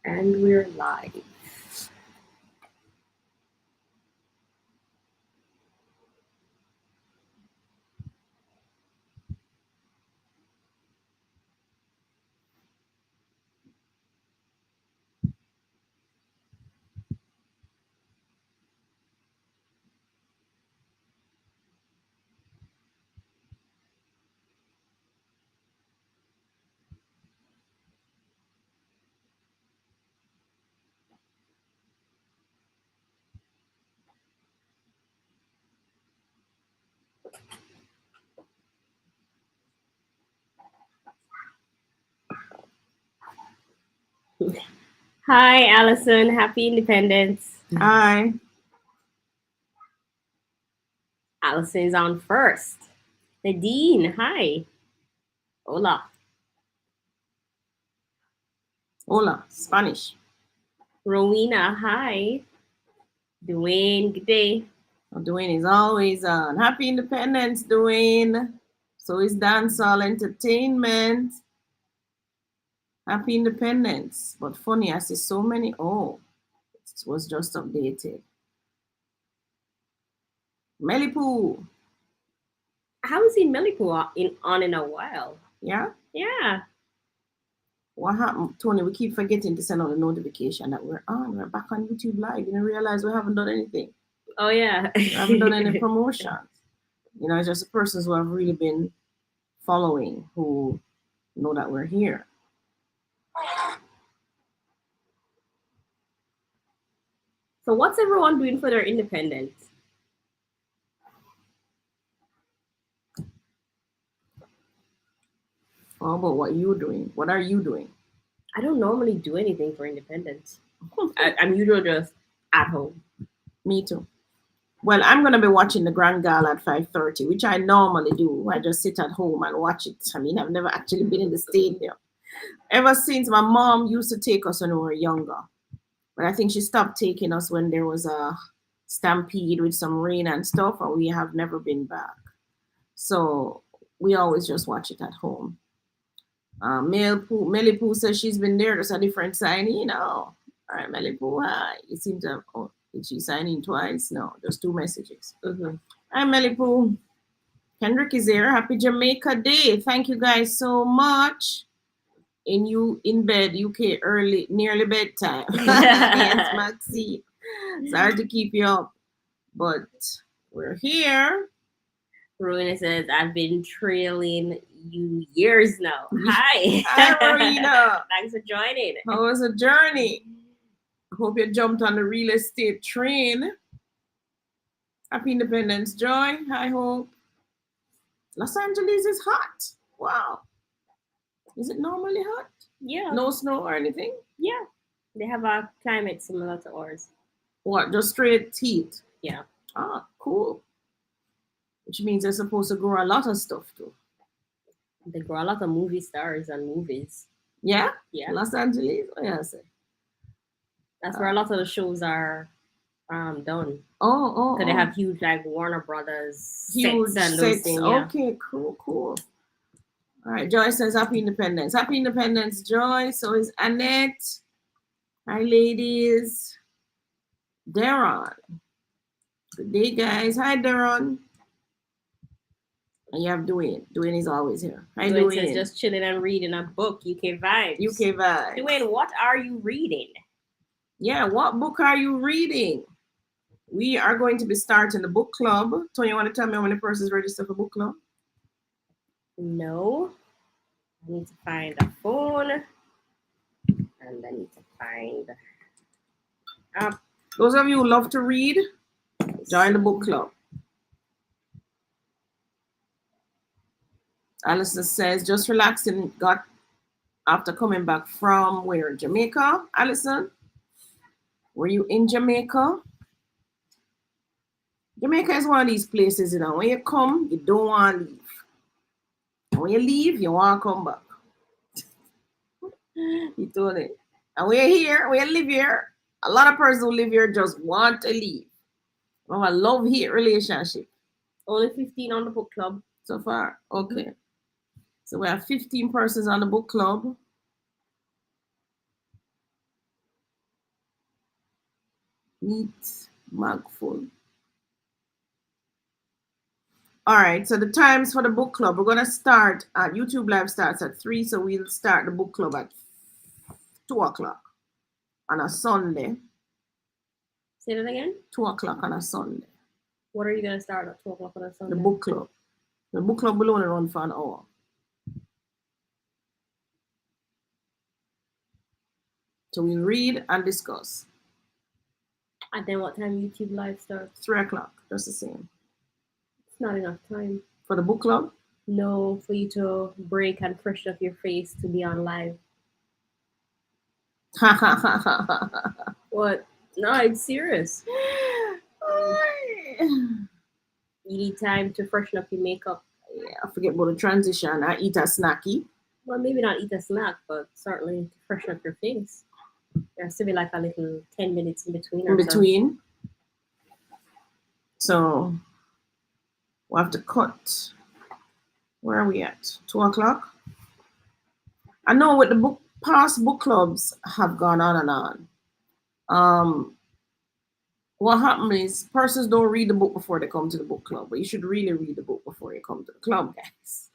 And we're live. Hi, Allison. Happy Independence. Hi. Allison's on first. Nadine, hi. Hola. Hola, Spanish. Rowena, hi. Dwayne, good day. Dwayne is always on. Happy Independence, Dwayne. So is Dancehall Entertainment. Happy Independence. But funny, I see so many. Oh, it was just updated. Melipoo. I haven't seen Melipoo in a while. Yeah? Yeah. What happened, Tony? We keep forgetting to send out a notification that we're on. We're back on YouTube Live. Didn't realize we haven't done anything. Oh, yeah. We haven't done any promotions. You know, it's just the persons who have really been following who know that we're here. So what's everyone doing for their independence? How about what you're doing? What are you doing? I don't normally do anything for independence. I'm usually just at home. Me too. Well, I'm going to be watching the Grand Gala at 5:30, which I normally do. I just sit at home and watch it. I mean, I've never actually been in the stadium. Ever since my mom used to take us when we were younger. But I think she stopped taking us when there was a stampede with some rain and stuff, and we have never been back. So we always just watch it at home. Melly Poo says she's been there. There's a different sign, you know. All right, Melly Poo, hi. You seem to have, oh, did she sign in twice? No, just 2 messages. Mm-hmm. Hi, Melly Poo. Kendrick is here. Happy Jamaica Day. Thank you guys so much. In bed, UK early, nearly bedtime. Yes, Maxine. Sorry to keep you up, but we're here. Rowena says, I've been trailing you years now. Hi. Hi, Rowena. Thanks for joining. How was the journey? Hope you jumped on the real estate train. Happy Independence, Joy. I hope. Los Angeles is hot. Wow. Is it normally hot? Yeah. No snow or anything? Yeah. They have a climate similar to ours. What? Just straight heat? Yeah. Ah, cool. Which means they're supposed to grow a lot of stuff too. They grow a lot of movie stars and movies. Yeah? Yeah. Los Angeles? Oh, yeah, I say. That's where a lot of the shows are done. Oh. So they have huge, like, Warner Brothers huge sets and those things. Yeah. Okay, cool. All right, Joy says Happy Independence. Happy Independence, Joy. So is Annette. Hi, ladies. Darren. Good day, guys. Hi, Darren. And you have Dwayne. Dwayne is always here. Hi, Dwayne Dwayne. says just chilling and reading a book, UK Vibes. UK Vibes. Dwayne, what are you reading? Yeah, what book are you reading? We are going to be starting the book club. Tony, you want to tell me how many persons registered for book club? No. I need to find a phone. And I need to find app. Those of you who love to read, join the book club. Alison says, just relaxing, got after coming back from where? Jamaica? Alison? Were you in Jamaica? Jamaica is one of these places, you know, when you come, you don't want to leave. When you leave, you want to come back. You told it. And we're here, we live here. A lot of persons who live here just want to leave. We have a love-hate relationship. Only 15 on the book club. So far, okay. So we have 15 persons on the book club. Neat mugful. All right, so the times for the book club. We're gonna start at YouTube Live starts at 3, so we'll start the book club at 2 o'clock on a Sunday. Say that again? 2 o'clock on a Sunday. What are you gonna start at 2 o'clock on a Sunday? The book club. The book club will only run for an hour. So we read and discuss. And then what time YouTube Live starts? 3 o'clock, just the same. It's not enough time. For the book club? No, for you to break and freshen up your face to be on live. What? No, it's serious. You need time to freshen up your makeup. Yeah, I forget about the transition. I eat a snacky. Well, maybe not eat a snack, but certainly to freshen up your face. There has to be like a little 10 minutes in between. In between. So we'll have to cut. Where are we at? 2 o'clock? I know with the past book clubs have gone on and on. What happens is persons don't read the book before they come to the book club, but you should really read the book before you come to the club, guys.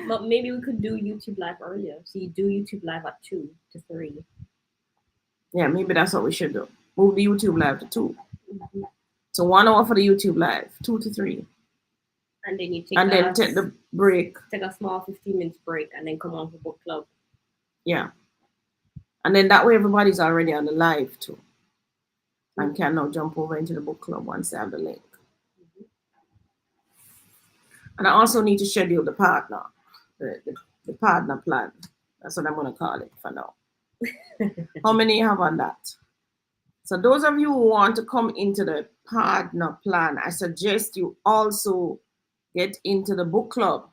But maybe we could do YouTube Live earlier. So you do YouTube Live at 2 to 3. Yeah, maybe that's what we should do. Move the YouTube Live to 2. Mm-hmm. So 1 hour for the YouTube Live, 2 to 3. And then you take then take the break. Take a small 15 minutes break and then come on for book club. Yeah. And then that way everybody's already on the live too. And can now jump over into the book club once they have the link. Mm-hmm. And I also need to schedule the partner, the partner plan. That's what I'm going to call it for now. How many you have on that? So those of you who want to come into the partner plan, I suggest you also get into the book club.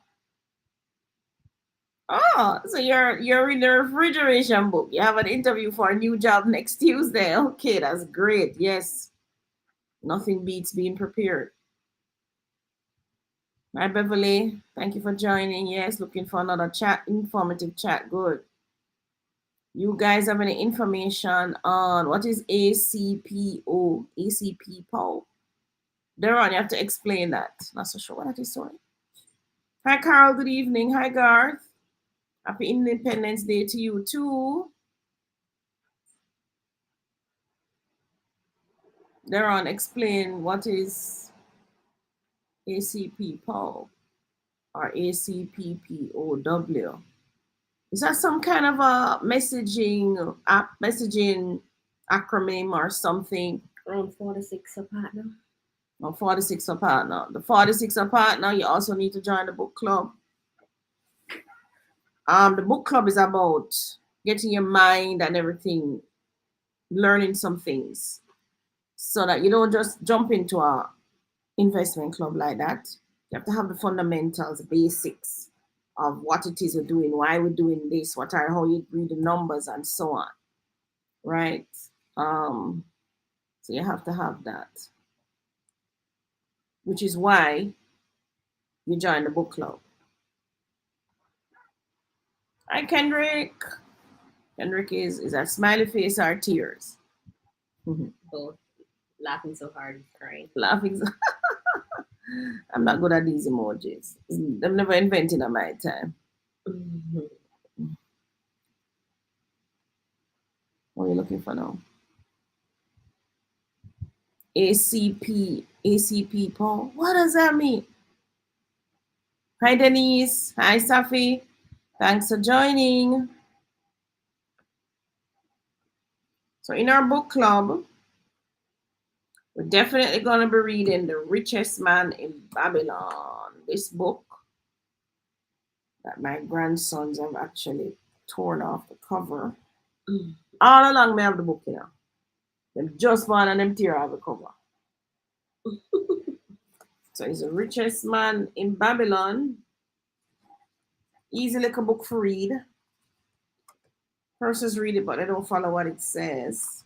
Oh, so you're in the refrigeration book. You have an interview for a new job next Tuesday. Okay, that's great. Yes. Nothing beats being prepared. Hi, Beverly. Thank you for joining. Yes, looking for another chat, informative chat. Good. You guys have any information on what is ACPO? ACPO? Deron, you have to explain that. Not so sure what that is, sorry. Hi, Carol. Good evening. Hi, Garth. Happy Independence Day to you too. Deron, explain what is ACPO or ACPPOW. Is that some kind of a messaging acronym or something? Around 46 a partner. No, 46 a partner. The 46 a partner, you also need to join the book club. The book club is about getting your mind and everything, learning some things, so that you don't just jump into a investment club like that. You have to have the fundamentals, basics of what it is we're doing, why we're doing this, how you read the numbers and so on, right? So you have to have that, which is why you join the book club. Hi, Kendrick. Kendrick is that smiley face or tears? Both. Laughing so hard, he's crying. Laughing. I'm not good at these emojis. I've never invented at my time. What are you looking for now? ACP, Paul. What does that mean? Hi, Denise. Hi, Safi. Thanks for joining. So in our book club, we're definitely going to be reading The Richest Man in Babylon. This book that my grandsons have actually torn off the cover. All along, me have the book, you know. Them just one and them tear off the cover. So it's The Richest Man in Babylon. Easy little book for read. Persons read it, but they don't follow what it says.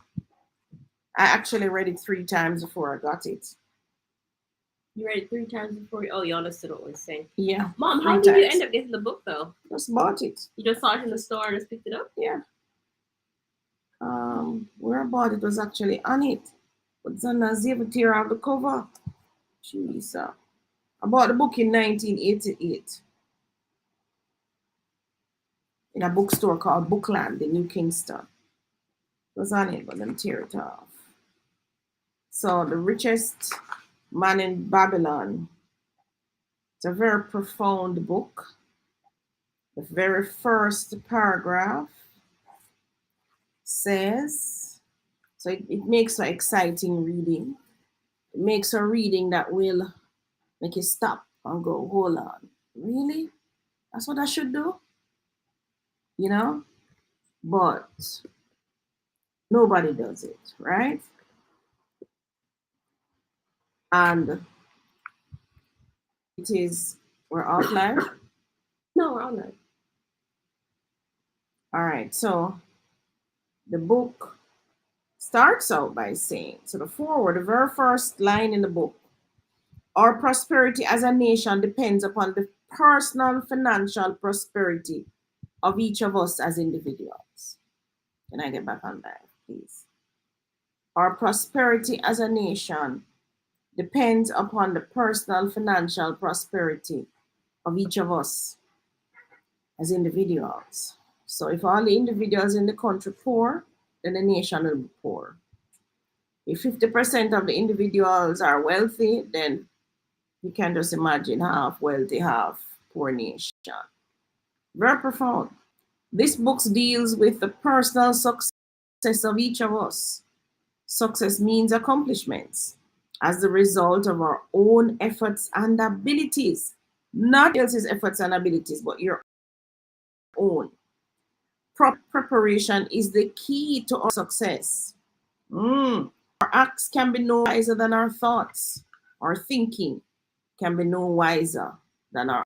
I actually read it 3 times before I got it. You read it 3 times before? Oh, you understood what we saying. Yeah. Mom, how did you end up getting the book though? Just bought it. You just saw it in the store and just picked it up? Yeah. Where I bought it was actually on it. But Zanna's able to tear off the cover. Jeez. I bought the book in 1988 in a bookstore called Bookland in New Kingston. It was on it, but them tear it off. So, The Richest Man in Babylon. It's a very profound book. The very first paragraph says, so it makes for exciting reading. It makes a reading that will make you stop and go, hold on, really? That's what I should do? You know? But nobody does it, right? And it is, we're off live? No, we're on that. All right, so the book starts out by saying, so the foreword, the very first line in the book, our prosperity as a nation depends upon the personal financial prosperity of each of us as individuals. Can I get back on that, please? Our prosperity as a nation depends upon the personal financial prosperity of each of us as individuals. So if all the individuals in the country poor, then the nation will be poor. If 50% of the individuals are wealthy, then you can just imagine half wealthy, half poor nation. Very profound. This book deals with the personal success of each of us. Success means accomplishments as the result of our own efforts and abilities. Not else's efforts and abilities, but your own. Preparation is the key to our success. Our acts can be no wiser than our thoughts. Our thinking can be no wiser than our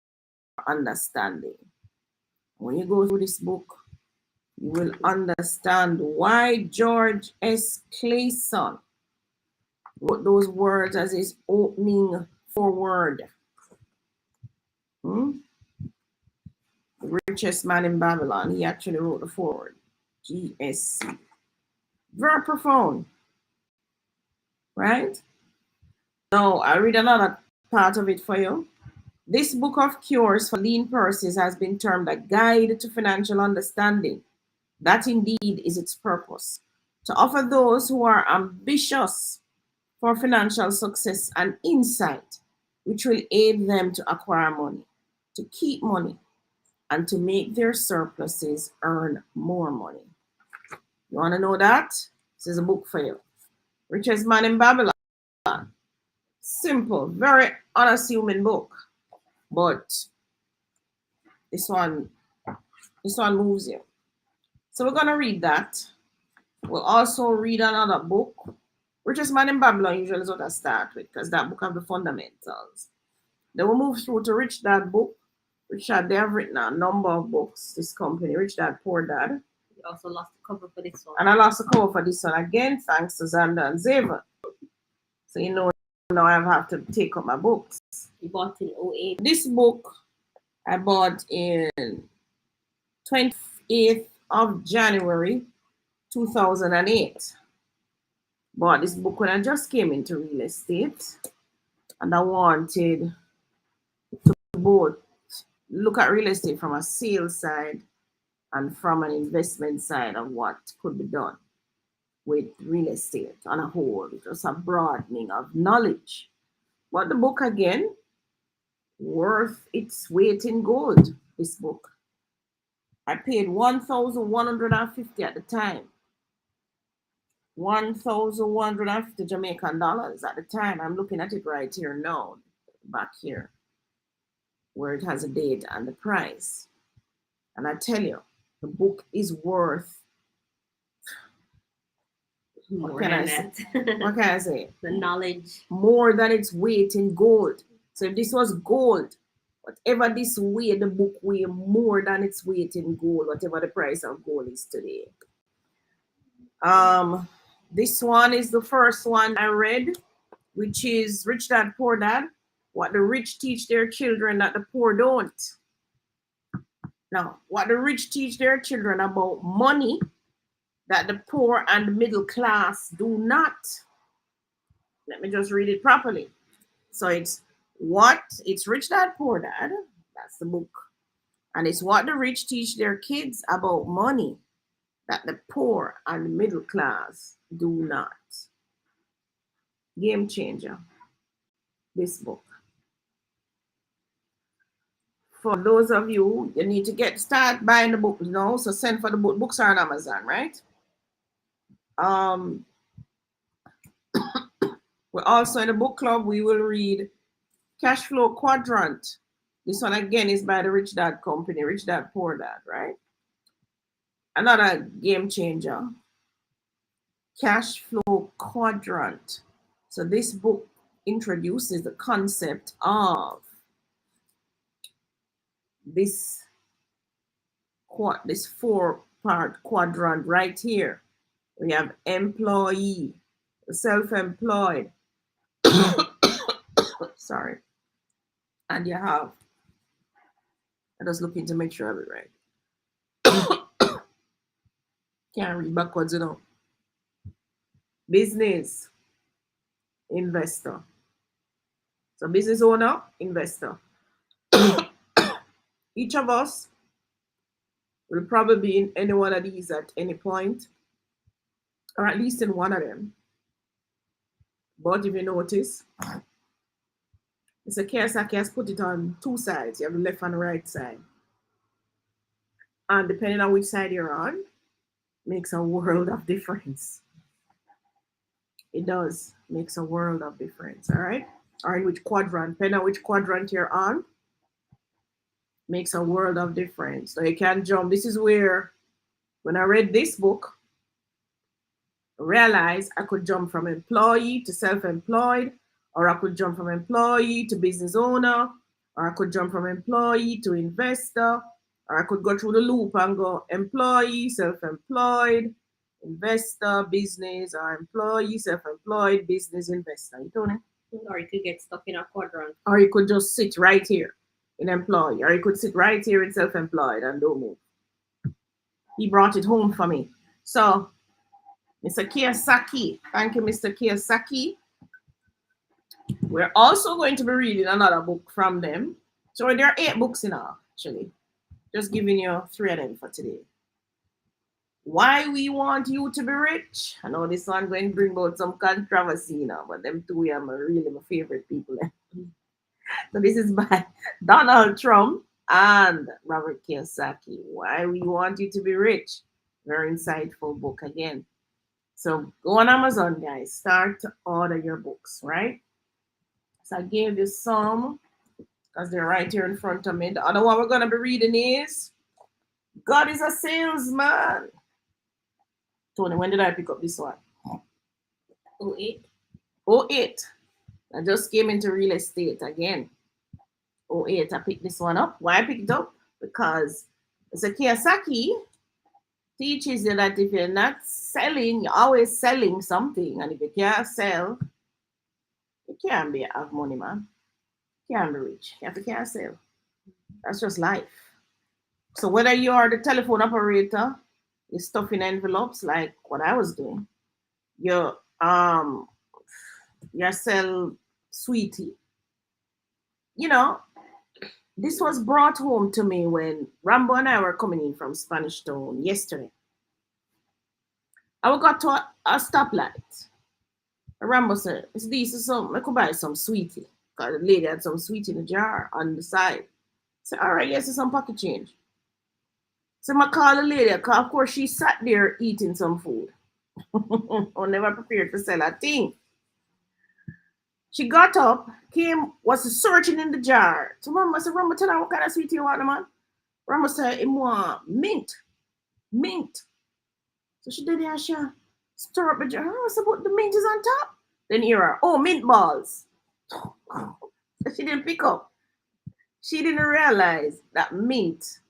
understanding. When you go through this book, you will understand why George S. Clayson wrote those words as his opening foreword. The Richest Man in Babylon, he actually wrote the foreword. GSC. Very profound, right? Now, I'll read another part of it for you. This book of cures for lean purses has been termed a guide to financial understanding. That indeed is its purpose, to offer those who are ambitious for financial success and insight, which will aid them to acquire money, to keep money, and to make their surpluses earn more money. You want to know that? This is a book for you. Richest Man in Babylon. Simple, very unassuming book. But this one moves you. So we're going to read that. We'll also read another book. Richest Man in Babylon usually is what I start with because that book have the fundamentals. Then we'll move through to Rich Dad book. Rich Dad, they have written a number of books, this company, Rich Dad, Poor Dad. You also lost the cover for this one. And I lost the cover for this one again, thanks to Xander and Xavier. So you know now I have to take up my books. You bought in 08. This book I bought in 28th of January 2008. Bought this book when I just came into real estate, and I wanted to both look at real estate from a sales side and from an investment side of what could be done with real estate on a whole. It was a broadening of knowledge. But the book again, worth its weight in gold, this book. I paid $1,150 at the time. 1,150 Jamaican dollars at the time. I'm looking at it right here now, back here, where it has a date and the price. And I tell you, the book is worth, what can I say? The knowledge. More than its weight in gold. So if this was gold, whatever this weigh, the book weigh more than its weight in gold, whatever the price of gold is today. This one is the first one I read, which is Rich Dad, Poor Dad. What the rich teach their children that the poor don't. Now, what the rich teach their children about money that the poor and middle class do not. Let me just read it properly. So it's Rich Dad Poor Dad. That's the book. And it's what the rich teach their kids about money that the poor and the middle class do not. Game changer, this book. For those of you, you need to start buying the book, so send for the book. Books are on Amazon, right? We're also in the book club. We will read Cash Flow Quadrant. This one again is by the Rich Dad Company, Rich Dad Poor Dad, right? Another game changer. Cash Flow Quadrant. So this book introduces the concept of this 4-part quadrant right here. We have employee, self-employed. Sorry. And you have, I'm just looking to make sure I have it right. Can't read backwards, Business, investor. So business owner, investor. Each of us will probably be in any one of these at any point, or at least in one of them. But if you notice, Mr. Kiyosaki has put it on two sides. You have the left and the right side. And depending on which side you're on, makes a world of difference. It does. Makes a world of difference, all right? Or in which quadrant, depending on which quadrant you're on, makes a world of difference. So you can jump. This is where, when I read this book, I realized I could jump from employee to self-employed, or I could jump from employee to business owner, or I could jump from employee to investor, or I could go through the loop and go employee, self-employed, investor, business, or employee, self-employed, business, investor. You know? Or you could get stuck in a quadrant. Or you could just sit right here in employee, or you could sit right here in self-employed and don't move. He brought it home for me. So, Mr. Kiyosaki, thank you, Mr. Kiyosaki. We're also going to be reading another book from them. So there are 8 books in all, actually. Just giving you 3 of them for today. Why We Want You to Be Rich. I know this one going to bring about some controversy but them two are really my favorite people. So this is by Donald Trump and Robert Kiyosaki. Why We Want You to Be Rich. Very insightful book again. So go on Amazon, guys. Start to order your books, right? So I gave you some because they're right here in front of me. The other one we're going to be reading is God is a Salesman. Tony, when did I pick up this one? 08. 08. I just came into real estate again. 08, I picked this one up. Why I picked it up? Because Mr. Kiyosaki teaches you that if you're not selling, you're always selling something. And if you can't sell, you can't have money, man. You can't be rich. You can't sell. That's just life. So whether you are the telephone operator, you're stuffing envelopes like what I was doing. You sell sweetie. This was brought home to me when Rambo and I were coming in from Spanish Town yesterday. I got to a stoplight. Rambo said, "It's this, I could buy some sweetie." Because the lady had some sweetie in a jar on the side. I said, "All right, yes, it's some pocket change." So I call the lady, because of course she sat there eating some food. I never prepared to sell a thing. She got up, was searching in the jar. So Mama said, "Rambo, tell her what kind of sweetie you want, man." Rambo said, "He want mint. Mint." So she did it, she stir up the jar. I said, "But the mint is on top." Then hear her, "Oh, mint balls." So she didn't pick up. She didn't realize that mint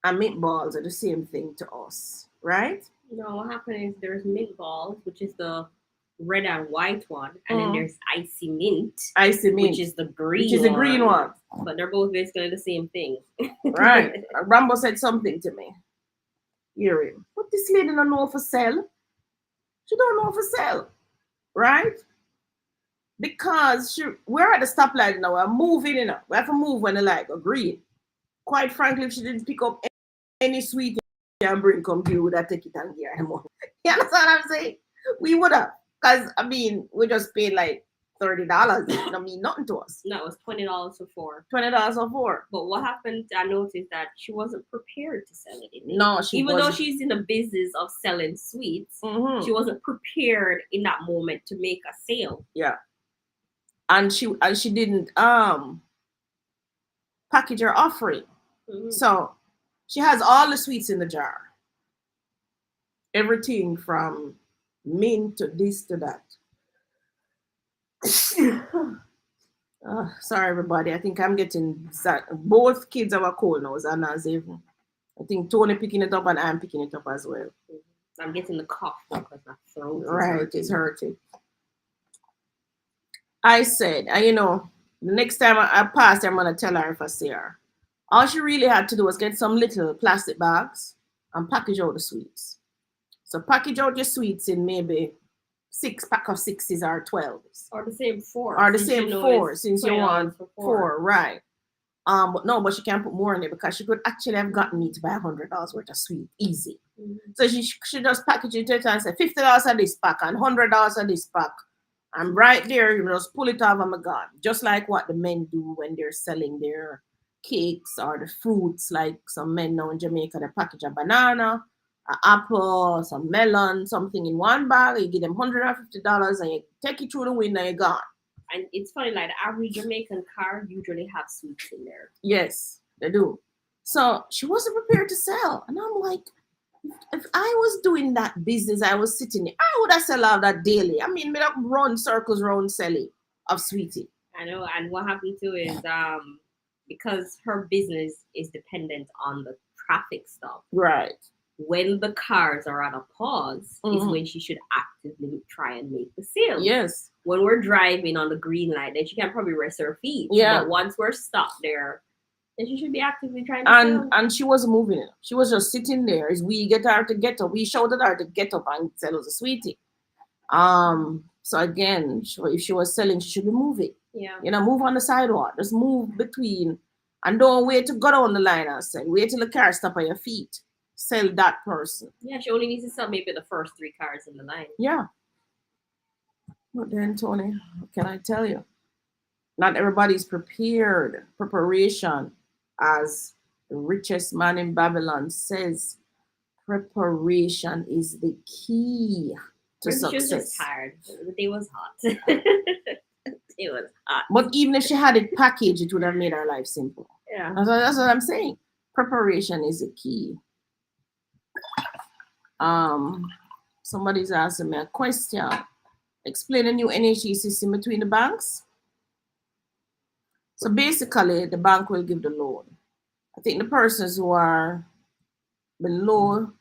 and mint balls are the same thing to us, right? No, what happened is there's mint balls, which is the red and white one, and then there's icy mint. Icy mint, which is the green. Which is the green one. But they're both basically the same thing. Right. Rambo said something to me. Hear him. But this lady don't know for sell. She don't know for sell, right? because we're at the stoplight now. We're moving, We have to move when the light go green. Quite frankly, if she didn't pick up any sweet and bring come to you, would have take it and gear him on. You understand what I'm saying? We would have. Because, I mean, we just paid like $30. It don't mean nothing to us. No, it was $20 for 4. $20 or 4. But what happened, I noticed that she wasn't prepared to sell anything. No, she Even wasn't. though she's in the business of selling sweets, Mhm. she wasn't prepared in that moment to make a sale. Yeah. And she didn't package her offering. Mhm. So she has all the sweets in the jar. Everything from mint to this to that. Sorry, everybody. I think I'm getting both kids have a cold now. Zana's even. I think Tony picking it up and I'm picking it up as well. I'm getting the cough because my throat is Right, hurting. it's hurting. I said, the next time I pass, I'm gonna tell her if I see her. All she really had to do was get some little plastic bags and package out the sweets. So package out your sweets in maybe 6 pack of 6s or 12s. Or the same 4. Or the same 4 since you want for 4, right. But she can't put more in it because she could actually have gotten me to buy $100 worth of sweet easy. Mm-hmm. So she should just package it and say $50 of this pack and $100 of this pack. And right there, you just pull it off and I'm gone. Just like what the men do when they're selling their cakes or the fruits, like some men now in Jamaica, they package a banana, an apple, some melon, something in one bag. You give them $150 and you take it through the window and you're gone. And it's funny, like the average Jamaican car usually have sweets in there. Yes, they do. So she wasn't prepared to sell. And I'm like, if I was doing that business, I was sitting there, I would have sell out that daily. I mean, me run circles around selling of sweetie. I know, and what happened too is because her business is dependent on the traffic stop. Right. When the cars are at a pause is when she should actively try and make the sale. Yes. When we're driving on the green light, then she can probably rest her feet. Yeah. But once we're stopped there, then she should be actively trying to sell. And she wasn't moving. She was just sitting there. As we get her to get up, we shouted her to get up and sell us a sweetie. So again, if she was selling, she should be moving. Yeah. Move on the sidewalk. Just move between, and don't wait to go down the line and sell. Wait till the car stop at your feet. Sell that person. Yeah, she only needs to sell maybe the first 3 cars in the line. Yeah. But then, Tony, what can I tell you? Not everybody's prepared. Preparation, as the richest man in Babylon says, preparation is the key to success. She was just tired. The day was hot. It was hot. But even if she had it packaged, it would have made her life simple. Yeah. That's what I'm saying. Preparation is the key. Somebody's asking me a question. Explain the new NHE system between the banks. So basically, the bank will give the loan. I think the persons who are below,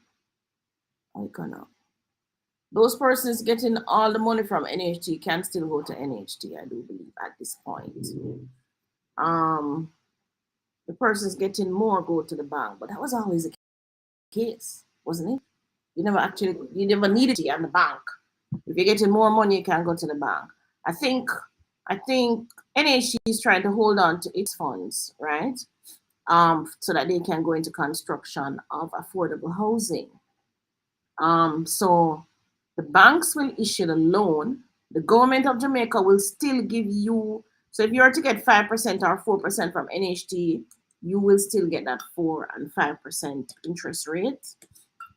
those persons getting all the money from NHT can still go to NHT, I do believe, at this point. The persons getting more go to the bank, but that was always the case, wasn't it? You never needed it in the bank. If you're getting more money, you can go to the bank. I think NHT is trying to hold on to its funds, right? So that they can go into construction of affordable housing. So the banks will issue the loan. The government of Jamaica will still give you, so if you are to get 5% or 4% from NHT, you will still get that 4 and 5% interest rate.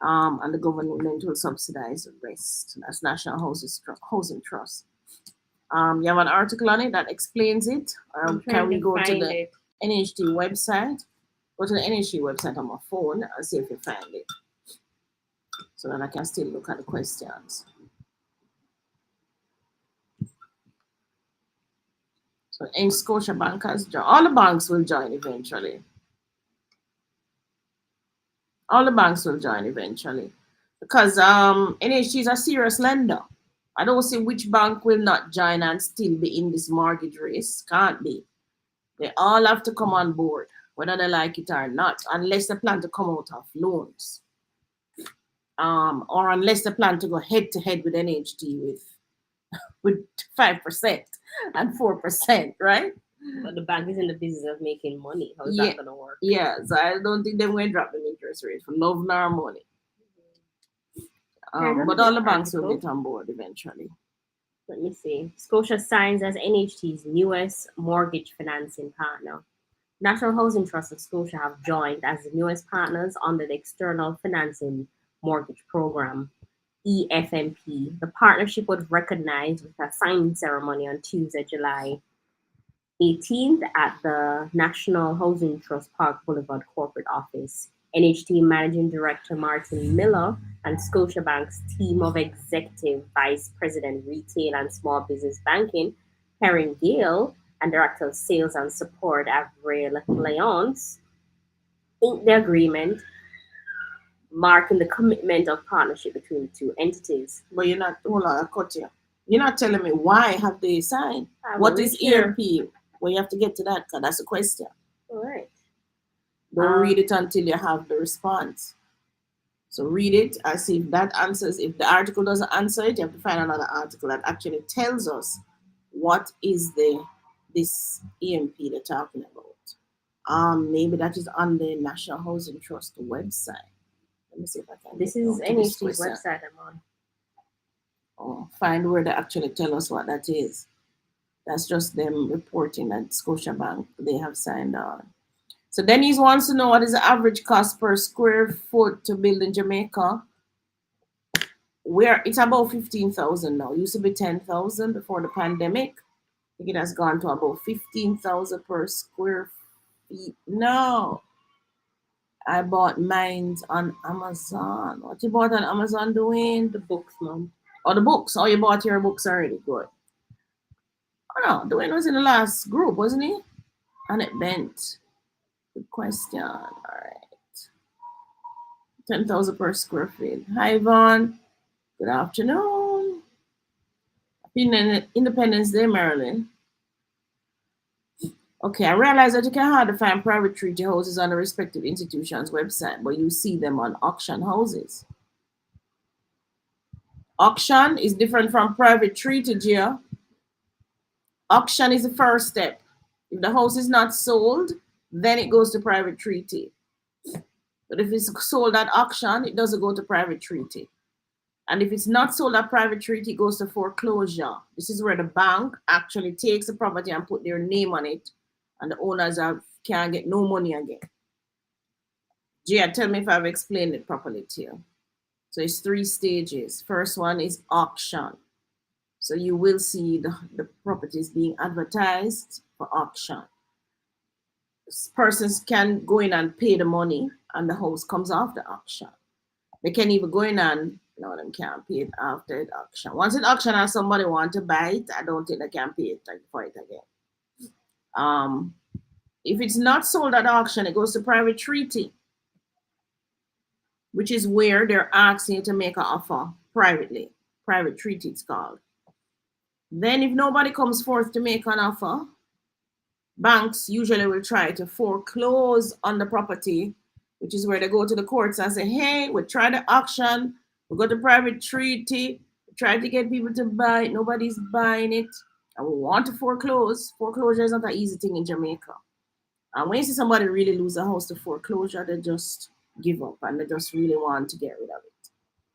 And the government will subsidize the rest. That's National Housing Trust. You have an article on it that explains it. Can we go to the NHT website? Go to the NHT website on my phone and see if you find it. So that I can still look at the questions. So in Scotia Bank has joined. All the banks will join eventually. All the banks will join eventually. Because NHT is a serious lender. I don't see which bank will not join and still be in this mortgage race. Can't be. They all have to come on board, whether they like it or not, unless they plan to come out of loans. Or unless they plan to go head to head with NHT with 5%. and 4%, right? But the bank is in the business of making money. How is Yeah, that gonna work? yeah. So I don't think they're going to drop the interest rate for love nor money. Here's But another all the banks will article. get on board eventually. Let me see. Scotia signs as NHT's newest mortgage financing partner. National Housing Trust of Scotia have joined as the newest partners under the External Financing Mortgage Program, EFMP. The partnership was recognized with a signing ceremony on Tuesday, July 18th at the National Housing Trust Park Boulevard corporate office. NHT Managing Director Martin Miller and Scotiabank's team of Executive Vice President Retail and Small Business Banking, Perrin Gale, and Director of Sales and Support, Avril Leonce, inked the agreement, marking the commitment of partnership between the two entities. But you're not, hold on, I cut you. You're not telling me why have they signed? I What will is read here. EMP? Well, you have to get to that because that's a question. All right. Don't read it until you have the response. So read it and see if that answers. If the article doesn't answer it, you have to find another article that actually tells us what is this EMP they're talking about. Maybe that is on the National Housing Trust website. Let me see if I can. This get is down to this NHT's question. website I'm on. Oh, find where they actually tell us what that is. That's just them reporting that Scotiabank they have signed on. So Denise wants to know what is the average cost per square foot to build in Jamaica. Where it's about 15,000 now. It used to be 10,000 before the pandemic. I think it has gone to about 15,000 per square feet. No, I bought mine on Amazon. What you bought on Amazon doing? The books, Mom. Oh, the books. Oh, you bought your books already. Good. Oh no, Dwayne was in the last group, wasn't he? And it bent. Good question. All right. 10,000 per square feet. Hi, Yvonne. Good afternoon. Happy Independence Day, Maryland. Okay, I realize that you can hardly find private treaty houses on the respective institution's website, but you see them on auction houses. Auction is different from private treaty, Gia. Auction is the first step. If the house is not sold, then it goes to private treaty. But if it's sold at auction, it doesn't go to private treaty. And if it's not sold at private treaty, it goes to foreclosure. This is where the bank actually takes the property and put their name on it, and the owners can't get no money again. Gia, tell me if I've explained it properly to you. So it's 3 stages. First one is auction. So you will see the properties being advertised for auction. Persons can go in and pay the money, and the house comes off the auction. They can even go in and them can't pay it after the auction. Once it auction and somebody want to buy it, I don't think they can pay it for it again. If it's not sold at auction, it goes to private treaty, which is where they're asking you to make an offer privately. Private treaty, it's called. Then if nobody comes forth to make an offer, banks usually will try to foreclose on the property, which is where they go to the courts and say, hey, we tried the auction, we got the private treaty, we tried to get people to buy it, nobody's buying it, and we want to foreclose. Foreclosure is not an easy thing in Jamaica. And when you see somebody really lose a house to foreclosure, they just give up and they just really want to get rid of it.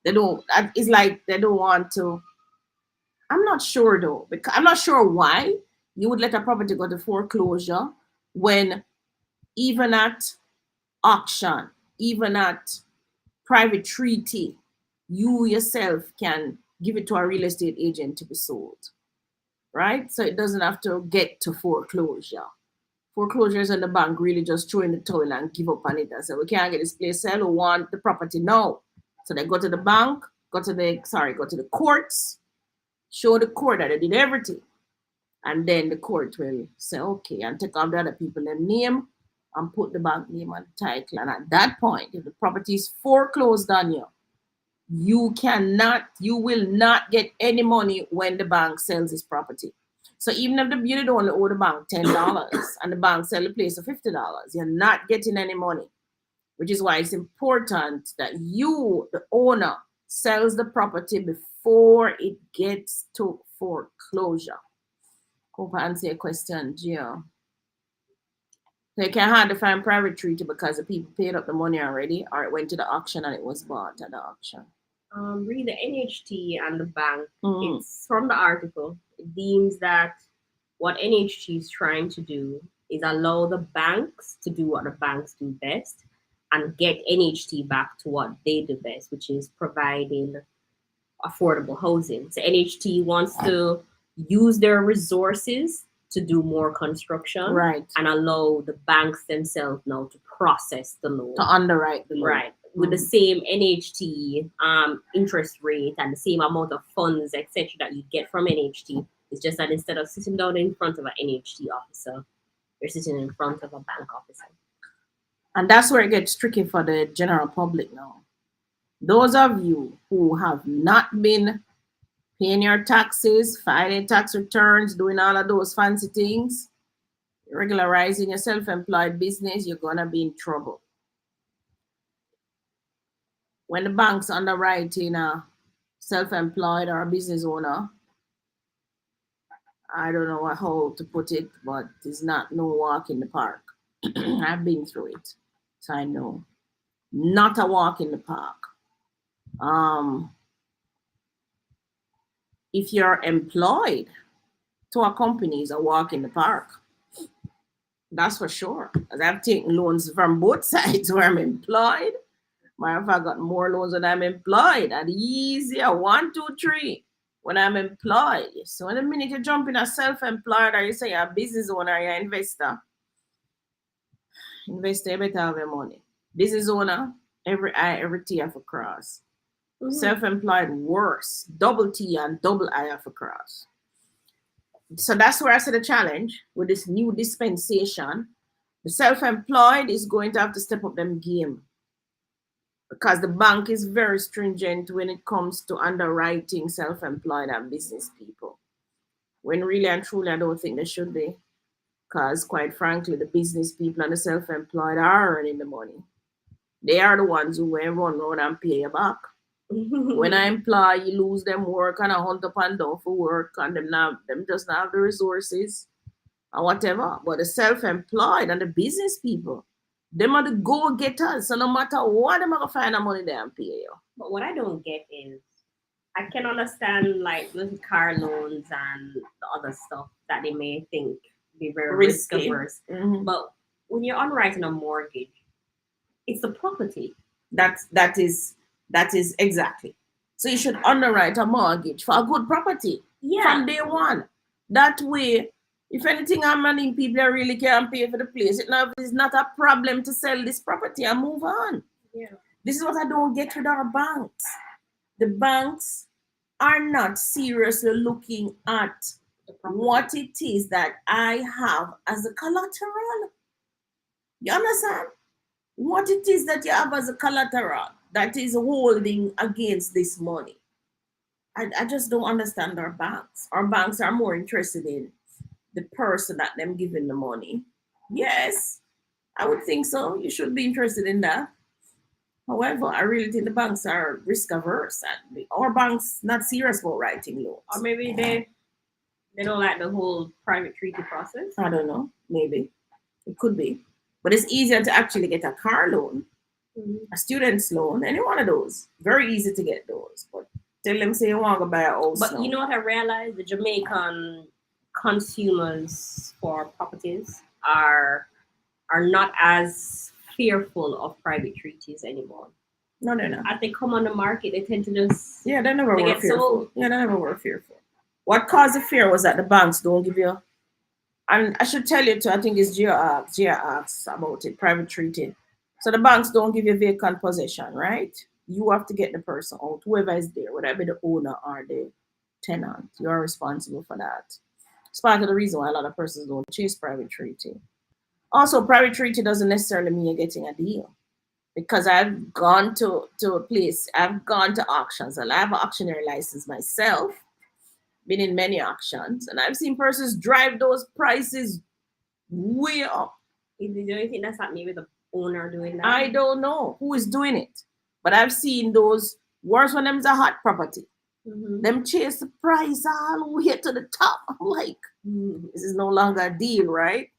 They don't, it's like they don't want to. I'm not sure though, because I'm not sure why you would let a property go to foreclosure when even at auction, even at private treaty, you yourself can give it to a real estate agent to be sold, right? So it doesn't have to get to foreclosure. Foreclosure is when the bank really just throw in the towel and give up on it and say, we can't get this place sell, we want the property now. So they go to the bank, go to the courts, show the court that they did everything. And then the court will say, okay, and take off the other people's name and put the bank name on the title. And at that point, if the property is foreclosed on you, you will not get any money when the bank sells this property. So even if you only owe the bank $10 and the bank sell the place for $50, you're not getting any money, which is why it's important that you, the owner, sells the property before it gets to foreclosure. Hope I answer your question, Gio. They can hard to find private treaty because the people paid up the money already, or it went to the auction and it was bought at the auction. Read the NHT and the bank. Mm. It's from the article. It deems that what NHT is trying to do is allow the banks to do what the banks do best and get NHT back to what they do best, which is providing affordable housing. So NHT wants to use their resources to do more construction, Right. and allow the banks themselves now to process the loan, To underwrite the loan. right, with the same NHT interest rate and the same amount of funds, etc., that you get from NHT. It's just that instead of sitting down in front of an NHT officer, you're sitting in front of a bank officer. And that's where it gets tricky for the general public now. Those of you who have not been paying your taxes, filing tax returns, doing all of those fancy things, regularizing your self-employed business, you're gonna be in trouble. When the bank's underwriting a self-employed or a business owner, I don't know how to put it, but it's not no walk in the park. I've been through it, so I know. Not a walk in the park. If you're employed to a company, it's a walk in the park. That's for sure. Because I've taken loans from both sides where I'm employed. Matter of fact, I got more loans when I'm employed. And easier, 1, 2, 3 when I'm employed. So in the minute you jump in a self-employed, or you say you're a business owner, you're an investor, you better have your money. Business owner, every I, every T have a cross. Self-employed, worse, double T and double I have a cross. So that's where I see the challenge with this new dispensation. The self-employed is going to have to step up them game, because the bank is very stringent when it comes to underwriting self-employed and business people. When really and truly, I don't think they should be, because quite frankly, the business people and the self-employed are earning the money. They are the ones who will run around and pay you back. When I employ, you lose them work and I hunt up and down for work, and them just not have the resources and whatever. But the self-employed and the business people, them are the go-getters. So no matter what, them are gonna find the money they and pay you. But what I don't get is, I can understand like with car loans and the other stuff that they may think be very risk Risky. averse. But when you're underwriting a mortgage, it's the property. That is exactly. So you should underwrite a mortgage for a good property from day one. That way, if anything happening, people really can't pay for the place. It's not a problem to sell this property and move on. Yeah. This is what I don't get with our banks. The banks are not seriously looking at what it is that I have as a collateral. You understand? What it is that you have as a collateral that is holding against this money. I just don't understand our banks. Our banks are more interested in the person that them giving the money. Yes, I would think so. You should be interested in that. However, I really think the banks are risk averse, and our banks not serious about writing loans. Or maybe they don't like the whole private treaty process. I don't know. Maybe it could be, but it's easier to actually get a car loan, a student's loan, any one of those. Very easy to get those. But tell them say you want to buy a house. But now. you know what I realized? The Jamaican consumers for properties are not as fearful of private treaties anymore. No, they're not. As they come on the market, they tend to just they never they were get fearful. sold. Yeah, they never were fearful. What caused the fear was that the banks don't give you. And I should tell you too, I think it's Gia asks about it, private treaty. So the banks don't give you vacant possession, right? You have to get the person out, whoever is there, whether it be the owner or the tenant. You are responsible for that. It's part of the reason why a lot of persons don't chase private treaty. Also, private treaty doesn't necessarily mean you're getting a deal. Because I've gone to a place, I've gone to auctions, and I have an auctioneer license myself, been in many auctions, and I've seen persons drive those prices way up. Do you think that's happening with the owner doing that? I don't know who is doing it, but I've seen those worse when them's a hot property. Them chase the price all the way to the top. I'm like, this is no longer a deal, right?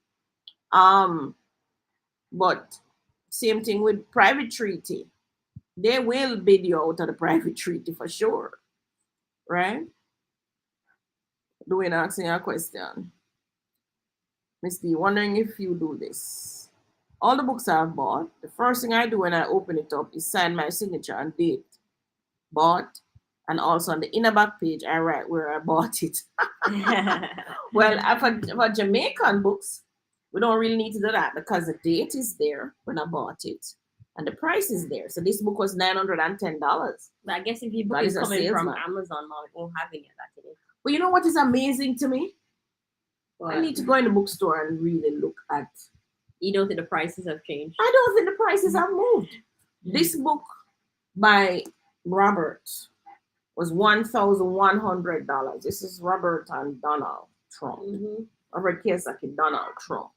But same thing with private treaty. They will bid you out of the private treaty for sure, right? Doing asking you a question. Miss D, wondering if you do this. All the books I've bought, the first thing I do when I open it up is sign my signature and date. Bought. And also on the inner back page, I write where I bought it. Well, for Jamaican books, we don't really need to do that because the date is there when I bought it. And the price is there. So this book was $910. But I guess if your book That is is a coming from salesman. Amazon now, it won't have any of that in it. But you know what is amazing to me? I But need to go in the bookstore and really look at. you don't think the prices have changed? I don't think the prices have moved. This book by Robert was $1,100. This is Robert and Donald Trump. Robert Kiyosaki, Donald Trump.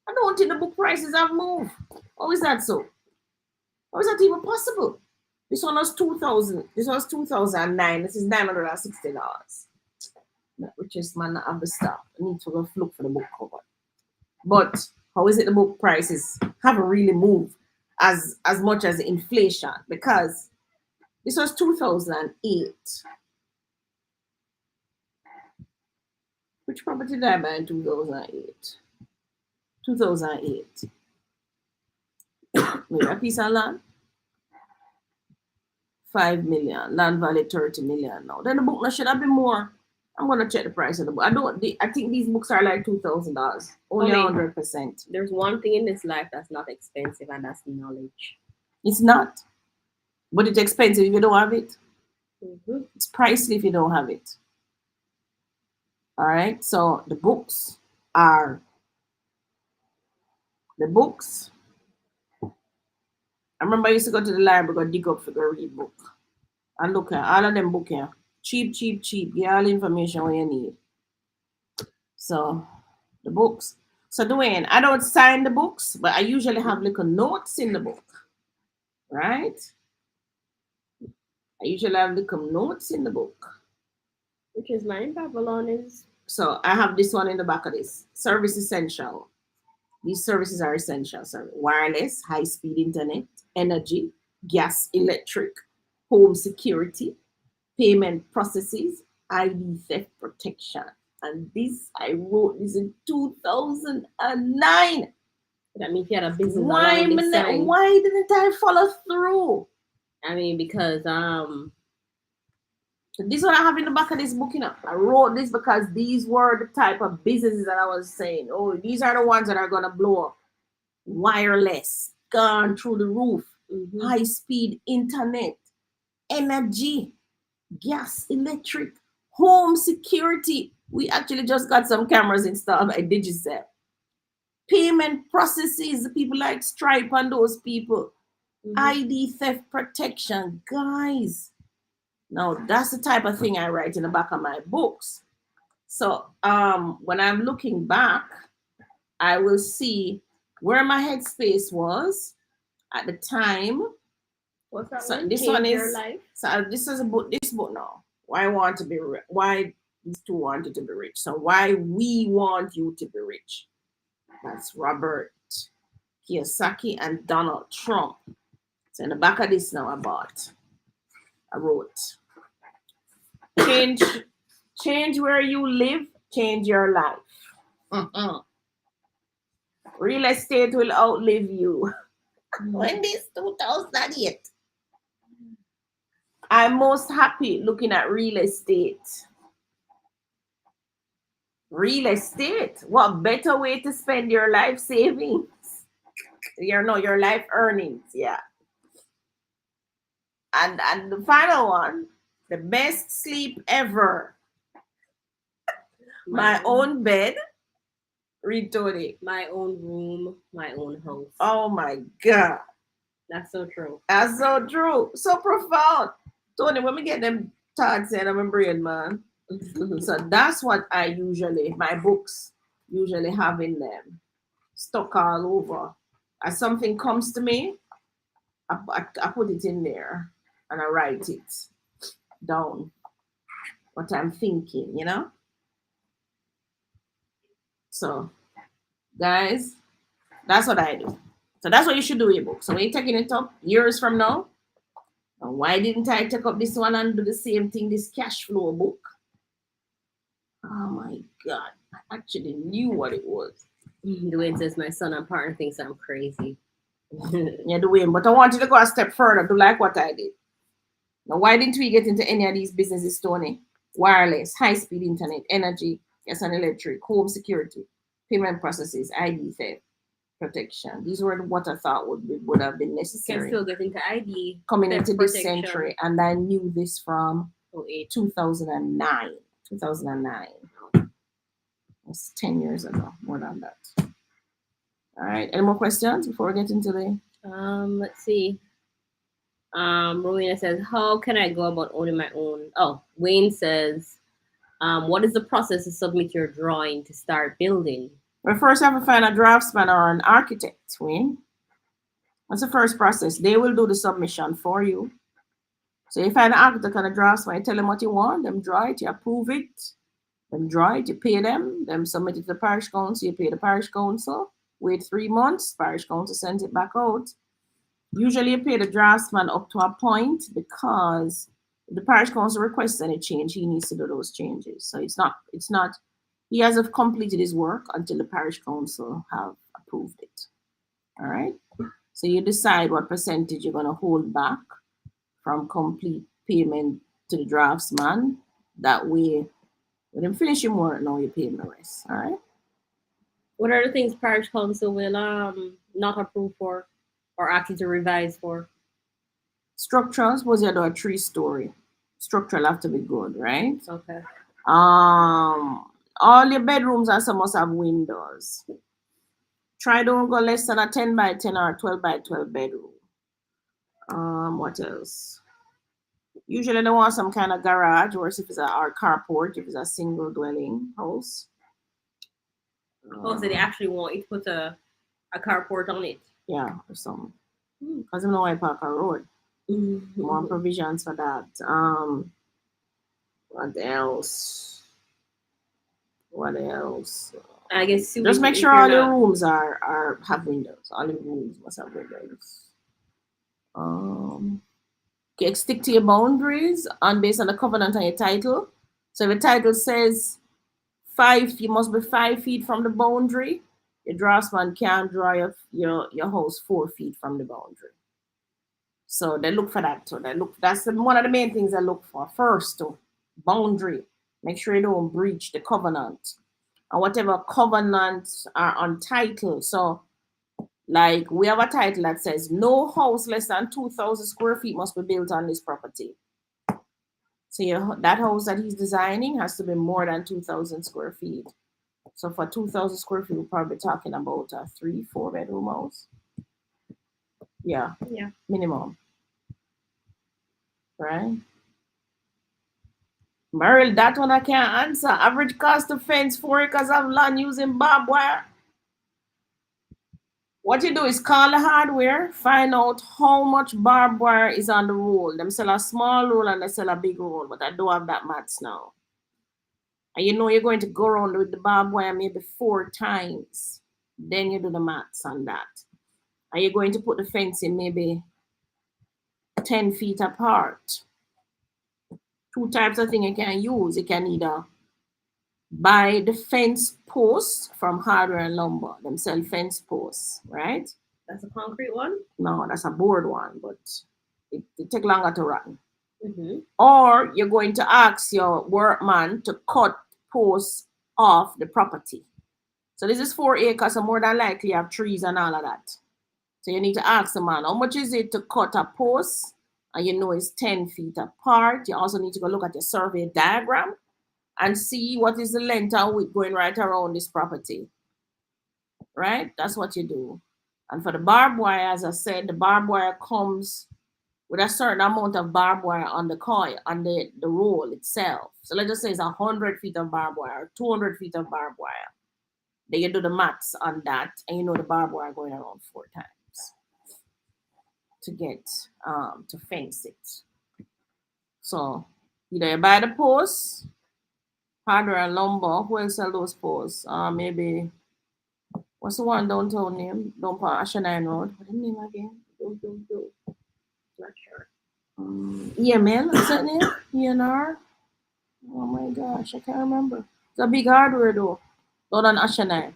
I don't think the book prices have moved. How is that so? How is that even possible? This one was 2000. This was 2009. This is $960. Which is man of the stuff. I need to go look for the book cover. But how is it the book prices haven't really moved as much as inflation? Because this was 2008. Which property did I buy in 2008? 2008. Maybe a piece of land. 5 million. Land value 30 million now. Then the book now should have been more. I'm gonna check the price of the book. I think these books are like $2,000. Only 100%. There's one thing in this life that's not expensive, and that's knowledge. It's not. But it's expensive if you don't have it. It's pricey if you don't have it. All right. So the books. I remember I used to go to the library, go dig up for go read book. And look at all of them book here. Cheap. Get all the information what you need. So the books. So Dwayne, I don't sign the books, but I usually have little notes in the book. Right? I usually have little notes in the book. Which is mine, Babylon is. So I have this one in the back of this. Service essential. These services are essential. So wireless, high-speed internet, energy, gas, electric, home security, payment processes, ID theft protection. And this, I wrote this in 2009. That means you had a business. Why didn't I follow through? I mean, because this is what I have in the back of this book. I wrote this because these were the type of businesses that I was saying. Oh, these are the ones that are gonna blow up. Wireless, gone through the roof, high-speed internet, energy, gas, electric, home security. We actually just got some cameras installed by Digicel. Payment processes, the people like Stripe and those people. ID theft protection, guys. Now that's the type of thing I write in the back of my books. So when I'm looking back, I will see where my headspace was at the time. What's that? So one? this Change one your is life? So this is a book. This book now. Why I want to be rich? Why these two wanted to be rich? So why we want you to be rich? That's Robert Kiyosaki and Donald Trump. So in the back of this now, I wrote, change where you live, change your life. Real estate will outlive you. When this 2008. I'm most happy looking at real estate. Real estate. What better way to spend your life savings? Your life earnings, yeah. And the final one, the best sleep ever. My own bed. Read Tony. My own room, my own house. Oh my God. That's so true. That's so true. So profound. Tony, when we get them thoughts in my brain, man. So that's what my books usually have in them. Stuck all over. As something comes to me, I put it in there and I write it down. what I'm thinking, you know? So, guys, that's what I do. So that's what you should do with your book. So when you're taking it up years from now, why didn't I take up this one and do the same thing, this cash flow book? Oh my God. I actually knew what it was. Dwayne says my son and partner thinks I'm crazy. Yeah, Dwayne, but I want you to go a step further to like what I did. Now, why didn't we get into any of these businesses, Tony? Wireless, high-speed internet, energy, gas and electric, home security, payment processes, ID theft, protection. These were what I thought would have been Can necessary still get into ID coming theft into this protection. century, and I knew this from 08. 2009. 2009. That's 10 years ago, more than that. All right. Any more questions before we get into the? Let's see. Rowena says, how can I go about owning my own? Oh, Wayne says, what is the process to submit your drawing to start building? Well, first, you have to find a draftsman or an architect, Wayne. That's the first process. They will do the submission for you. So you find an architect and a draftsman, you tell them what you want, them draw it, you approve it, them draw it, you pay them submit it to the parish council, you pay the parish council, wait 3 months, parish council sends it back out. Usually you pay the draftsman up to a point because if the parish council requests any change, he needs to do those changes. So it's not he hasn't completed his work until the parish council have approved it. All right. So you decide what percentage you're going to hold back from complete payment to the draftsman. That way, when you finish your work, now you pay the rest. All right. What are the things parish council will not approve for or ask you to revise for? Structure, suppose you do a 3-story. Structure will have to be good, right? Okay. All your bedrooms and some must have windows. Try don't go less than a 10 by 10 or 12 by 12 bedroom. What else? Usually they want some kind of garage, or if it's or carport, if it's a single dwelling house. Oh, so they actually want you to put a carport on it. Yeah, or something. Because I know I park a road. More provisions for that. What else? What else? I guess Just make sure all your rooms are have windows. All your rooms must have windows. Okay, stick to your boundaries and based on the covenant on your title. So if the title says 5, you must be 5 feet from the boundary. Your draftsman can't draw your house 4 feet from the boundary. So they look for that. So that's one of the main things I look for. First, boundary. Make sure you don't breach the covenant. And whatever covenants are on title. So like we have a title that says no house less than 2,000 square feet must be built on this property. So that house that he's designing has to be more than 2,000 square feet. So for 2,000 square feet, we're probably talking about a 3-4 bedroom house. Yeah. Minimum. Right? Meryl, that one I can't answer. Average cost of fence 4 acres of land using barbed wire. What you do is call the hardware, find out how much barbed wire is on the roll. Them sell a small roll and they sell a big roll, but I don't have that maths now. And you know you're going to go around with the barbed wire maybe 4 times. Then you do the maths on that. And you're going to put the fence in maybe 10 feet apart. 2 types of thing you can use. You can either buy the fence posts from Hardware and Lumber. Them sell fence posts, right? That's a concrete one? No, that's a board one, but it take longer to run. Or you're going to ask your workman to cut posts off the property. So this is 4 acres, so more than likely you have trees and all of that. So you need to ask the man, how much is it to cut a post? And you know it's 10 feet apart. You also need to go look at your survey diagram and see what is the length and width going right around this property. Right? That's what you do. And for the barbed wire, as I said, the barbed wire comes with a certain amount of barbed wire on the coil, on the roll itself. So let's just say it's 100 feet of barbed wire, 200 feet of barbed wire. Then you do the maths on that, and you know the barbed wire going around 4 times to get to fence it. So Either you buy the post, hardware and lumber. Who else sell those posts? Maybe what's the one downtown name? Down on Ashanine Road. What's the name again? Not sure. EML, is that name? ENR? Oh my gosh, I can't remember. It's a big hardware though. Down on Ashanine.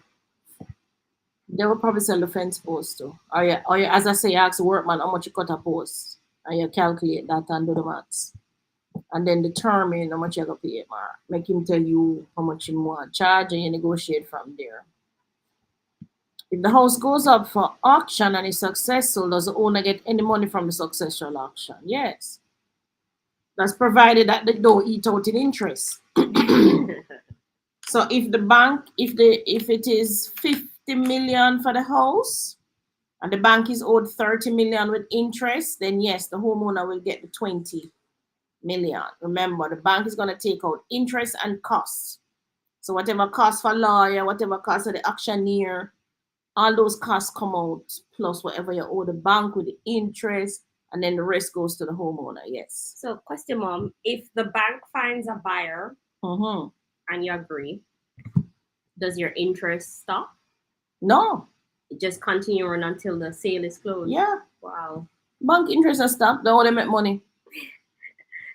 They will probably sell the fence post too. Or you, as I say, you ask the workman how much you cut a post. And you calculate that and do the maths. And then determine how much you're going to pay him. Or make him tell you how much you want to charge and you negotiate from there. If the house goes up for auction and is successful, does the owner get any money from the successful auction? Yes. That's provided that they don't eat out in interest. So if the bank, if it is 50 million for the house and the bank is owed 30 million with interest, then yes, the homeowner will get the 20 million. Remember, the bank is going to take out interest and costs. So whatever cost for lawyer, whatever cost of the auctioneer, all those costs come out plus whatever you owe the bank with the interest, and then the rest goes to the homeowner. Yes. So, question, Mom, if the bank finds a buyer and you agree, does your interest stop? No. It just continuing until the sale is closed? Yeah. Wow. Bank interest has stopped. They only make money.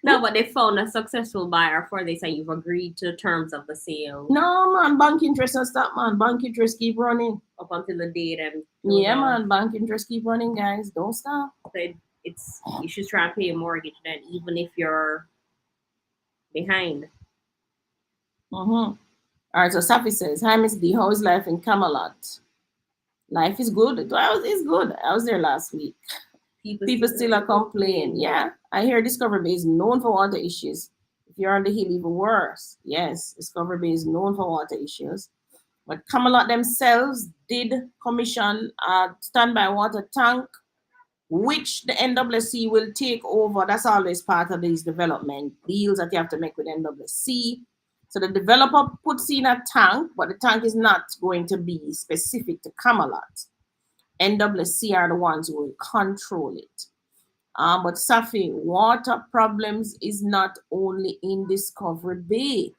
No, but they found a successful buyer for this and you've agreed to the terms of the sale. No, man. Bank interest has stopped, man. Bank interest keep running. Up until the day then. Yeah, man. Bank interest keep running, guys. Don't stop. So it's you should try and pay a mortgage then, even if you're behind. All right, so Safi says, hi, Miss D. How is life in Camelot? Life is good. It's good. I was there last week. People still are complaining. Yeah, I hear Discovery Bay is known for water issues. If you're on the hill, even worse. Yes, Discovery Bay is known for water issues. But Camelot themselves did commission a standby water tank, which the NWC will take over. That's always part of these development deals that you have to make with NWC. So the developer puts in a tank, but the tank is not going to be specific to Camelot. NWC are the ones who will control it. But Safi, water problems is not only in Discovery Bay.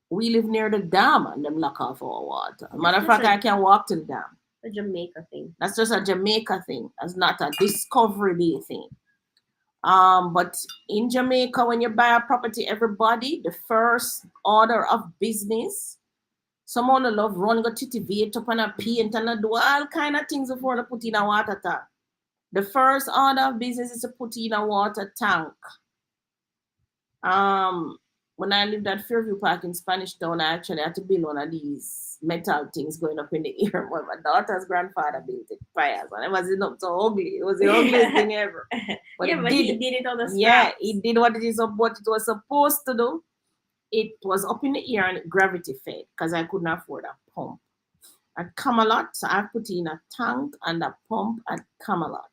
We live near the dam and them lock off our water. Matter of fact, I can walk to the dam. A Jamaica thing. That's just a Jamaica thing. That's not a Discovery Bay thing. But in Jamaica, when you buy a property, everybody, the first order of business, someone will love run go titivate up and a paint and do all kind of things before they put in a water tank. The first order of business is to put in a water tank. When I lived at Fairview Park in Spanish Town, I actually had to build one of these metal things going up in the air. Well, my daughter's grandfather built it fires, and it wasn't up so ugly. It was the ugliest thing ever. But he did it on the scraps. Yeah, he did what it was supposed to do. It was up in the air and gravity fed because I couldn't afford a pump. At Camelot, so I put in a tank and a pump at Camelot.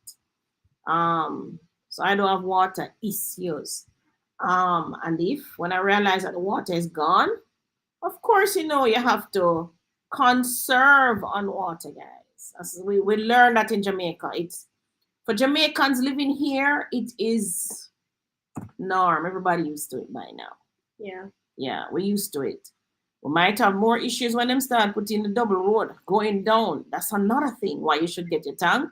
So I don't have water issues. And if when I realize that the water is gone, of course, you have to conserve on water, guys. As we learned that in Jamaica. It's for Jamaicans living here, it is norm. Everybody used to it by now. Yeah, we're used to it. We might have more issues when them start putting the double road going down. That's another thing why you should get your tank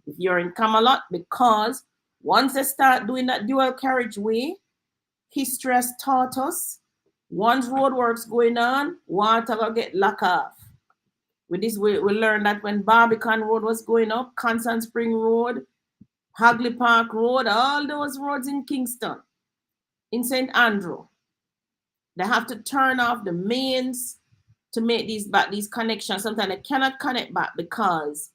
if you're in Camelot, because once they start doing that dual carriageway, history has taught us once roadworks going on, water will get locked off. With this, we learned that when Barbican Road was going up, Constant Spring Road, Hagley Park Road, all those roads in Kingston, in St. Andrew, they have to turn off the mains to make these connections. Sometimes they cannot connect back because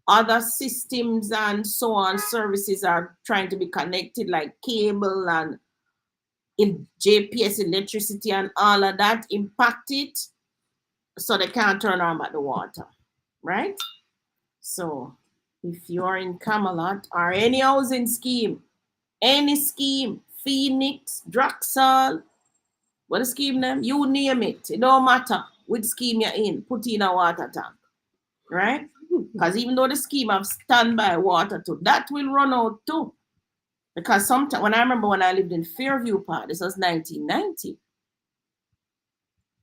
other systems and so on services are trying to be connected, like cable and in JPS electricity and all of that impact it, so they can't turn on back the water, right? So if you're in Camelot or any housing scheme, any scheme, Phoenix, Draxal, what a scheme name, you name it, it don't matter which scheme you're in, put in a water tank, right? Because even though the scheme have standby water too, that will run out too. Because sometimes when I remember when I lived in Fairview Park, this was 1990.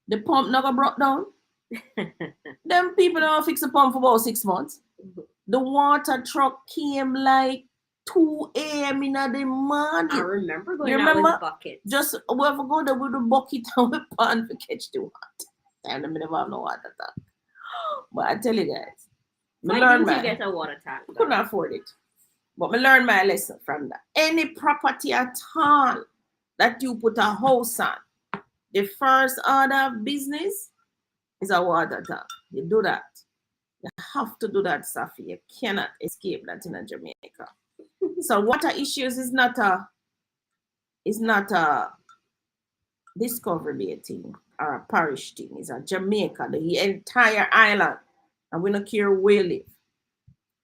The pump never broke down. Them people don't fix the pump for about 6 months. The water truck came like 2 a.m. in the morning. I remember going out with buckets. Just we have to go there with the bucket and the pan to catch the water. And I never have no water tank. But I tell you guys, why didn't you get a water tank? Couldn't afford it. But I learned my lesson from that. Any property at all that you put a house on, the first order of business is a water tank. You do that. You have to do that, Safi. You cannot escape that in Jamaica. So water issues is not a Discovery Bay thing or a parish thing. It's a Jamaica, the entire island. And we don't care where you live.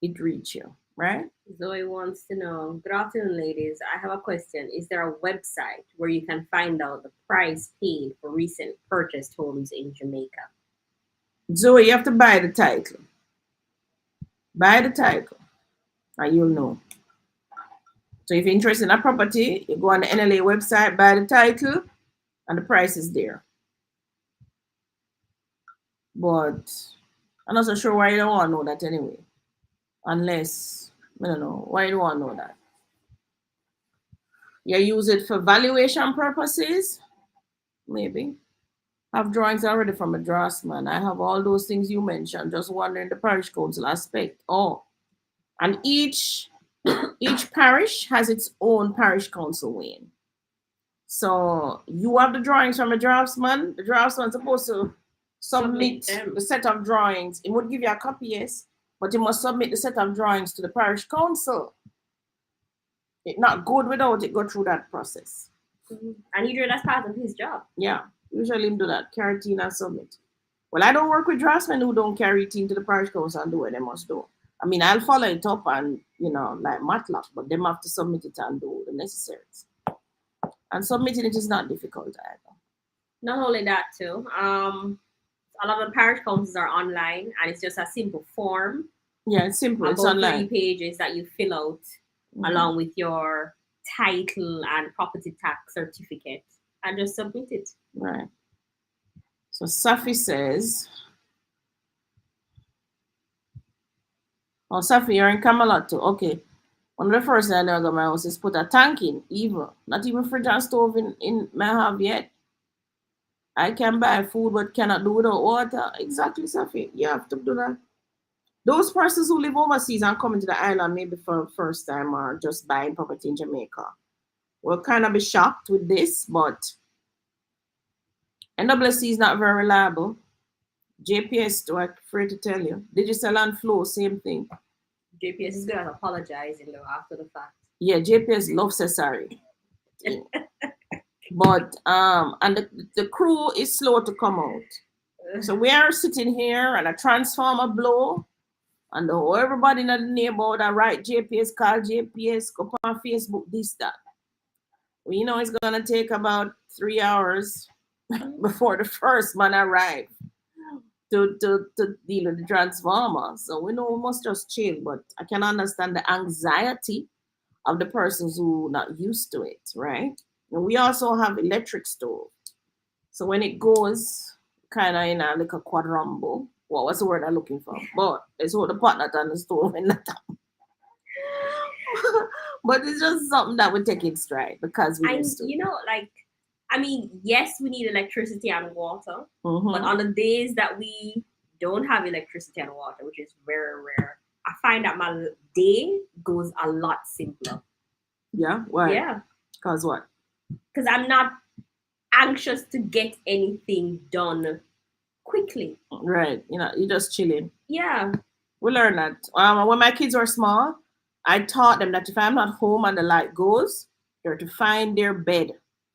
It reach you, right? Zoe wants to know, good afternoon, ladies. I have a question. Is there a website where you can find out the price paid for recent purchased homes in Jamaica? Zoe, you have to buy the title. Buy the title, and you'll know. So if you're interested in a property, you go on the NLA website, buy the title, and the price is there. But I'm not so sure why you don't want to know that anyway. Unless, I don't know, why you don't want to know that. You use it for valuation purposes? Maybe. Have drawings already from a draftsman. I have all those things you mentioned, just wondering the parish council aspect. Oh, and each parish has its own parish council wing. So you have the drawings from a draftsman. The draftsman's supposed to submit the set of drawings. It would give you a copy, yes, but you must submit the set of drawings to the parish council. It's not good without it go through that process. And he that's part of his job. Yeah, usually him do that, carry it and submit. Well, I don't work with draftsmen who don't carry it into the parish council and do what they must do. I mean, I'll follow it up and, like Matlock, but them have to submit it and do the necessaries. And submitting it is not difficult either. Not only that, too. A lot of parish councils are online, and it's just a simple form. Yeah, it's simple. About it's online. 3 pages that you fill out along with your title and property tax certificate, and just submit it. Right. So Safi says, oh, Safi, you're in Camelot too. Okay. One of the first things I know about my house is put a tank in, not even fridge and stove in my house yet. I can buy food but cannot do without water. Exactly, Safi. You have to do that. Those persons who live overseas and come into the island maybe for the first time or just buying property in Jamaica will kind of be shocked with this, but NWC is not very reliable. JPS, too, I'm afraid to tell you. Digital and Flow, same thing. JPS is good at apologizing though after the fact. Yeah, JPS loves sorry. But and the crew is slow to come out. So we are sitting here and a transformer blow, and everybody in the neighborhood are right JPS, call JPS, go on Facebook, this, that. We know it's gonna take about 3 hours before the first man arrive to deal with the transformer. So we know we must just chill, but I can understand the anxiety of the persons who are not used to it, right? And we also have electric stove. So when it goes kind of in a like a quadramble, well, what's the word I'm looking for? But it's all the pot not on the stove and that. But it's just something that we take in stride because we used to. Yes, we need electricity and water, but on the days that we don't have electricity and water, which is very rare, I find that my day goes a lot simpler. Yeah? Why? Yeah. Because what? Because I'm not anxious to get anything done quickly. Right. You're just chilling. Yeah. We learned that. When my kids were small, I taught them that if I'm not home and the light goes, they're to find their bed.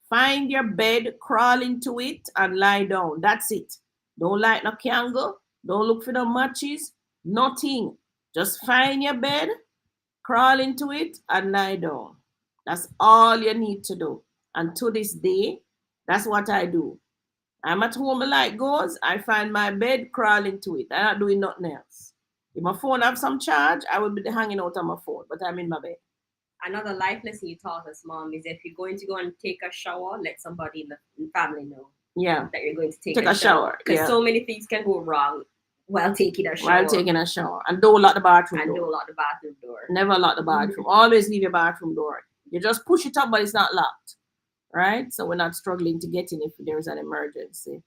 Find your bed, crawl into it, and lie down. That's it. Don't light no candle. Don't look for the matches. Nothing. Just find your bed, crawl into it, and lie down. That's all you need to do. And to this day, that's what I do. I'm at home, the light goes, I find my bed, crawl into it. I'm not doing nothing else. If my phone have some charge, I will be hanging out on my phone, but I'm in my bed. Another life lesson you taught us, Mom, is if you're going to go and take a shower, let somebody in the family know Yeah. that you're going to take Take a a shower. Because Yeah. so many things can go wrong while taking a shower. While taking a shower. And don't lock the bathroom and door. don't lock the bathroom door. Never lock the bathroom. Always leave your bathroom door. You just push it up, but it's not locked. Right? So we're not struggling to get in if there's an emergency.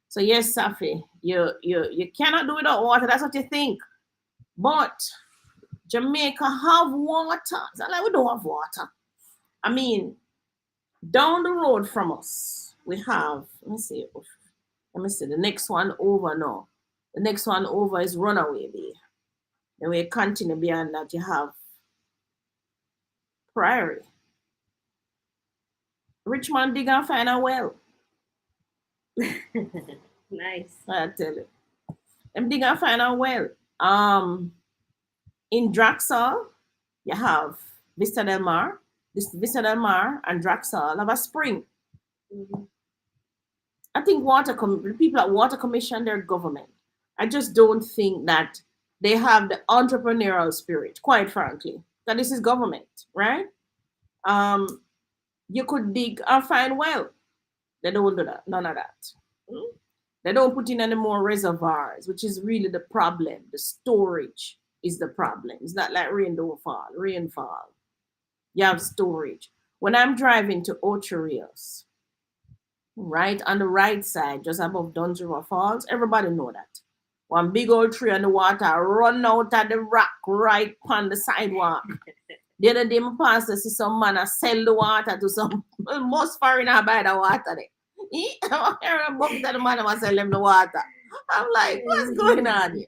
So yes, Safi, you cannot do without water. That's what you think. But Jamaica have water. It's not like we don't have water. I mean, down the road from us, we have, let me see, the next one over now. The next one over is Runaway Bay. Then we continue beyond that, you have Priory. Richmond dig and find a well. Nice. I tell you. Them dig and find a well. In Draxall, you have Vista Del Mar. This Vista Del Mar and Draxall have a spring. Mm-hmm. I think the people at Water Commission, their government. I just don't think that they have the entrepreneurial spirit, quite frankly. That this is government, right? You could dig and find well. They don't do that. None of that. They don't put in any more reservoirs, which is really the problem. The storage is the problem. It's not like rain don't fall. Rain fall. You have storage. When I'm driving to Ocho Rios, right on the right side, just above Duns River Falls, everybody know that. One big old tree on the water run out of the rock right on the sidewalk. The other day, I passed to see some man sell the water to some most foreigner by the water there. I'm bumped to the man and sell them the water. I'm like, what's going on here?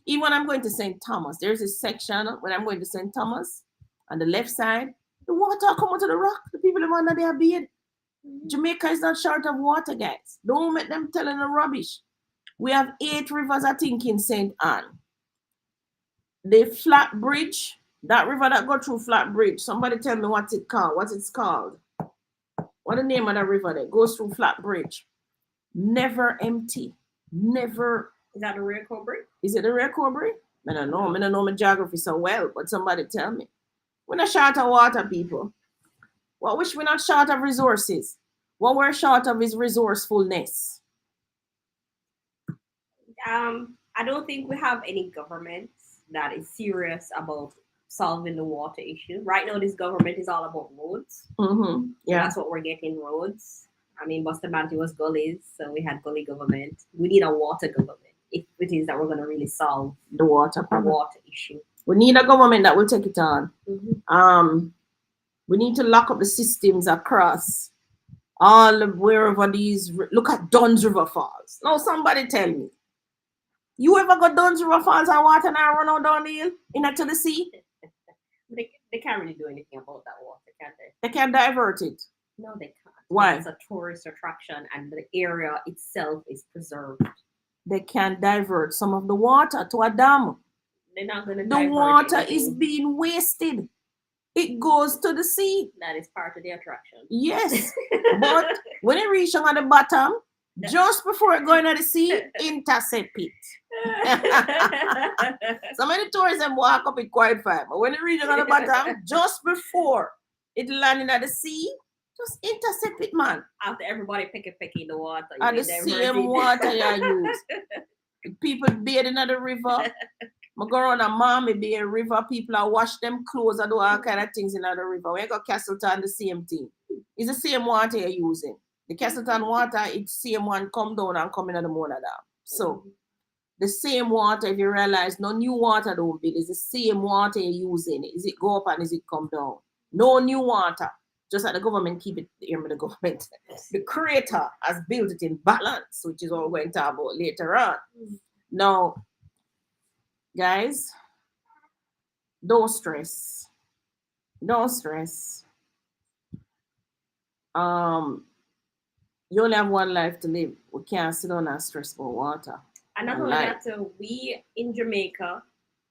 Even when I'm going to St. Thomas, there's a section when I'm going to St. Thomas on the left side, the water come out of the rock. The people in under their bed. Jamaica is not short of water, guys. Don't make them telling the rubbish. We have 8 rivers, I think, in St. Anne. The Flat Bridge, that river that go through Flat Bridge. Somebody tell me what's it called. What it's called? What the name of that river that goes through Flat Bridge? Never empty. Never. Is that the Real Cobra? Is it the Real Cobra? I don't know. I don't know my geography so well, but somebody tell me. We're not short of water, people. What wish we're not short of resources? What we're short of is resourcefulness. I don't think we have any government that is serious about solving the water issue. Right now, this government is all about roads. Mm-hmm. Yeah. That's what we're getting, roads. I mean, Bustamante was gullies, so we had gully government. We need a water government if it is that we're going to really solve the water issue. We need a government that will take it on. Mm-hmm. We need to lock up the systems across all wherever these. Look at Duns River Falls. Now, somebody tell me. You ever got Duns River Falls and water now run out down the hill into the sea? They can't really do anything about that water, can they? They can't divert it. No, they can't. Why? It's a tourist attraction and the area itself is preserved. They can divert some of the water to a dam. They're not going to The water is being wasted. It goes to the sea. That is part of the attraction. Yes. But when it reaches on the bottom, just before it going to the sea, intercept it. Some of the tourism walk up it quite fine. But when it reaches on the bottom, just before it landing at the sea, just intercept it, man. After everybody picking the water. And the same water you use. People bathing in the river. I go around a Mommy Bay River, people are wash them clothes and do all kind of things in the river. When you go Castleton, the same thing. It's the same water you're using. The Castleton water, it's the same one come down and come in the Mona Dam. So, the same water, if you realize, no new water don't build. It's the same water you're using. Is it go up and is it come down? No new water. Just like the government keep it here with the government. The creator has built it in balance, which is what we're going to talk about later on. Now, guys, don't stress. Don't stress. You only have one life to live. We can't sit down and stress about water. And not only that, we in Jamaica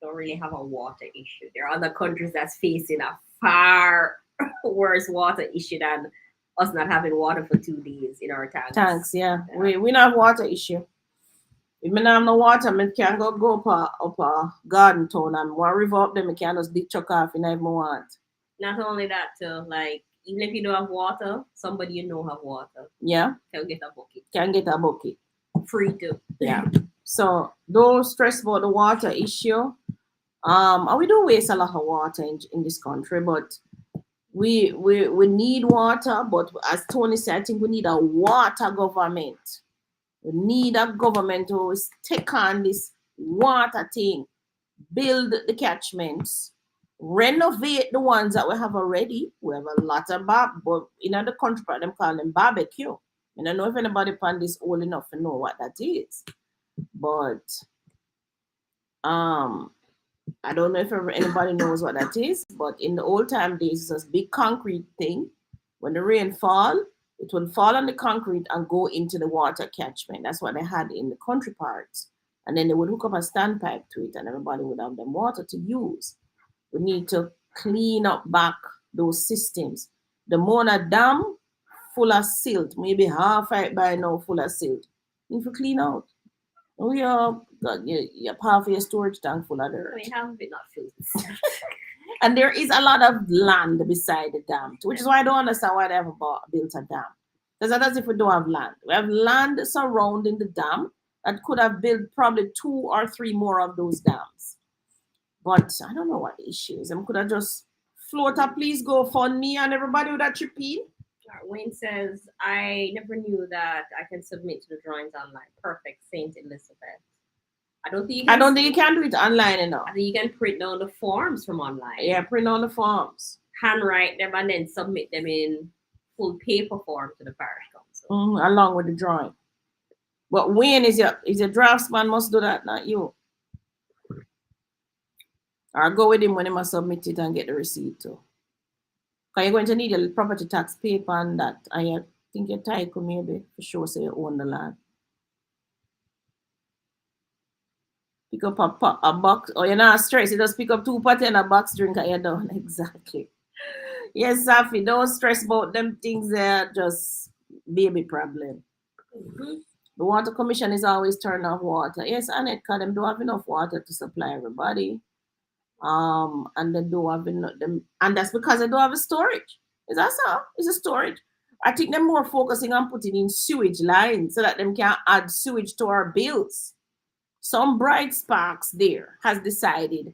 don't really have a water issue. There are other countries that's facing a far worse water issue than us not having water for 2 days in our tanks. Tanks, yeah. We don't have water issue. If I don't have no water, I can't go up a garden town and one river up there, I can't just dig chuck off and I want. Not only that, too, like, even if you don't have water, somebody you know have water Yeah, can get a bucket. can get a bucket. Free too. Yeah. So don't stress about the water issue. And we do waste a lot of water in this country, but we need water. But as Tony said, I think we need a water government. We need a government who will take on this water thing, build the catchments, renovate the ones that we have already. We have a lot of but in other country, them call them barbecue. I don't know if anybody found this old enough to know what that is, but um, I don't know if anybody knows what that is. But in the old time days, it's a big concrete thing. When the rain fall, it will fall on the concrete and go into the water catchment. That's what they had in the country parts. And then they would hook up a standpipe to it, and everybody would have them water to use. We need to clean up back those systems. The Mona Dam full of silt, maybe half it by now full of silt. Need to clean out. We are got your half of your storage tank full of dirt. We have it not filled. And there is a lot of land beside the dam, which is why I don't understand why they haven't built a dam. Because that's as if we don't have land. We have land surrounding the dam that could have built probably 2 or 3 more of those dams. But I don't know what the issue is. I could have just float up, please go fund me, and everybody would have chipped in. Wayne says, I never knew that I can submit to the drawings online. Perfect, Saint Elizabeth. I don't think you can do it online enough. I think you can print down the forms from online. Yeah, print on the forms. Handwrite them and then submit them in full paper form to the parish council. Along with the drawing. But Wayne is your draftsman must do that, not you. Or go with him when he must submit it and get the receipt too. Because you're going to need a property tax paper and that. And you think your title maybe for sure so you own the land. Pick up a box, or you're not stressed. You just pick up 2 pots and a box drink and you're done. Exactly. Yes, Safi, don't stress about them things there, just baby problem. The water commission is always turning off water. Yes, Annette, because them don't have enough water to supply everybody. And they don't have enough them, and that's because they don't have a storage. Is that so? It's a storage. I think they're more focusing on putting in sewage lines so that them can add sewage to our bills. Some bright sparks there has decided,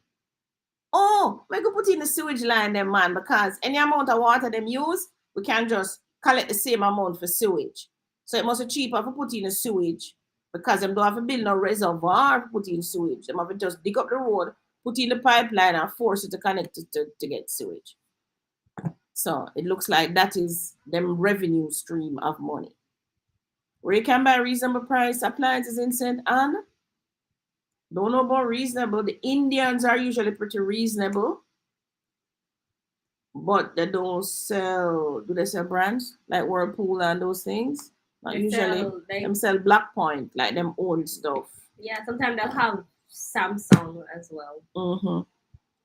oh, we could put in the sewage line them, man, because any amount of water them use, we can just collect the same amount for sewage. So it must be cheaper to put in the sewage because them don't have to build no reservoir to put in sewage. Them have to just dig up the road, put in the pipeline and force it to connect it to get sewage. So it looks like that is them revenue stream of money. Where you can buy reasonable price appliances in St. Anne. Don't know about reasonable. The Indians are usually pretty reasonable. But they don't sell, do they sell brands like Whirlpool and those things? Not usually. Them sell Black Point, like them own stuff. Yeah, sometimes they'll have Samsung as well.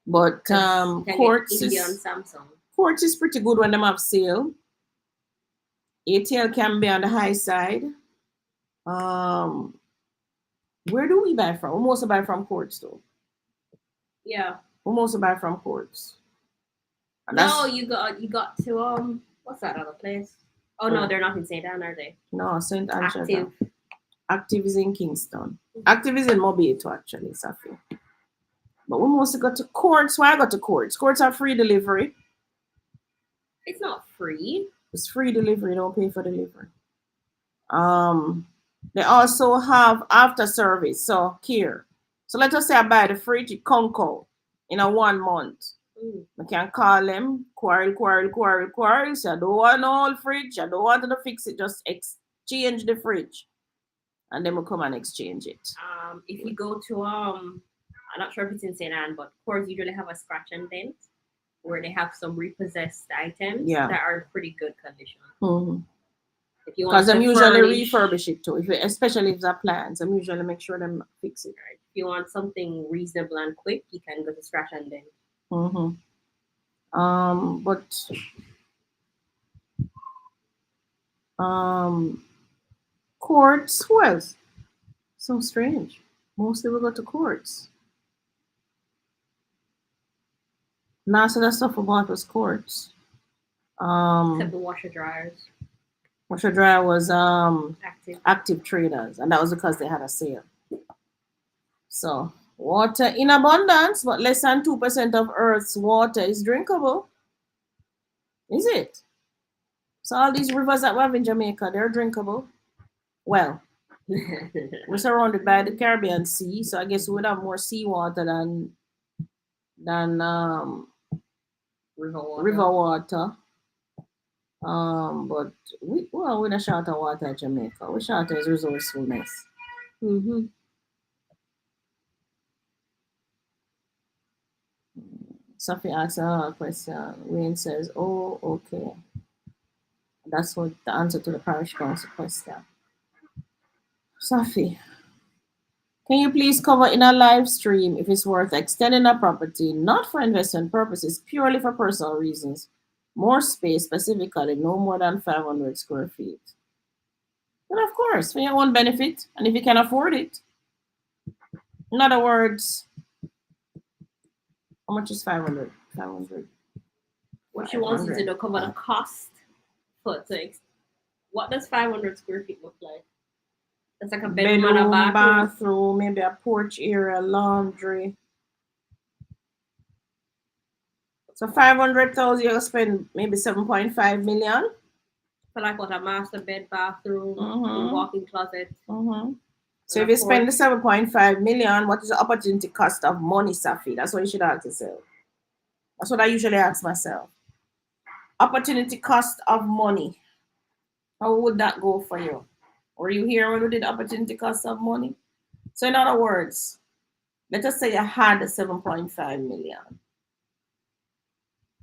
But Quartz Indian Samsung. Quartz is pretty good when them have sale. ATL can be on the high side. Where do we buy from? We mostly buy from Quartz though. Yeah. We mostly buy from Quartz. No, you got to what's that other place? Oh no, they're not in St. Anne, are they? No, St. Anne. Active is in Kingston. Active is in Mobile too, actually, Safi. But we mostly got to Quartz. Why I got to Quartz? Quartz are free delivery. It's not free. It's free delivery. Don't pay for delivery. They also have after service, so care. So let us say I buy the fridge, it come out in a 1 month. I can call them, quarrel. So I don't want no whole fridge. I don't want to fix it. Just exchange the fridge, and then we'll come and exchange it. If you go to I'm not sure if it's in St. Anne, but Coors usually have a scratch and dent where they have some repossessed items that are in pretty good condition. Because I'm usually refurbish it too, especially if it's appliance. I'm usually make sure them fix it. Right. If you want something reasonable and quick, you can go to scratch and dent. But Quartz, who else? So strange. Mostly we go to Quartz. Nah, so that stuff about was quartz. Except the washer dryers. Washer dryer was Active. active traders, and that was because they had a sale. So water in abundance, but less than 2% of Earth's water is drinkable. Is it? So all these rivers that we have in Jamaica, they're drinkable. Well, we're surrounded by the Caribbean Sea, so I guess we would have more seawater than River water. river water. But we're not short of water in Jamaica. We're short of resourcefulness. Mm-hmm. Sophie asks a question. Wayne says, "Oh, okay." That's what the answer to the parish council question. Sophie, can you please cover in a live stream if it's worth extending a property, not for investment purposes, purely for personal reasons? More space, specifically, no more than 500 square feet. But of course, for your own benefit, and if you can afford it. In other words, how much is 500? 500. What she wants you to know, cover the cost for what does 500 square feet look like? That's like a bedroom and a bathroom, maybe a porch area, laundry. So 500,000, you'll spend maybe 7.5 million. For like what, a master bed, bathroom, walk-in closet. So if you spend the 7.5 million, what is the opportunity cost of money, Safi? That's what you should ask yourself. That's what I usually ask myself. Opportunity cost of money. How would that go for you? Were you here when we did opportunity cost of money? So in other words, let us say you had the 7.5 million.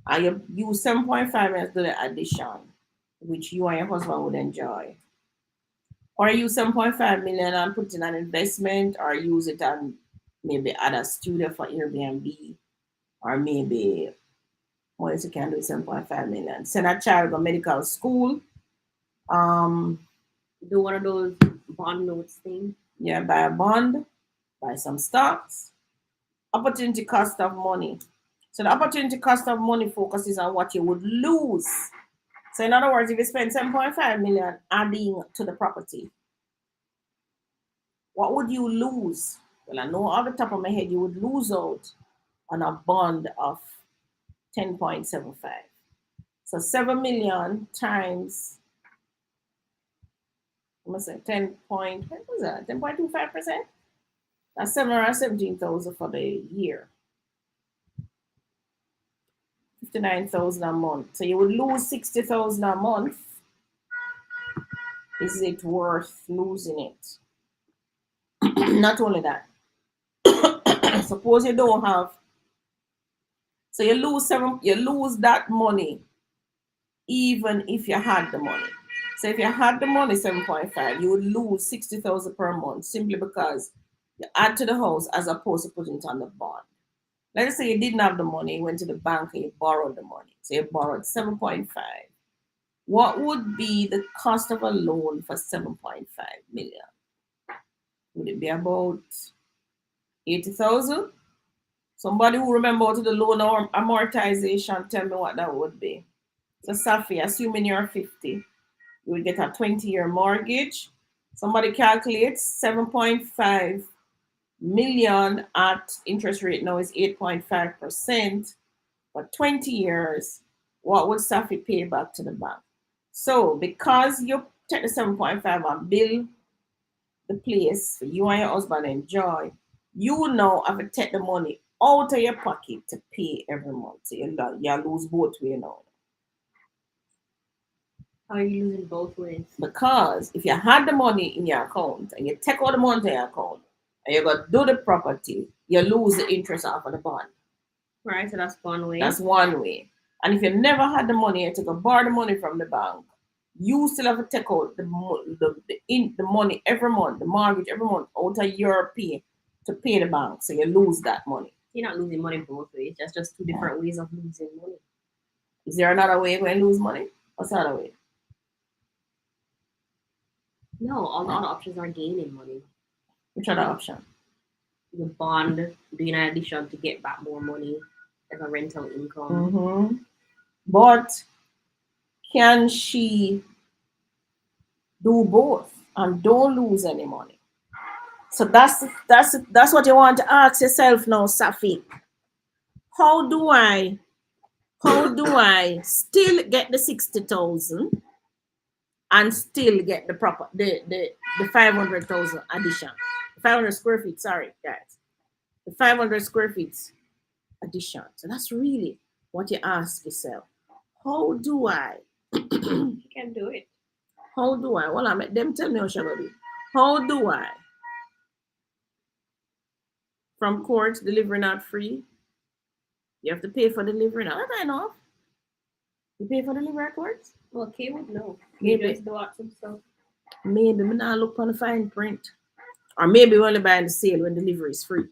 And you use 7.5 million to do the addition, which you and your husband would enjoy. Or use 7.5 million and put in an investment, or use it and maybe add a studio for Airbnb, or maybe what else you can do with 7.5 million. Send a child to medical school. Do one of those bond notes thing. Yeah, buy a bond, buy some stocks. Opportunity cost of money. So the opportunity cost of money focuses on what you would lose. So in other words, if you spend 7.5 million adding to the property, what would you lose? Well, I know off the top of my head you would lose out on a bond of 10.75. So 7 million times, I must say 10.25%. That's 717,000 for the year. 59,000 a month. So you would lose 60,000 a month. Is it worth losing it? Not only that. Suppose you don't have. So you lose that money even if you had the money. So if you had the money 7.5, you would lose 60,000 per month simply because you add to the house as opposed to putting it on the bond. Let's say you didn't have the money, you went to the bank and you borrowed the money. So you borrowed 7.5. What would be the cost of a loan for 7.5 million? Would it be about 80,000? Somebody who remember to the loan or amortization, tell me what that would be. So Safi, assuming you're 50, you would get a 20-year mortgage. Somebody calculates 7.5 million at interest rate now is 8.5%. For 20 years, what would Safi pay back to the bank? So because you take the 7.5 and build the place for you and your husband enjoy, you now have to take the money out of your pocket to pay every month. So you lose both ways now. How are you losing both ways? Because if you had the money in your account and you take all the money in your account and you go do the property, you lose the interest off of the bond. Right, so that's one way. That's one way. And if you never had the money, you take a borrow the money from the bank, you still have to take out the money every month, the mortgage every month out of your pay to pay the bank. So you lose that money. You're not losing money both ways. That's just two different ways of losing money. Is there another way you're going to lose money? What's the other way? No, all the other options are gaining money. Which other option? The bond, doing an addition to get back more money. as a rental income. Mm-hmm. But can she do both and don't lose any money? So that's what you want to ask yourself now, Safi. How do I still get the 60,000 and still get the proper the 500,000 addition? 500 square feet, sorry, guys. The 500 square feet addition. So that's really what you ask yourself. How do I? You can do it. How do I? Well, I met them tell me how shall I do. How do I? From court, delivery not free. You have to pay for delivery now. That I know. You pay for delivery at court? Well, Kay would know. Maybe. You just do some stuff. Maybe me not look on the fine print. Or maybe only buy the sale when delivery is free.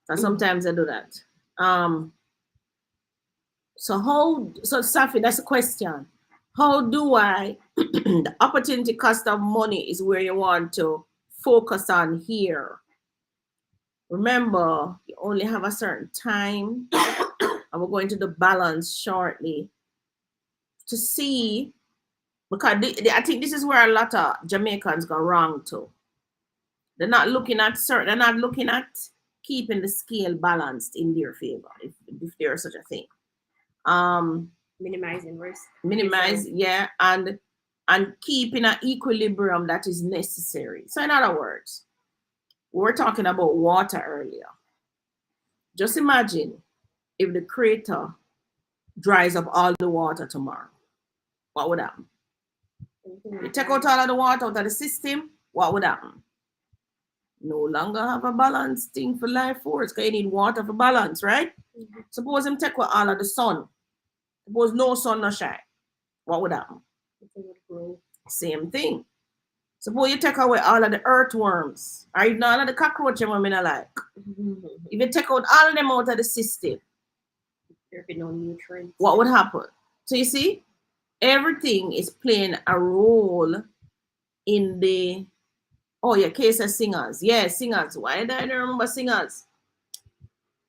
Because sometimes I do that. So Safi, that's a question. How do I the opportunity cost of money is where you want to focus on here. Remember, you only have a certain time. And we're going to the balance shortly to see, because I think this is where a lot of Jamaicans go wrong too. They're not looking at keeping the scale balanced in their favor, if there's such a thing. Minimizing risk. Yeah, and keeping an equilibrium that is necessary. So in other words, we were talking about water earlier. Just imagine if the crater dries up all the water tomorrow. What would happen? You take out all of the water out of the system, what would happen? No longer have a balanced thing for life force, because you need water for balance, right? Mm-hmm. Suppose him take out all of the sun. Suppose no sun no shine. What would happen? Same thing. Suppose you take away all of the earthworms, or even all of the cockroaches I like. Mm-hmm. If you take out all of them out of the system, there would be no nutrients. What would happen? So you see, everything is playing a role in the case of singers. Yeah, singers. Why did I don't remember singers?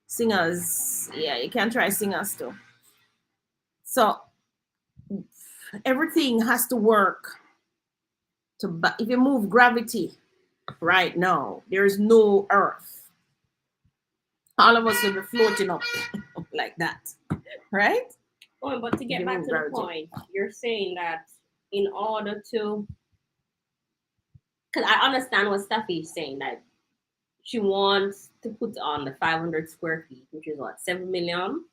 Singers, yeah, you can try singers too. So everything has to work. If you move gravity right now, there is no earth. All of us will be floating up like that, right? Oh, but to get back to the point, you're saying that in order to, because I understand what Steffi is saying, that she wants to put on the 500 square feet, which is what, 7 million,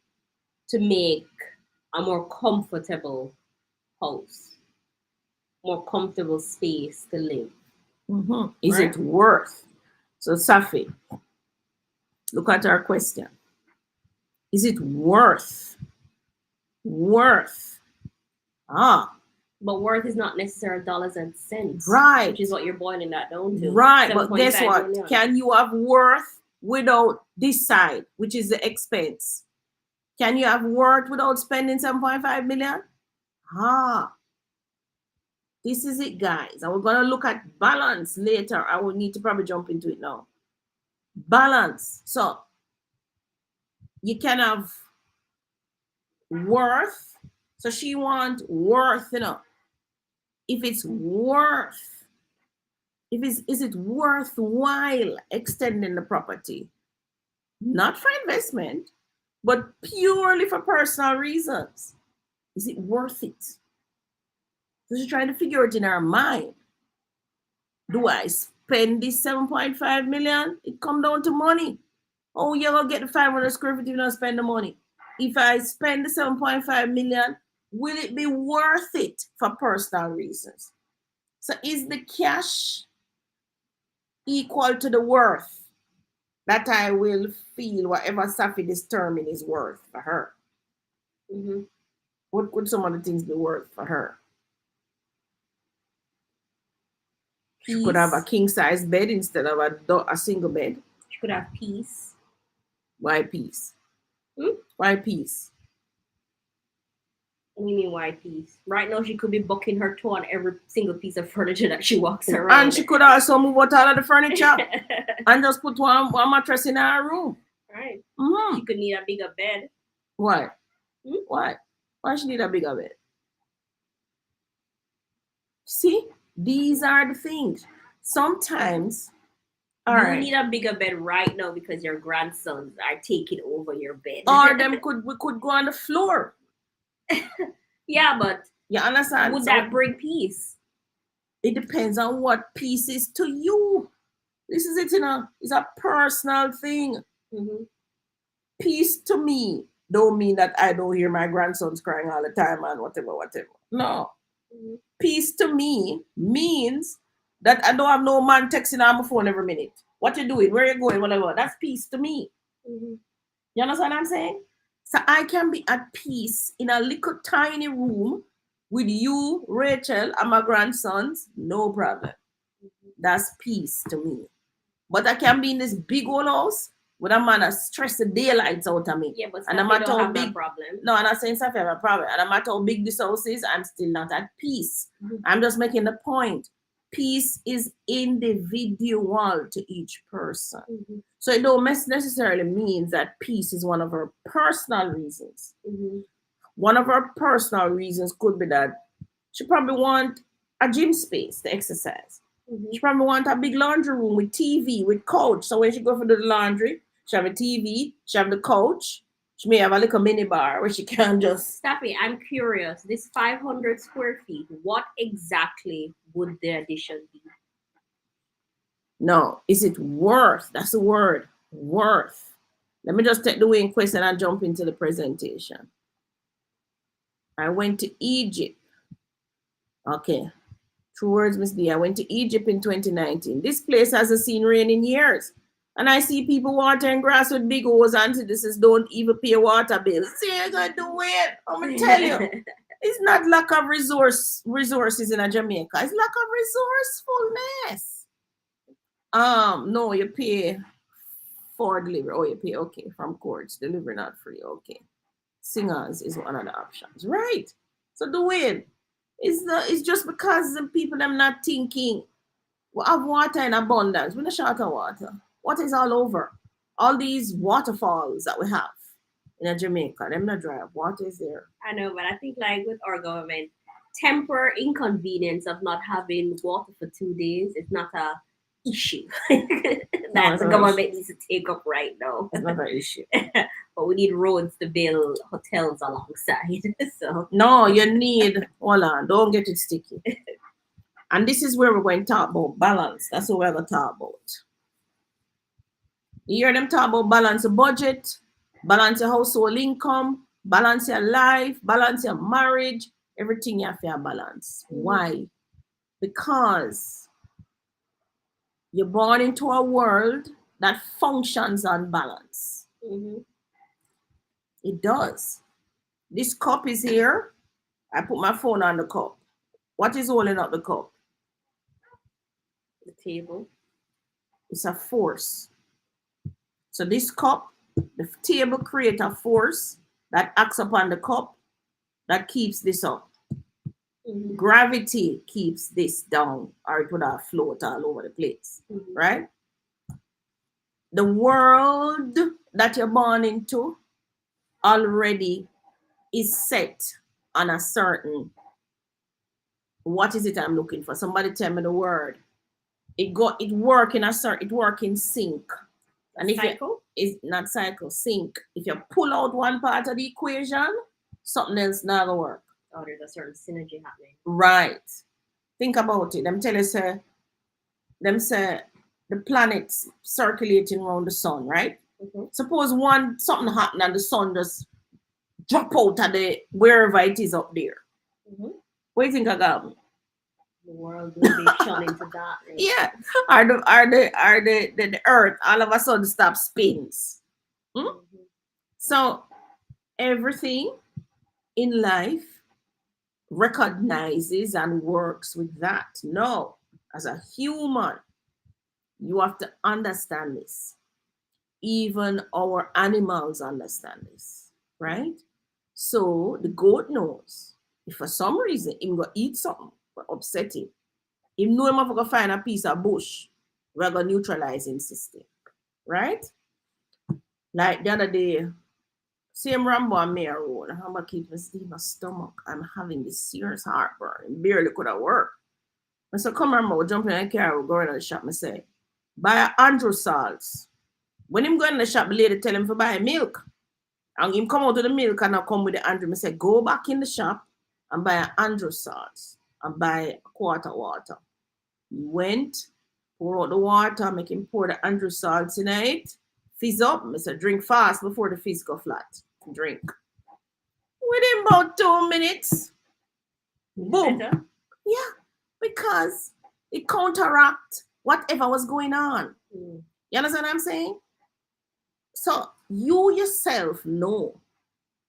to make a more comfortable house, more comfortable space to live. Mm-hmm. Is it worth? So Safi, look at our question. Is it worth? But worth is not necessarily dollars and cents. Right. Which is what you're boiling that down to. Right. But guess what? Million. Can you have worth without this side, which is the expense? Can you have worth without spending 7.5 million? This is it, guys. And we're going to look at balance later. I will need to probably jump into it now. Balance. So you can have worth. So she wants worth, if it's worth, is it worthwhile extending the property? Not for investment, but purely for personal reasons. Is it worth it? So she's trying to figure it in her mind. Do I spend this 7.5 million? It come down to money. Oh, you're going to get the 500 square feet if you don't spend the money. If I spend the 7.5 million, will it be worth it for personal reasons? So is the cash equal to the worth that I will feel whatever Safi determine is worth for her? Mm-hmm. What could some of the things be worth for her? Peace. She could have a king-size bed instead of a single bed. She could have peace. Why peace? Why peace? What do you mean, why peace? Right now, she could be bucking her toe on every single piece of furniture that she walks around. And she could also move out all of the furniture and just put one mattress in her room. Right. Mm-hmm. She could need a bigger bed. Why? Hmm? Why? Why she need a bigger bed? See, these are the things. Sometimes, all You right. need a bigger bed right now because your grandsons are taking over your bed. Or we could go on the floor. Yeah, but You understand? would So that bring peace? it depends on what peace is to you. This is it, you know. It's a personal thing. Mm-hmm. Peace to me don't mean that I don't hear my grandsons crying all the time and whatever. No. Mm-hmm. Peace to me means that I don't have no man texting on my phone every minute. What you doing? Where you going? Whatever. That's peace to me. Mm-hmm. You understand what I'm saying? So I can be at peace in a little tiny room with you, Rachel, and my grandsons. No problem. That's peace to me. But I can be in this big old house with a man that stress the daylights out of me. Yeah, but and no Steffi matter don't how have big that problem. No, I'm not saying stuff have a problem. And no matter how big this house is, I'm still not at peace. Mm-hmm. I'm just making the point. Peace is individual to each person. Mm-hmm. So it don't necessarily mean that peace is one of our personal reasons. Mm-hmm. One of our personal reasons could be that she probably want a gym space to exercise. Mm-hmm. She probably want a big laundry room with TV, with couch. So when she go for the laundry, she have a TV, she have the couch. She may have a little mini bar where she can just... Steffi, I'm curious. This 500 square feet, what exactly would the addition be? No, is it worth? That's the word, worth. Let me just take the way in question and jump into the presentation. I went to Egypt. Okay. True words, Miss D. I went to Egypt in 2019. This place hasn't seen rain in years. And I see people watering grass with big hose and citizens don't even pay water bills. See, you're going to do it. I'm going to tell you. It's not lack of resources in Jamaica. It's lack of resourcefulness. No, you pay for delivery. Oh, you pay, okay, from courts. Delivery not free, okay. Singers is one of the options. Right. So do it. It's just because the people them not thinking. We have water in abundance. We're not short of water. Water is all over. All these waterfalls that we have in Jamaica, them not dry. Water is there. I know, but I think like with our government, temporary inconvenience of not having water for 2 days is not a issue that the government needs to take up right now. It's not an issue. But we need roads to build hotels alongside. So no, you need, hold on, don't get it sticky. And this is where we're going to talk about balance. That's what we're going to talk about. You hear them talk about balance your budget, balance your household income, balance your life, balance your marriage, everything you have to balance. Why? Because you're born into a world that functions on balance. mm-hmm. It does. This cup is here. I put my phone on the cup. What is holding up the cup? The table. It's a force. So this cup, the table creates a force that acts upon the cup that keeps this up. Mm-hmm. Gravity keeps this down, or it would have float all over the place, mm-hmm. right? The world that you're born into already is set on a certain, what is it I'm looking for? Somebody tell me the word. It work in sync. And if cycle? It's not cycle, sync. If you pull out one part of the equation, something else not gonna work. Oh, there's a certain synergy happening. Right. Think about it. Them say the planets circulating around the sun, right? Mm-hmm. Suppose something happened and the sun just drop out of the wherever it is up there. Mm-hmm. What do you think I got? The world will be shone into darkness. Yeah. Are the earth all of a sudden stop spins? Mm-hmm. So everything in life recognizes and works with that. No, as a human, you have to understand this. Even our animals understand this, right? So the goat knows if for some reason him go eat something upset him, know him have to find a piece of bush, we're going to neutralize him system, right? Like the other day, same Rambo and Mayor Road. I'm gonna keep my stomach. I'm having this serious heartburn. Barely could have worked. I said, come on, we'll jump in the car, we'll go in the shop. I say, buy Andrew salts. When him go in the shop, the lady tell him to buy milk. And him come out with the milk and I come with the Andrew. I say, go back in the shop and buy an Andrew salts and buy a quart of water. He went, pour out the water, make him pour the Andrew salts in it, fizz up. I said, drink fast before the fizz go flat. Drink. Within about 2 minutes, boom. Yeah, because it counteract whatever was going on. You understand what I'm saying? So you yourself know.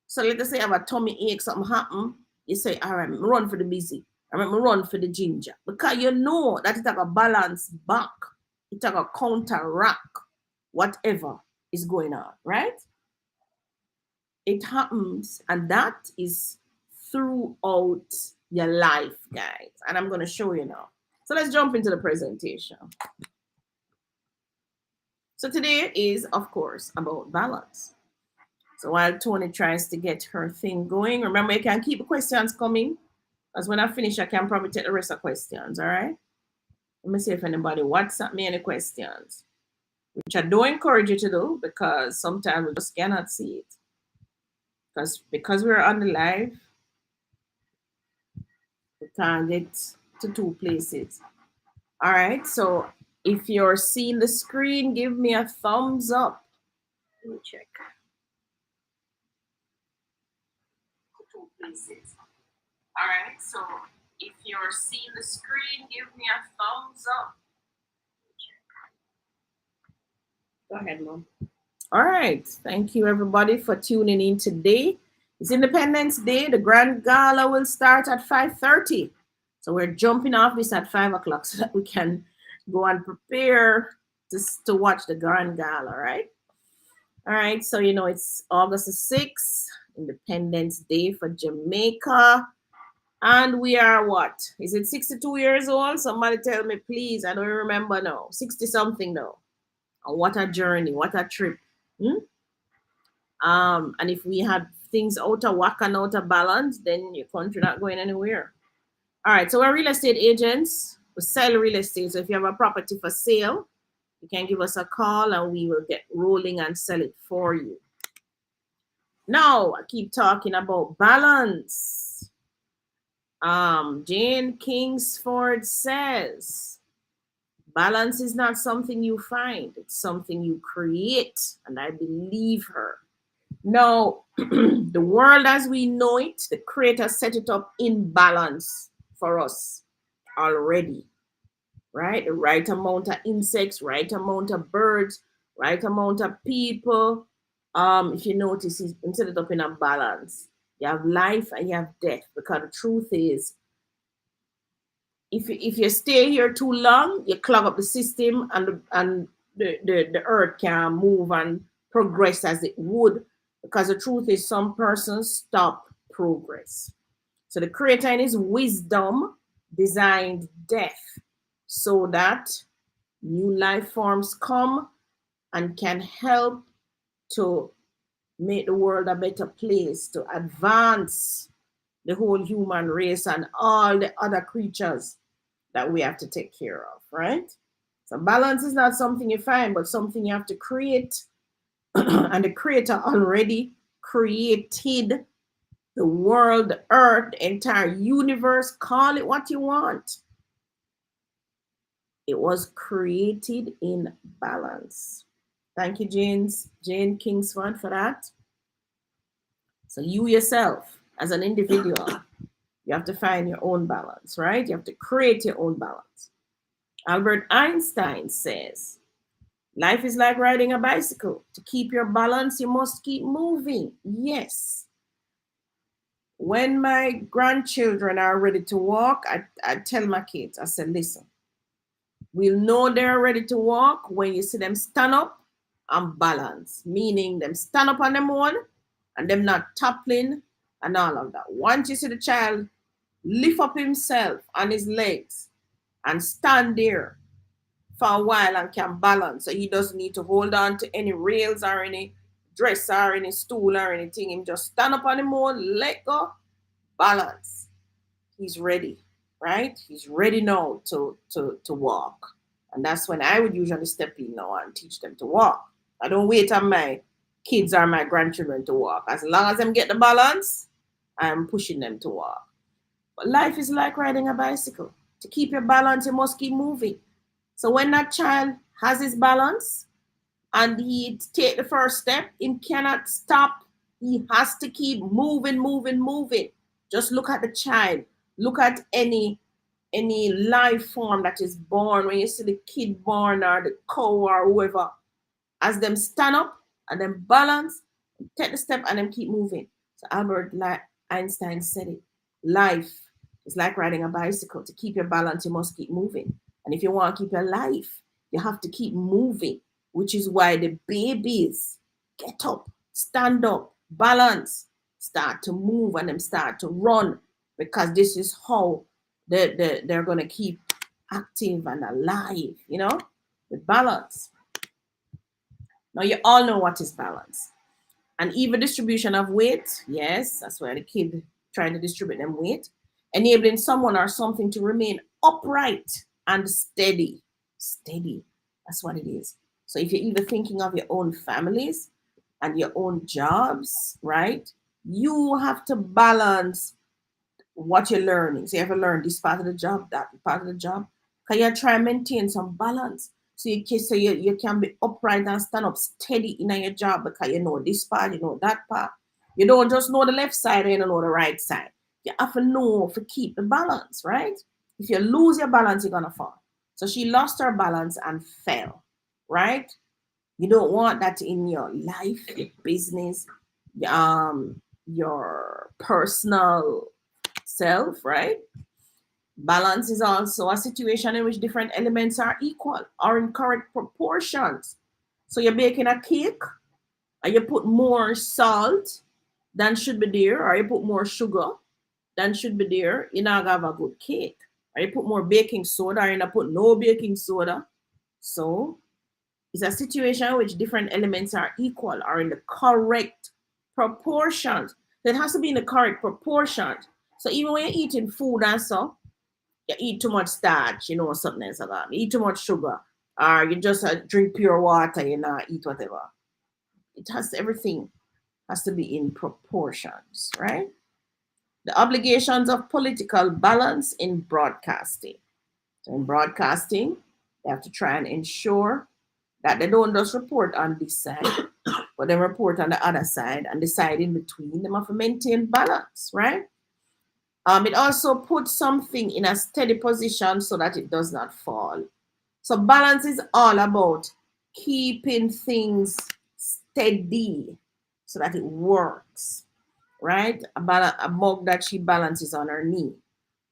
So let us say I have a tummy ache, something happen. You say, all right, run for the busy. I remember run for the ginger. Because you know that it's like a balance back. It's like a counteract whatever is going on, right? It happens, and that is throughout your life, guys. And I'm going to show you now. So let's jump into the presentation. So today is, of course, about balance. So while Tony tries to get her thing going, remember you can keep the questions coming. Because when I finish, I can probably take the rest of questions, all right? Let me see if anybody WhatsApp me any questions, which I do encourage you to do because sometimes we just cannot see it. Because we're on the live, we can't get to two places. All right, so if you're seeing the screen, give me a thumbs up. Let me check. Two places. All right, so if you're seeing the screen, give me a thumbs up. Go ahead, Mom. All right, thank you everybody for tuning in today. It's Independence Day. The Grand Gala will start at 5:30. So we're jumping off this at 5 o'clock so that we can go and prepare to watch the Grand Gala, right? All right, so you know it's August the 6th, Independence Day for Jamaica. And we are what? Is it 62 years old? Somebody tell me, please. I don't remember now. 60 something now. And what a journey, what a trip. And if we had things out of whack and out of balance, then your country not going anywhere. All right, so we're real estate agents. We sell real estate. So if you have a property for sale, you can give us a call and we will get rolling and sell it for you. Now, I keep talking about balance. Jane Kingsford says, balance is not something you find, it's something you create. And I believe her. Now, the world as we know it, the creator set it up in balance for us already, right? The right amount of insects, right amount of birds, right amount of people. If you notice, he's set it up in a balance. You have life and you have death, because the truth is, if you stay here too long, you clog up the system and the earth can move and progress as it would, because the truth is some persons stop progress. So the creator in his wisdom designed death so that new life forms come and can help to make the world a better place, to advance the whole human race and all the other creatures that we have to take care of, right? So balance is not something you find, but something you have to create. And the creator already created the world, the earth, the entire universe. Call it what you want. It was created in balance. Thank you, Jane Kingsford, for that. So you yourself, as an individual, you have to find your own balance, right? You have to create your own balance. Albert Einstein says, life is like riding a bicycle. To keep your balance, you must keep moving. Yes. When my grandchildren are ready to walk, I tell my kids, I said, listen, we'll know they're ready to walk when you see them stand up and balance, meaning them stand up on their own and them not toppling and all of that. Once you see the child lift up himself on his legs and stand there for a while and can balance, so he doesn't need to hold on to any rails or any dress or any stool or anything. Him just stand up on the mold, let go, balance. He's ready, right? He's ready now to walk. And that's when I would usually step in now and teach them to walk. I don't wait on my kids or my grandchildren to walk. As long as them get the balance, I'm pushing them to walk. But life is like riding a bicycle. To keep your balance, you must keep moving. So when that child has his balance and he take the first step, he cannot stop. He has to keep moving, moving, moving. Just look at the child. Look at any life form that is born. When you see the kid born or the cow or whoever, as them stand up and then balance, take the step and then keep moving. So Albert Einstein said it. Life is like riding a bicycle. To keep your balance, you must keep moving. And if you want to keep your life, you have to keep moving, which is why the babies get up, stand up, balance, start to move, and then start to run, because this is how they're going to keep active and alive, with balance. Now, you all know what is balance. An even distribution of weight, yes, that's where the kid trying to distribute them weight, enabling someone or something to remain upright and steady. Steady, that's what it is. So if you're either thinking of your own families and your own jobs, right, you have to balance what you're learning. So you have to learn this part of the job, that part of the job. Because you try and maintain some balance. So you can be upright and stand up steady in your job, because you know this part, you know that part. You don't just know the left side and you don't know the right side. You have to know to keep the balance, right? If you lose your balance, you're gonna fall. So she lost her balance and fell, right? You don't want that in your life, your business, your personal self, right? Balance is also a situation in which different elements are equal or in correct proportions. So you're baking a cake and you put more salt than should be there, or you put more sugar than should be there, you're not gonna have a good cake. Or you put more baking soda, or you not put no baking soda. So it's a situation in which different elements are equal or in the correct proportions. So it has to be in the correct proportions. So even when you're eating food and so, you eat too much starch, something else like that. You eat too much sugar, or you just drink pure water, eat whatever. Everything has to be in proportions, right? The obligations of political balance in broadcasting. So in broadcasting, they have to try and ensure that they don't just report on this side, but they report on the other side and decide in between. They have to maintain balance, right? It also puts something in a steady position so that it does not fall. So balance is all about keeping things steady so that it works, right? A mug that she balances on her knee.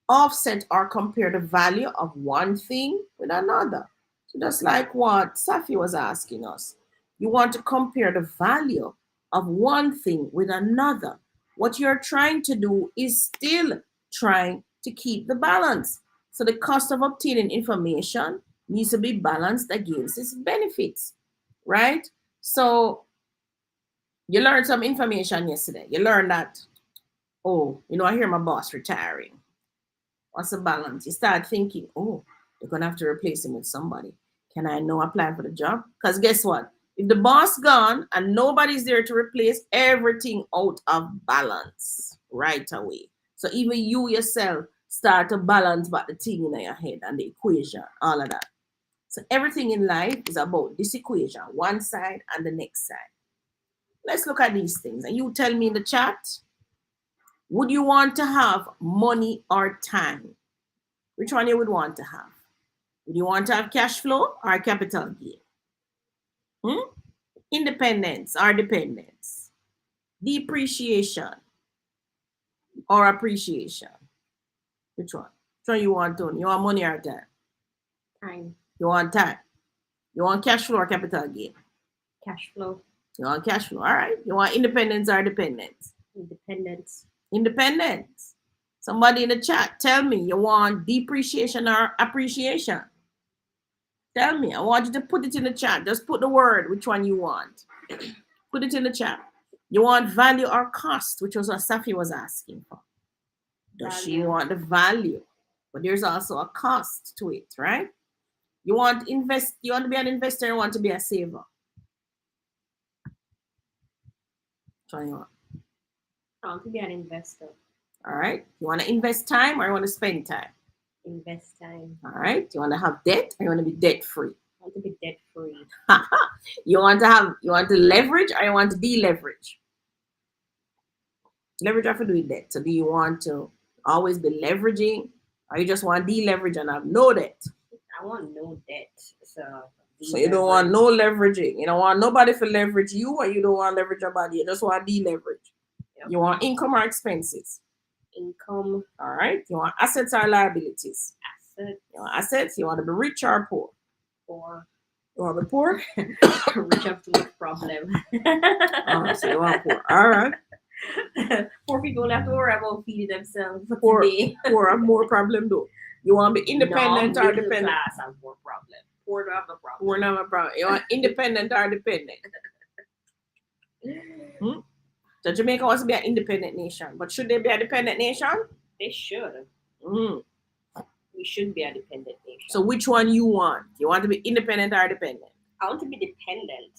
Offset or compare the value of one thing with another. So just like what Safi was asking us. You want to compare the value of one thing with another. What you're trying to do is still trying to keep the balance. So the cost of obtaining information needs to be balanced against its benefits, right? So you learned some information yesterday. You learned that, I hear my boss retiring. What's the balance? You start thinking, they're going to have to replace him with somebody. Can I now apply for the job? Because guess what? If the boss gone and nobody's there to replace, everything out of balance right away. So even you yourself start to balance back the thing in your head and the equation, all of that. So everything in life is about this equation, one side and the next side. Let's look at these things. And you tell me in the chat, would you want to have money or time? Which one you would want to have? Would you want to have cash flow or capital gain? Independence or dependence? Depreciation or appreciation? Which one? Which one you want, Tony? You want money or time? Time. You want time? You want cash flow or capital gain? Cash flow. You want cash flow. All right. You want independence or dependence? Independence. Independence. Somebody in the chat, tell me, you want depreciation or appreciation? Tell me. I want you to put it in the chat. Just put the word, which one you want. Put it in the chat. You want value or cost, which was what Safi was asking for. Does she want the value? But there's also a cost to it, right? You want you want to be an investor, you want to be a saver. So you want? I want to be an investor. All right. You want to invest time or you want to spend time? Invest time. All right. You want to have debt or you want to be debt free? I want to be debt free. You want to leverage or you want to deleverage? Leverage have to do with debt. So do you want to always be leveraging or you just want deleverage and have no debt? I want no debt. So you don't want no leveraging. You don't want nobody to leverage you or you don't want leverage your body. You just want deleverage. Yep. You want income or expenses? Income. All right. You want assets or liabilities? Assets. You want assets? You want to be rich or poor? Poor. You want to be poor? Rich have too much problem. Oh, so you want poor. All right. Poor people don't have to worry about feeding themselves. Poor have more problem though. You want to be independent or dependent? Class have more problem. Poor don't have a problem. Poor don't have a problem. You want independent or dependent? So Jamaica wants to be an independent nation, but should they be a dependent nation? They should. We should be a dependent nation. So which one you want? You want to be independent or dependent? I want to be dependent.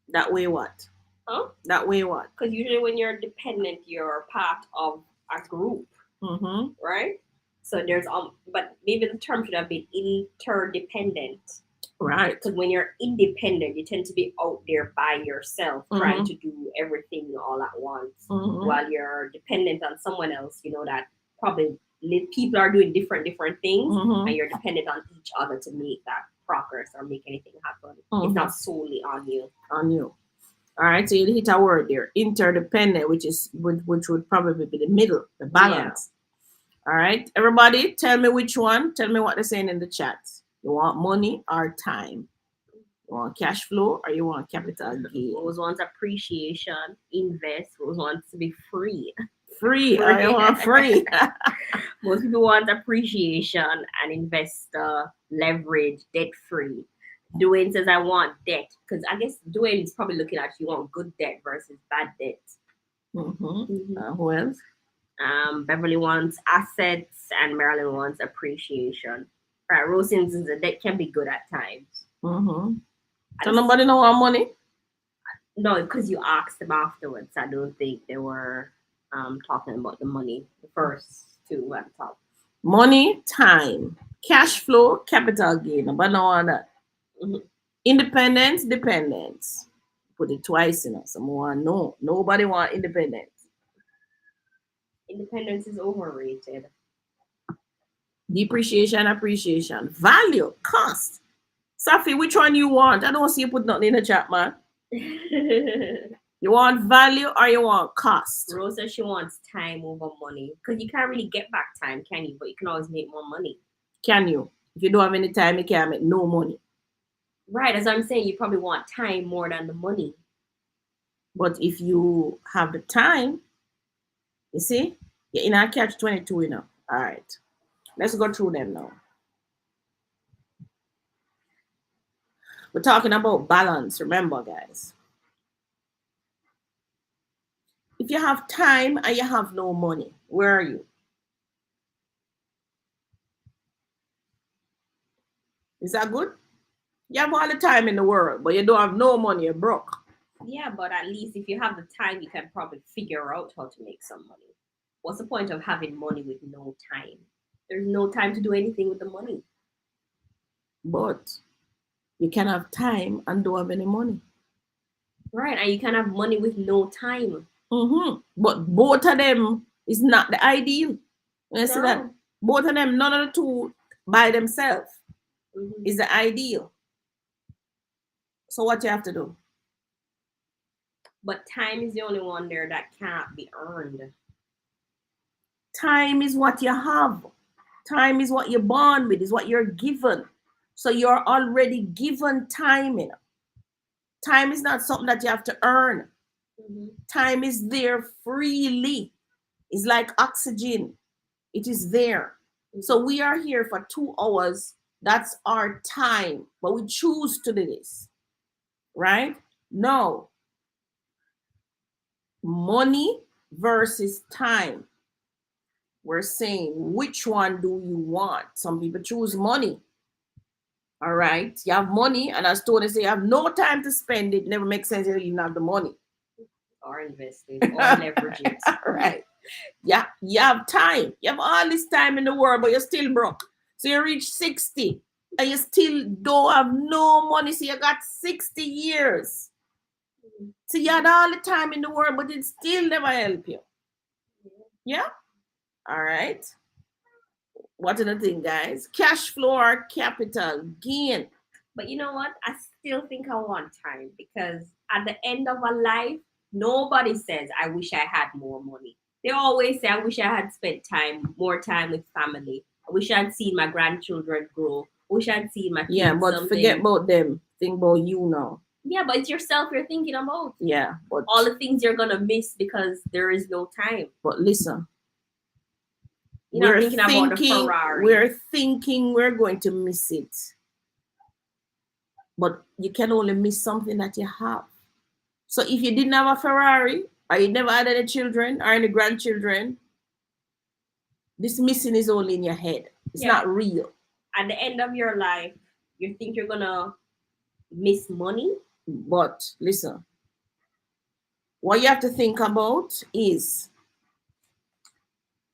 That way what? Huh? That way what? Because usually when you're dependent, you're part of a group, right? So there's but maybe the term should have been interdependent. Right. Because when you're independent, you tend to be out there by yourself, trying to do everything all at once. While you're dependent on someone else, you know that probably people are doing different things, and you're dependent on each other to make that progress or make anything happen. It's not solely on you. All right, so you hit a word there, interdependent, which would probably be the middle, the balance. Yeah. All right, everybody, tell me which one. Tell me what they're saying in the chat. You want money or time? You want cash flow or you want capital gain? Those wants appreciation, invest. Those wants to be free. Free. I want free. Most people want appreciation and investor, leverage, debt free. Dwayne says, I want debt. Because I guess Dwayne is probably looking at you want good debt versus bad debt. Who else? Beverly wants assets and Marilyn wants appreciation. Right, Rosin says the debt can be good at times. So nobody know want money? No, because you asked them afterwards. I don't think they were talking about the money. The first two at the top. Money, time, cash flow, capital gain. Nobody know want that. Independence, dependence. Put it twice in us. No. Nobody want independence. Independence is overrated. Depreciation, appreciation, value, cost. Safi, which one you want? I don't see you put nothing in the chat, man. You want value or you want cost? Rose says she wants time over money. Because you can't really get back time, can you? But you can always make more money. Can you? If you don't have any time, you can't make no money. Right, as I'm saying, you probably want time more than the money. But if you have the time, you see, you're in a catch-22, you know. All right. Let's go through them now. We're talking about balance, remember, guys. If you have time and you have no money, where are you? Is that good? You have all the time in the world, but you don't have no money, you're broke. Yeah, but at least if you have the time, you can probably figure out how to make some money. What's the point of having money with no time? There's no time to do anything with the money. But you can have time and don't have any money. Right, and you can have money with no time. But both of them is not the ideal. You see that? Both of them, none of the two by themselves is the ideal. So what you have to do? But time is the only one there that can't be earned. Time is what you have. Time is what you're born with, is what you're given. So you're already given time. You know? Time is not something that you have to earn. Time is there freely. It's like oxygen. It is there. So we are here for 2 hours. That's our time. But we choose to do this. Right? No. money versus time. We're saying, which one do you want? Some people choose money. All right. You have money, and as Tony say, you have no time to spend it. Never makes sense if you don't have the money. Or invest it or leverage it. All right. Yeah, you have time. You have all this time in the world, but you're still broke. So you reach 60 and you still don't have no money. So you got 60 years. So you had all the time in the world, but it still never help you. Yeah? All right. What another thing, guys? Cash flow or capital gain. But you know what? I still think I want time because at the end of a life, nobody says, I wish I had more money. They always say, I wish I had spent more time with family. I wish I had seen my grandchildren grow. I wish I had seen my kids. Yeah, but forget about them. Think about you now. Yeah, but it's yourself you're thinking about. Yeah, but all the things you're gonna miss because there is no time. But listen, you're not thinking about the Ferrari. We're thinking we're going to miss it. But you can only miss something that you have. So if you didn't have a Ferrari, or you never had any children or any grandchildren, this missing is only in your head. It's not real. At the end of your life, you think you're gonna miss money? But listen, what you have to think about is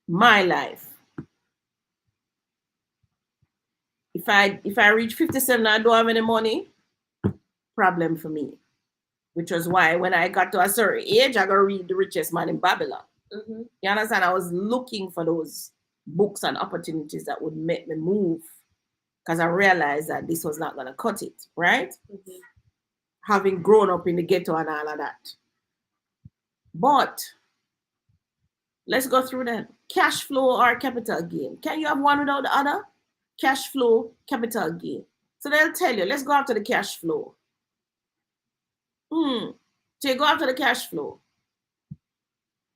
my life. If I reach 57 and I don't have any money, problem for me. Which was why when I got to a certain age, I got to read The Richest Man in Babylon. Mm-hmm. You understand? I was looking for those books and opportunities that would make me move because I realized that this was not going to cut it, right? Mm-hmm. Having grown up in the ghetto and all of that. But let's go through them. Cash flow or capital gain. Can you have one without the other? Cash flow, capital gain. So they'll tell you, let's go after the cash flow. So you go after the cash flow.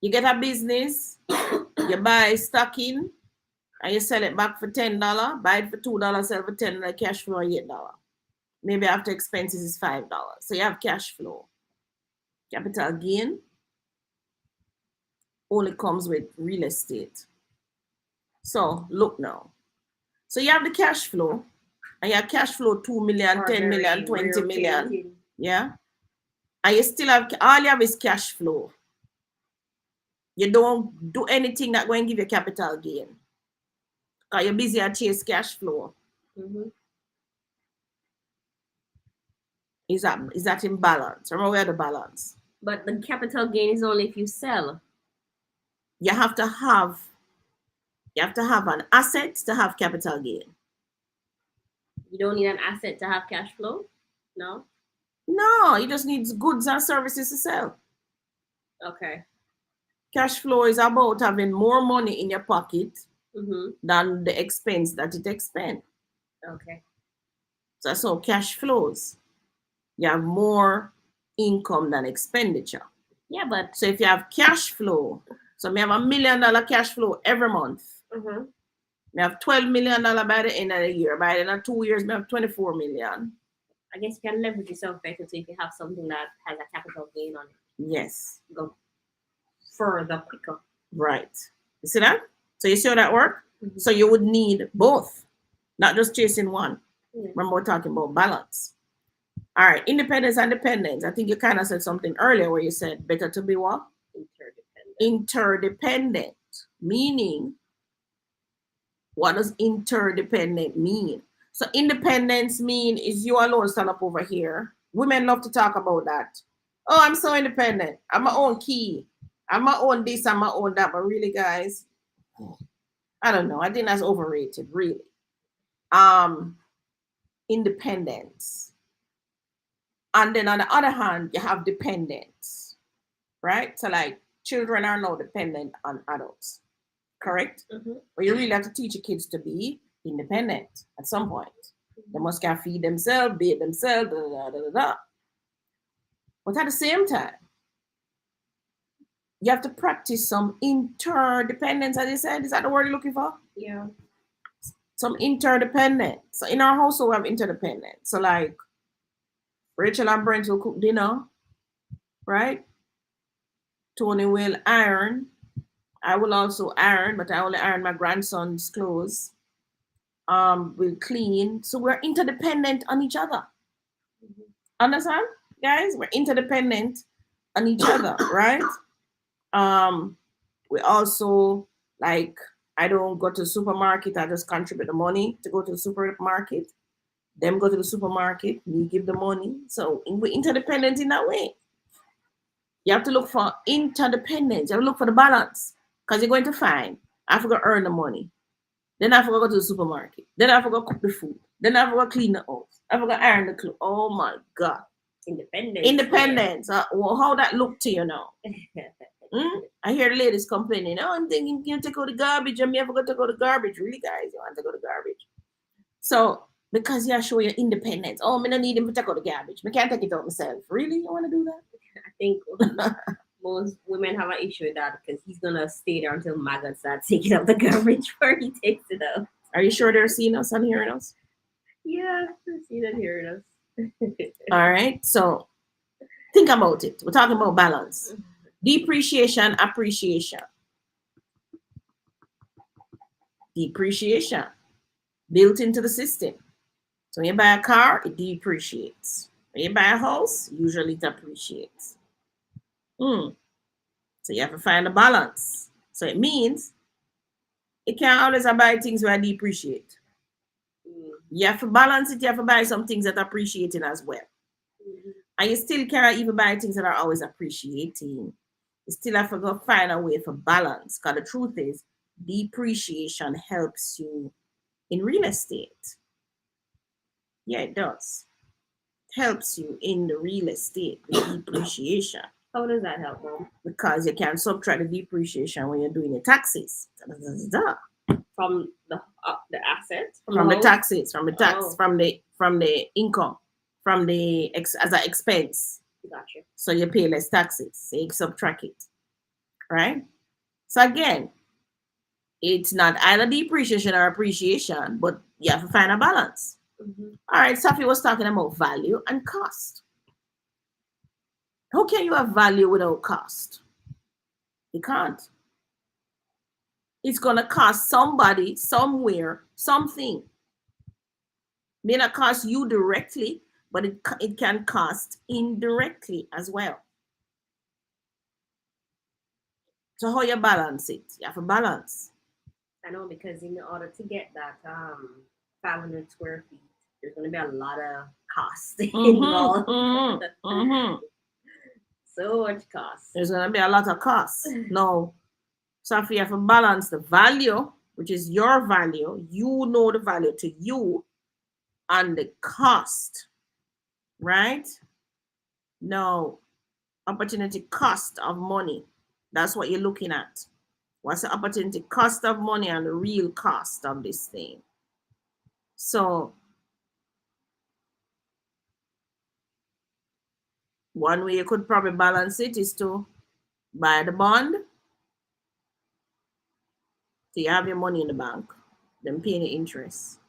You get a business, you buy stock in, and you sell it back for $10, buy it for $2, sell for $10, and cash flow $8. Maybe after expenses is $5. So you have cash flow. Capital gain only comes with real estate. So look now. So you have the cash flow, and you have cash flow 2 million, 10 million, 20 million. Yeah. And you still have, all you have is cash flow. You don't do anything that going to give you capital gain. Because you're busy at chase cash flow. Mm-hmm. Is that in balance? Remember, we had the balance. But the capital gain is only if you sell. You have to have an asset to have capital gain. You don't need an asset to have cash flow? No? No, you just need goods and services to sell. Okay. Cash flow is about having more money in your pocket mm-hmm. than the expense that it expends. Okay. So cash flows. You have more income than expenditure. Yeah, but... So if you have cash flow, so we have $1 million cash flow every month. Mm-hmm. We have $12 million by the end of the year. By the end of 2 years, we have $24 million. I guess you can leverage yourself better so if you have something that has a capital gain on it. Yes. Go further, quicker. Right. You see that? So you see how that works? Mm-hmm. So you would need both, not just chasing one. Yeah. Remember, we're talking about balance. All right. Independence and dependence. I think you kind of said something earlier where you said better to be what? Interdependent. Meaning, what does interdependent mean? So independence mean is you alone stand up over here. Women love to talk about that. Oh, I'm so independent. I'm my own key. I'm my own this, I'm my own that. But really, guys, I don't know. I think that's overrated, really. Independence. And then on the other hand, you have dependence, right? So like children are now dependent on adults, correct? Mm-hmm. But you really have to teach your kids to be independent at some point. They must can feed themselves, bathe themselves, da, da, da, da, da. But at the same time, you have to practice some interdependence, as you said. Is that the word you're looking for? Yeah. Some interdependence. So in our household, we have interdependence. So like Rachel and Brent will cook dinner, right? Tony will iron. I will also iron, but I only iron my grandson's clothes. We'll clean. So we're interdependent on each other. Understand, guys? We're interdependent on each other, right? We also, like, I don't go to the supermarket. I just contribute the money to go to the supermarket. Them go to the supermarket. Me give the money. So we're interdependent in that way. You have to look for interdependence. You have to look for the balance, because you're going to find I have to go earn the money. Then I have to go to the supermarket. Then I have to go cook the food. Then I have to go clean the house. I have to go iron the clothes. Oh my God. Independence. Independence. Well, how that look to you now? I hear the ladies complaining. Oh, I'm thinking you take out the garbage. And me have to go take out the garbage. Really, guys? You want to go to garbage? So, because you show your independence. Oh, I don't need him to take out the garbage. I can't take it out myself. Really? You want to do that? I think most women have an issue with that, because he's going to stay there until maggots start taking out the garbage before he takes it out. Are you sure they're seeing us and hearing us? Yeah, they're seeing and hearing us. All right. So, think about it. We're talking about balance. Depreciation, appreciation. Depreciation built into the system. So when you buy a car, it depreciates. When you buy a house, usually it appreciates. So you have to find a balance. So it means you can't always buy things where depreciate. You have to balance it. You have to buy some things that are appreciating as well. And you still can't even buy things that are always appreciating. You still have to go find a way for balance. Because the truth is, depreciation helps you in real estate. Yeah, it does. It helps you in the real estate, the depreciation. How does that help, Mom? Because you can subtract the depreciation when you're doing your taxes. From the assets? From the taxes, from the tax, from the income, from the as an expense. Gotcha. So you pay less taxes. So you subtract it. Right? So again, it's not either depreciation or appreciation, but you have to find a balance. All right, Safi was talking about value and cost. How can you have value without cost? You can't. It's going to cost somebody, somewhere, something. May not cost you directly, but it can cost indirectly as well. So how you balance it? You have to balance. I know, because in order to get that 500 square feet, there's going to be a lot of cost involved. So much cost. There's going to be a lot of cost. No. So if you have to balance the value, which is your value, you know the value to you, and the cost, right? No. Opportunity cost of money. That's what you're looking at. What's the opportunity cost of money and the real cost of this thing? So one way you could probably balance it is to buy the bond. So you have your money in the bank, then pay the interest.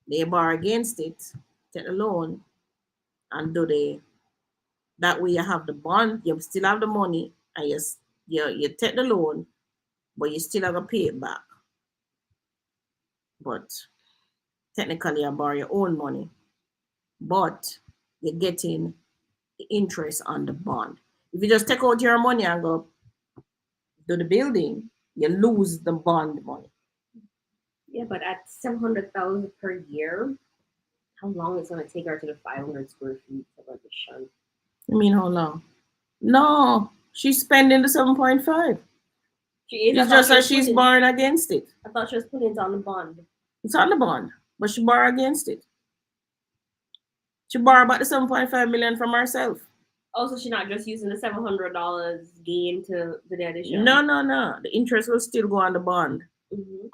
They borrow against it, take the loan, and that way you have the bond, you still have the money, and you take the loan, but you still have to pay it back. But technically you borrow your own money, but you're getting the interest on the bond. If you just take out your money and go do the building, you lose the bond money. Yeah, but at 700,000 per year, how long is it going to take her to the 500 square feet of addition? You mean how long? No, she's spending the 7.5. She is. It's just that she's borrowing against it. I thought she was putting it on the bond. It's on the bond, but she borrowed against it. She borrowed about the 7.5 million from herself. Also, she's not just using the $700 gain to the addition. No. The interest will still go on the bond.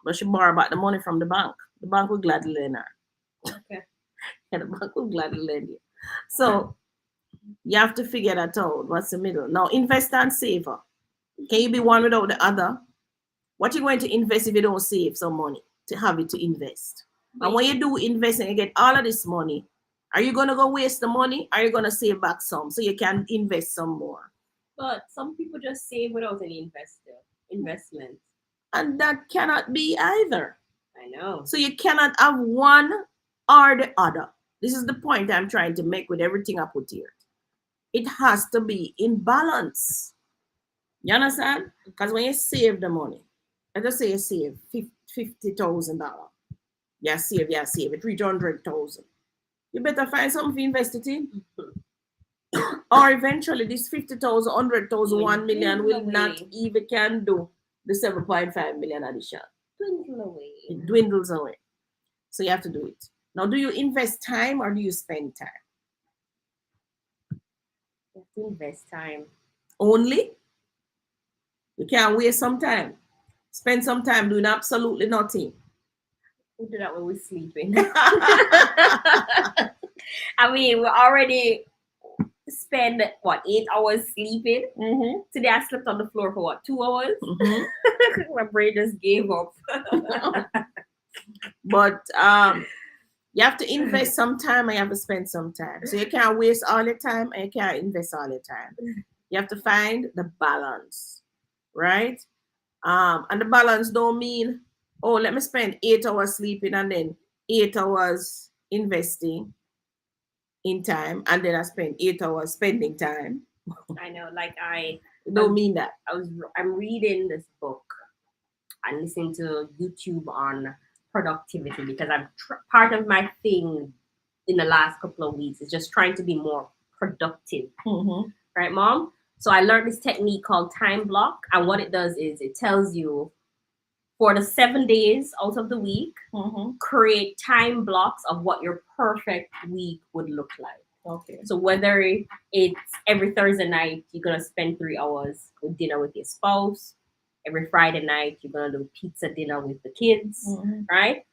But she borrowed back the money from the bank. The bank will gladly lend her. Okay. And the bank will gladly lend you. So you have to figure that out. What's the middle? Now, invest and save. Can you be one without the other? What are you going to invest if you don't save some money to have it to invest? And when you do invest and you get all of this money, are you going to go waste the money? Or are you going to save back some so you can invest some more? But some people just save without any investment. And that cannot be either. I know. So you cannot have one or the other. This is the point I'm trying to make with everything I put here. It has to be in balance. You understand? Because when you save the money, let us say you save $50,000. You save it, 300,000. You better find something to invest it in. Or eventually this 50,000, 100,000, 1 million will not even can do the 7.5 million addition. Dwindle away. It dwindles away. So you have to do it. Now, do you invest time or do you spend time? You have to invest time. Only? You can't waste some time. Spend some time doing absolutely nothing. We do that when we're sleeping. I mean, we already spend 8 hours sleeping. Mm-hmm. Today I slept on the floor for 2 hours. Mm-hmm. My brain just gave up. But you have to invest some time and you have to spend some time. So you can't waste all your time and you can't invest all your time. You have to find the balance, right? And the balance don't mean, oh, let me spend 8 hours sleeping and then 8 hours investing in time, and then I spend 8 hours spending time. I know, like I don't mean that. I'm reading this book and listening to YouTube on productivity because I'm part of my thing in the last couple of weeks is just trying to be more productive. Mm-hmm. Right, Mom? So I learned this technique called time block, and what it does is it tells you for the 7 days out of the week, Mm-hmm. create time blocks of what your perfect week would look like. Okay. So whether it's every Thursday night, you're going to spend 3 hours with dinner with your spouse. Every Friday night, you're going to do pizza dinner with the kids, Mm-hmm. right?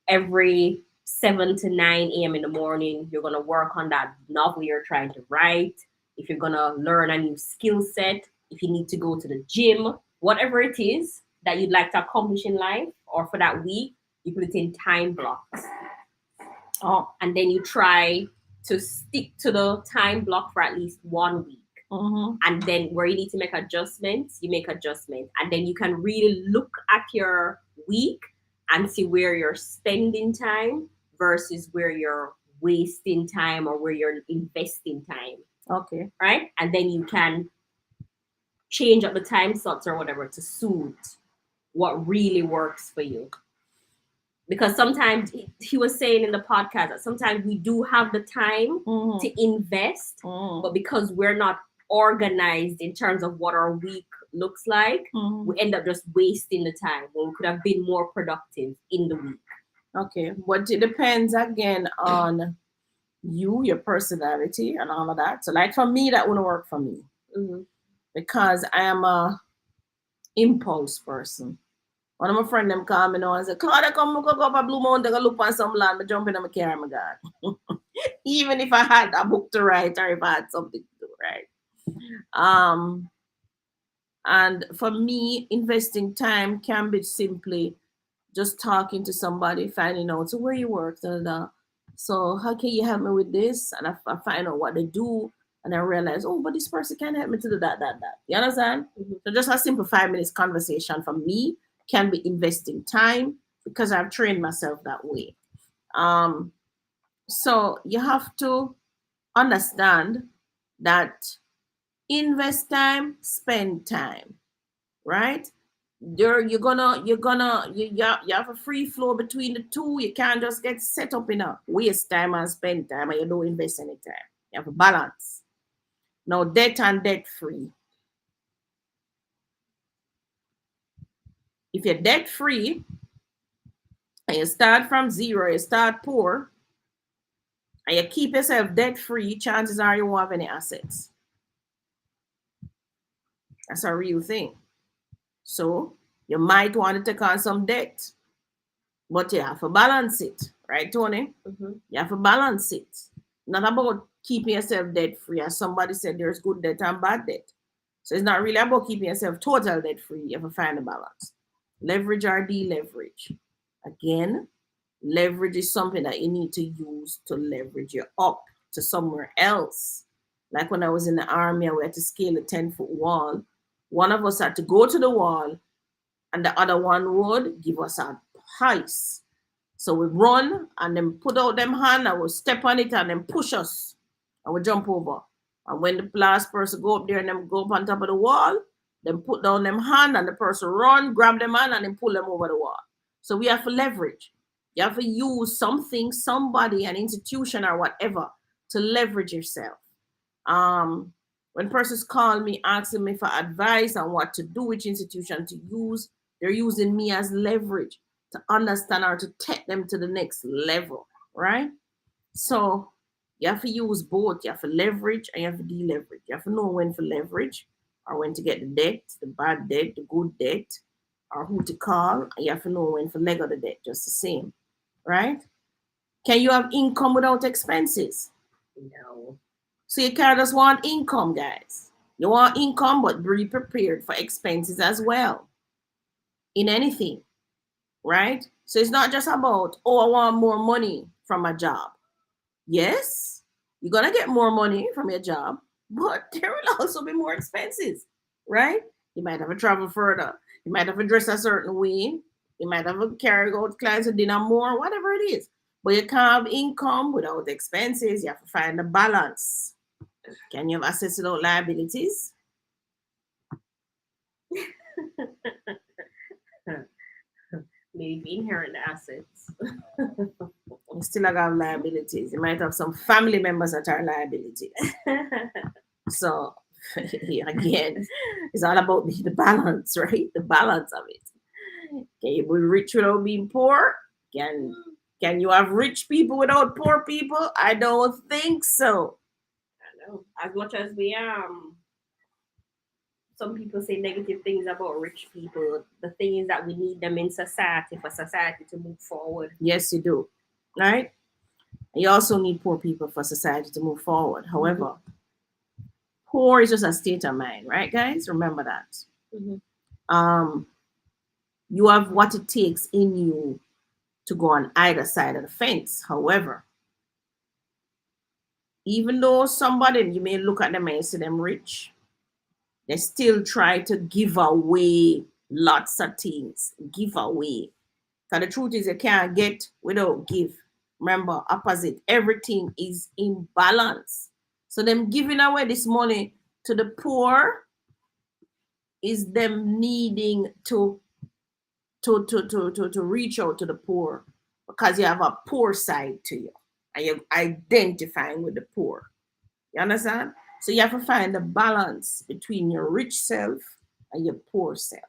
Every 7 to 9 a.m. in the morning, you're going to work on that novel you're trying to write. If you're going to learn a new skill set, if you need to go to the gym, whatever it is that you'd like to accomplish in life or for that week, you put it in time blocks. Oh. And then you try to stick to the time block for at least 1 week. Mm-hmm. And then where you need to make adjustments, you make adjustments. And then you can really look at your week and see where you're spending time versus where you're wasting time or where you're investing time. Okay. Right? And then you can change up the time slots or whatever to suit what really works for you. Because sometimes he was saying in the podcast that sometimes we do have the time Mm-hmm. to invest, but because we're not organized in terms of what our week looks like, Mm-hmm. we end up just wasting the time when we could have been more productive in the week. Okay, but it depends again on you, your personality, and all of that. So, like for me, that wouldn't work for me. Mm-hmm. Because I am a impulse person. One of my friends them call me now and say, Claudia, come go up a Blue Mountain, go look on some land, I jump in my car, my God. Even if I had a book to write or if I had something to do, right? And for me, investing time can be simply just talking to somebody, finding out, so where you work, so how can you help me with this? And I find out what they do, and I realize, oh, but this person can help me to do that. You understand? Mm-hmm. So just a simple 5 minutes conversation for me can be investing time because I've trained myself that way. So you have to understand that invest time, spend time, right? You have a free flow between the two. You can't just get set up in a waste time and spend time and you don't invest any time. You have a balance. Now, debt and debt free. If you're debt free and you start from zero, you start poor, and you keep yourself debt free, chances are you won't have any assets. That's a real thing. So you might want to take on some debt, but you have to balance it, right, Tony? Mm-hmm. You have to balance it. Not about keeping yourself debt free. As somebody said, there's good debt and bad debt. So it's not really about keeping yourself total debt free. You have to find a balance. Leverage or deleverage. Again, leverage is something that you need to use to leverage you up to somewhere else, Like when I was in the army and we had to scale a 10-foot wall, one of us had to go to the wall and the other one would give us a heist. So we run and then put out them hand and we step on it and then push us and we jump over. And when the last person go up there and them go up on top of the wall, then put down them hand and the person run, grab them hand and then pull them over the wall. So we have to leverage. You have to use something, somebody, an institution or whatever to leverage yourself. When persons call me asking me for advice on what to do, which institution to use, they're using me as leverage to understand or to take them to the next level, right? So you have to use both. You have to leverage and you have to deleverage. You have to know when to leverage or when to get the debt, the bad debt, the good debt, or who to call. And you have to know when to let go the debt, just the same, right? Can you have income without expenses? No. So you can't just want income, guys. You want income, but be prepared for expenses as well in anything, right? So it's not just about, oh, I want more money from a job. Yes, you're going to get more money from your job, but there will also be more expenses, right? You might have to travel further. You might have to dress a certain way. You might have to carry out clients to dinner more, whatever it is. But you can't have income without expenses. You have to find a balance. Can you have assets without liabilities? Maybe inherent assets. You still have liabilities. You might have some family members that are liabilities. So again, it's all about the balance, right? The balance of it. Can you be rich without being poor? Can you have rich people without poor people? I don't think so. I know. As much as we some people say negative things about rich people, the thing is that we need them in society for society to move forward. Yes, you do. Right? You also need poor people for society to move forward. However, poor is just a state of mind, right, guys? Remember that. You have what it takes in you to go on either side of the fence. However, even though somebody, you may look at them and see them rich, they still try to give away lots of things. Give away. Because the truth is you can't get without give. Remember, opposite. Everything is in balance. So them giving away this money to the poor is them needing to reach out to the poor because you have a poor side to you and you're identifying with the poor. You understand? So you have to find the balance between your rich self and your poor self.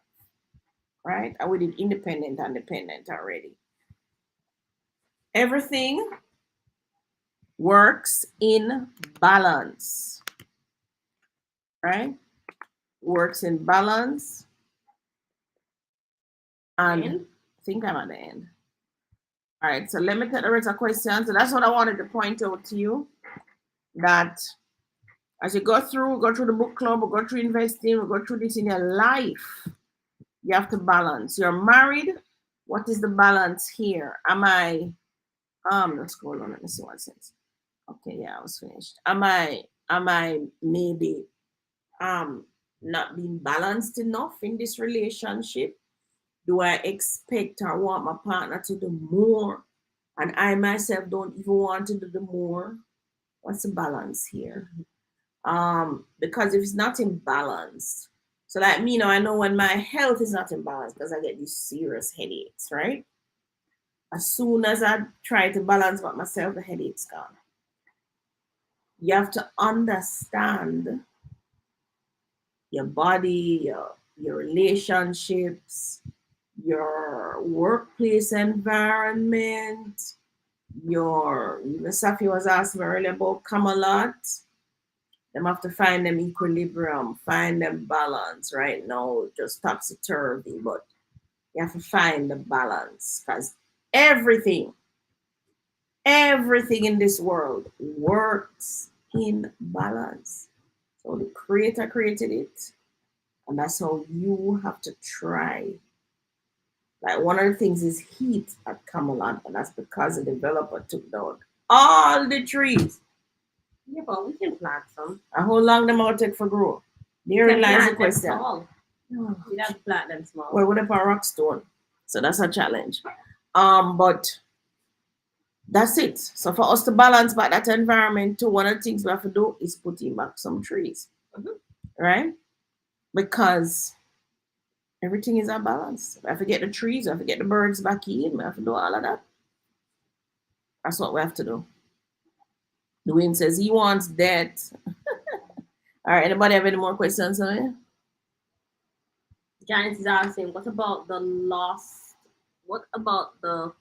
Right? I we did independent and dependent already. Everything works in balance. Right? Works in balance. And I think I'm at the end. All right, so let me take the rest of questions. So that's what I wanted to point out to you. That as you go through the book club, or go through investing, or go through this in your life, you have to balance. You're married. What is the balance here? Am I let's go on, let me see what it says. Okay, yeah, I was finished. Am I maybe not being balanced enough in this relationship? Do I expect or want my partner to do more? And I myself don't even want to do the more. What's the balance here? Because if it's not in balance, so like me, I know when my health is not in balance because I get these serious headaches, right? As soon as I try to balance with myself, the headache's gone. You have to understand your body, your relationships, your workplace environment, even Safi was asking me earlier about Camelot. Them have to find them equilibrium, find them balance right now, just topsy-turvy, but you have to find the balance because everything in this world works in balance. So the creator created it, and that's how you have to try. Like one of the things is heat at Camelot, and that's because the developer took down all the trees. Yeah, but we can plant some. And how long them out take for grow? We Therein can lies the plant them question. small. We have to plant them small. Well, what if a rock stone? So that's a challenge. But that's it. So for us to balance back that environment too, one of the things we have to do is putting back some trees. Right? Because everything is a balance. We have to get the trees, we have to get the birds back in, we have to do all of that. That's what we have to do. Dwayne says he wants that. All right, anybody have any more questions on it? Giants is asking, what about the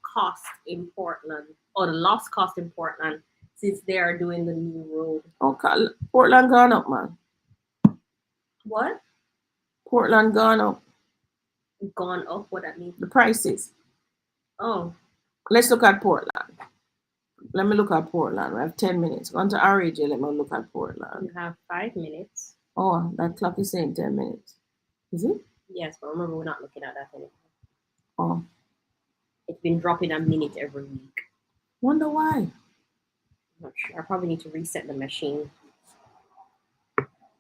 cost in Portland, or the lost cost in Portland, since they are doing the new road? Okay, Portland gone up, man. What? Portland gone up. Gone up? What that means? The prices. Oh. Let's look at Portland. Let me look at Portland. We have 10 minutes. Go on to RAJ, let me look at Portland. You have 5 minutes. Oh, that clock is saying 10 minutes. Is it? Yes, but remember, we're not looking at that anymore. Oh. It's been dropping a minute every week. Wonder why. I'm not sure. I probably need to reset the machine.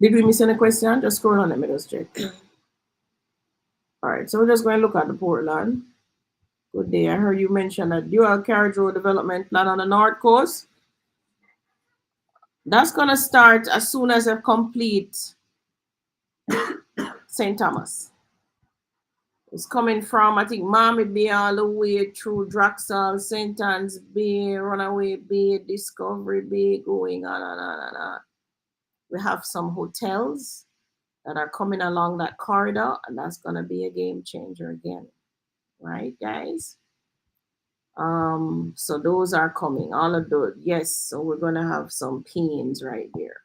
Did we miss any question? Just scroll on, let me just check. All right, so we're just going to look at the Portland. Good day. I heard you mention a dual carriage road development plan on the north coast. That's going to start as soon as they complete St. Thomas. It's coming from, I think, Miami Bay all the way through Draxall, St. Anne's Bay, Runaway Bay, Discovery Bay, going on and on and on. We have some hotels that are coming along that corridor, and that's going to be a game changer again. Right, guys? So those are coming. All of those, yes. So we're going to have some pains right there.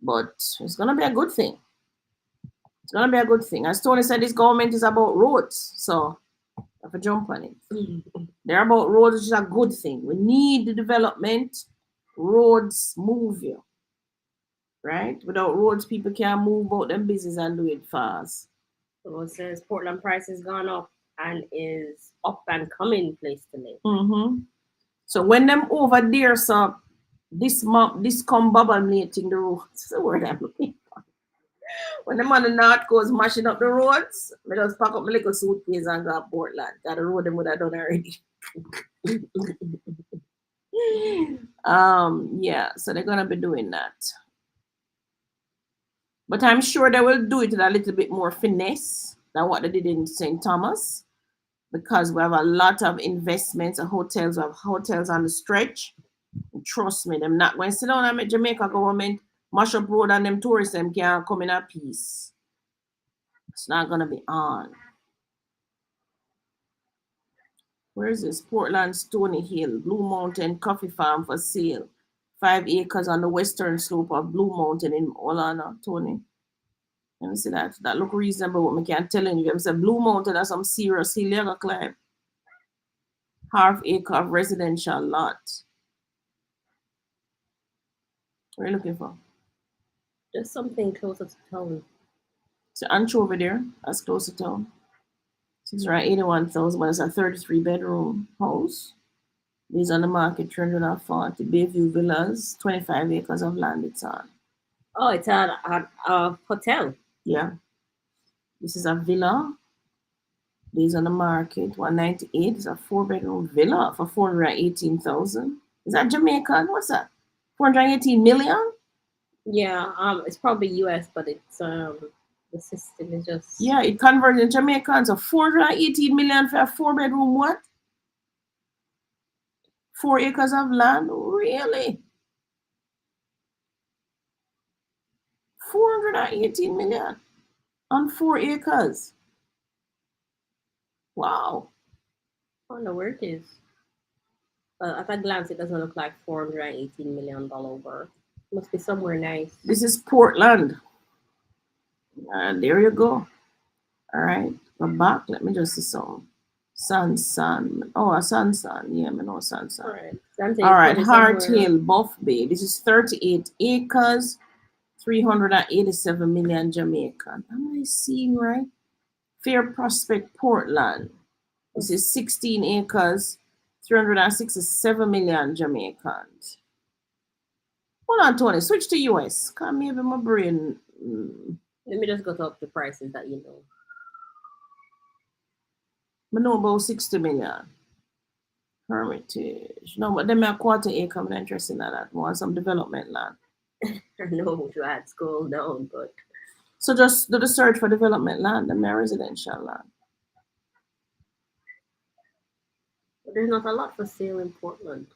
But it's going to be a good thing. It's going to be a good thing. As Tony said, this government is about roads. So I have to jump on it. They're about roads, which is a good thing. We need the development. Roads move you. Right? Without roads, people can't move about them business and do it fast. So it says Portland price has gone up and is up and coming place to live. Mm-hmm. So when them over there, so this come bubbling the roads. That's the word I'm looking for. When them on the north coast mashing up the roads, I just pack up my little suitcase and go to Portland. Got the road them would have done already. Yeah, so they're gonna be doing that. But I'm sure they will do it with a little bit more finesse than what they did in St. Thomas, because we have a lot of investments and hotels. We have hotels on the stretch. And trust me, them not going to sit down and make Jamaica government mash up road and them tourists them can't come in a peace. It's not going to be on. Where is this? Portland, Stony Hill, Blue Mountain Coffee Farm for sale. 5 acres on the western slope of Blue Mountain in Olana, Tony. Let me see that. That look reasonable, but I can't tell you. I said Blue Mountain has some serious hill you gotta climb. Half acre of residential lot. What are you looking for? Just something closer to town. So anchovy there. That's close to town. 681,000, but it's a 33-bedroom house. These on the market, 340. Bayview Villas, 25 acres of land it's on. Oh, it's a hotel. Yeah. This is a villa. These on the market, 198. It's a 4-bedroom villa for 418,000. Is that Jamaican? What's that? 418 million? Yeah, it's probably US, but it's the system is just, yeah, it converted in Jamaican. So 418 million for a 4-bedroom what? 4 acres of land? Really? 418 million on 4 acres. Wow. I don't know where it is. At a glance, it doesn't look like $418 million worth. Must be somewhere nice. This is Portland. And there you go. All right. Go back. Let me just see some. Sun. Oh, a sun. Yeah, I know sun. All right. All right. Hart Hill, Buff Bay. This is 38 acres, 387 million Jamaican. Am I seeing right? Fair Prospect, Portland. This is 16 acres, 367 million Jamaicans. Hold on, Tony. Switch to US. Come maybe my brain. Let me just go up the prices that you know. I know about 60 million. Hermitage. No, but them a quarter acre. I'm not interested in that. More some development land. I know you had scroll down, but So just do the search for development land and my residential land. there's not a lot for sale in Portland.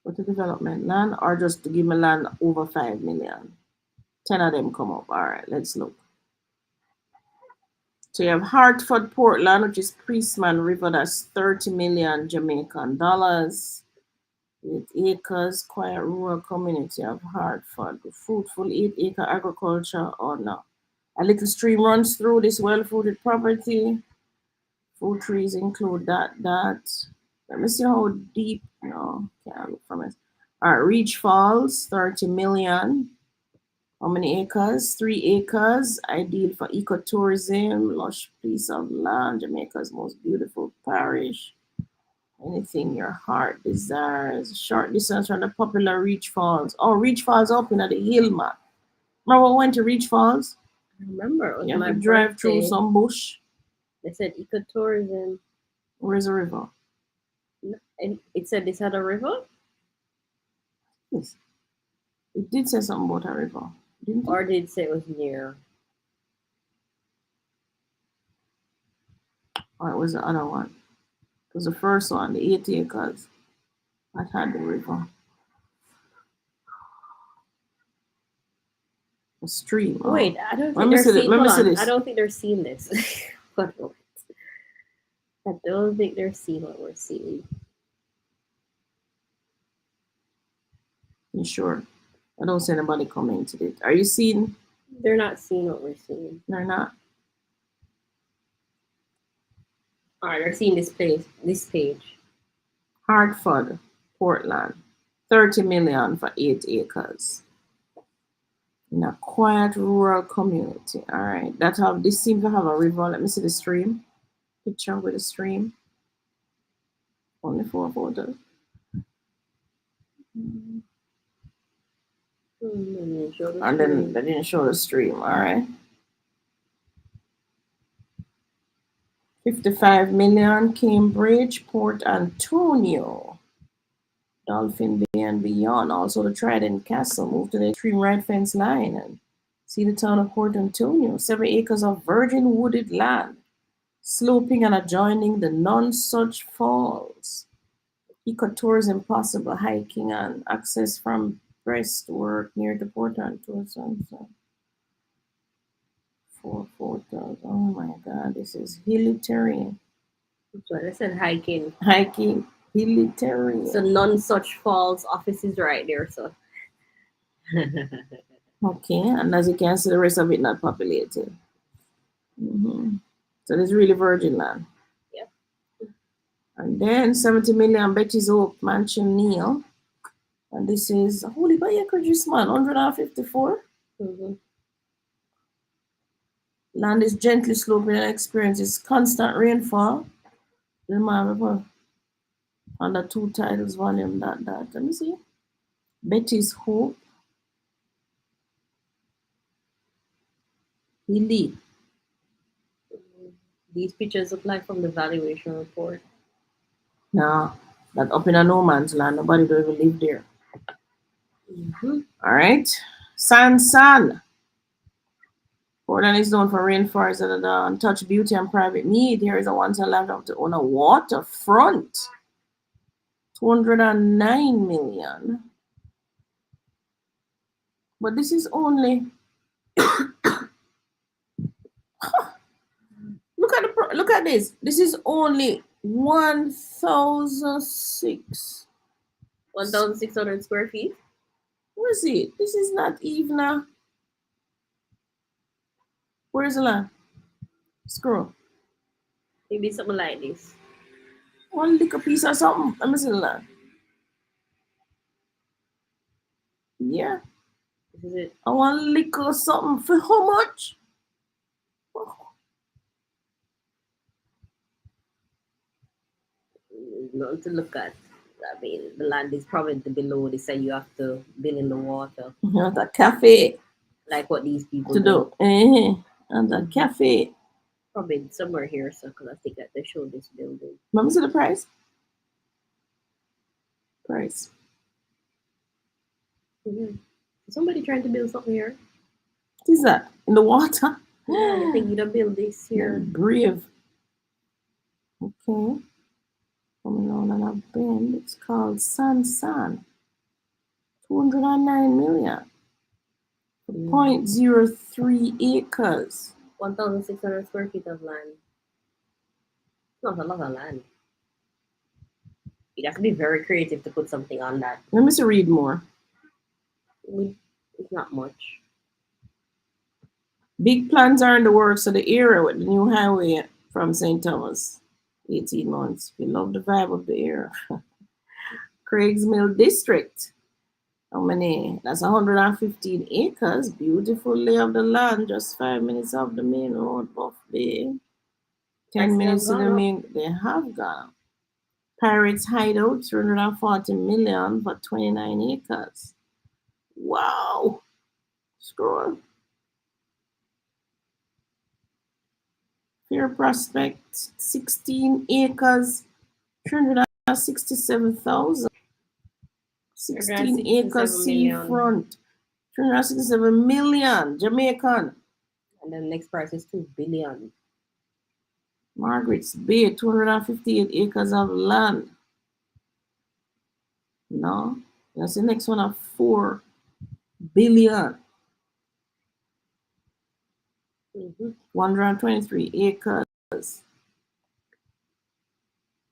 With the development land, or just to give me land over 5 million. 10 of them come up. All right, let's look. So you have Hartford, Portland, which is Priestman River. That's 30 million Jamaican dollars. 8 acres, quiet rural community of Hartford. Fruitful 8-acre agriculture or no. A little stream runs through this well-fruited property. Fruit trees include that. Let me see how deep. No, can't look from it. All right, Reach Falls, 30 million. How many acres? 3 acres. Ideal for ecotourism. Lush piece of land. Jamaica's most beautiful parish. Anything your heart desires. Short distance from the popular Reach Falls. Oh, Reach Falls up in the hill, man. Remember we went to Reach Falls? I remember it was You have my to drive through birthday. some bush. They said ecotourism. Where's the river? And it said this had a river? Yes. It did say something about a river, didn't it? Or did it say it was near? Or it was the other one? It was the first one, the 8 acres. That had the river. A stream. Oh. Wait, I don't Let think me they're see seeing. Let me Hold see on, this. I don't think they're seeing this. One moment. I don't think they're seeing what we're seeing. You sure? I don't see anybody commented it. Are you seeing? They're not seeing what we're seeing. They're not. All right, they're seeing this page. Hartford, Portland, 30 million for 8 acres. In a quiet rural community. All right. This seems to have a river. Let me see the stream. Picture with the stream. Only 4 photos. And then they didn't show the stream. All right. 55 million, Cambridge, Port Antonio, Dolphin Bay and beyond. Also the Trident Castle. Move to the extreme right fence line and see the town of Port Antonio. 7 acres of virgin wooded land, sloping and adjoining the Nonsuch Falls. Ecotourism possible, hiking and access from breastwork near the Port Antonio. 4 photos. Oh my God, this is hilly terrain. So I said hiking. Hiking, hilly terrain. So Nonsuch Falls office is right there. So okay, and as you can see, the rest of it not populated. So there's really virgin land. Yep. And then 70 million Betty's Hope Mansion Neil. And this is holy by acreage, man, 154. Land is gently sloping and experiences constant rainfall. Remember, under 2 titles volume that. Let me see. Betty's Hope. Hilly. These pictures look like from the valuation report. No, that up in a no man's land. Nobody will ever live there. All right. San. Portland is known for rainforests and untouched beauty and private need. Here is a once in a lifetime to own a waterfront. 209 million. But this is only look at this. This is only 1,600 square feet. What is it? This is not even a. Where's the land? Scroll. Maybe something like this. One little piece of something. Let me see the land. Yeah. This is it. I want little something for how much? Nothing to look at. I mean, the land is probably below. They say you have to build in the water, Not a cafe like what these people to do. And a cafe. Probably somewhere here, so because I think that they showed this building. Let me see the price. Price. Mm-hmm. Somebody trying to build something here. What is that? In the water? Yeah, they think you don't build this here. Brave. Okay. Coming on a bend. It's called San. 209 million. 0.03 acres. 1,600 square feet of land. It's not a lot of land. You have to be very creative to put something on that. Let me see, read more. It's not much. Big plans are in the works of the area with the new highway from St. Thomas. 18 months. We love the vibe of the area. Craig's Mill District. How many? That's 115 acres. Beautiful lay of the land. Just 5 minutes off the main road, Buff Bay. 10 minutes to the main. They have gone. Pirates Hideout, 340 million for 29 acres. Wow. Scroll. Fair Prospect, 16 acres, 367,000. 16 acres seafront, 367 million Jamaican. And then the next price is 2 billion. Margaret's Bay, 258 acres of land. No, that's the next one of 4 billion. 123 acres.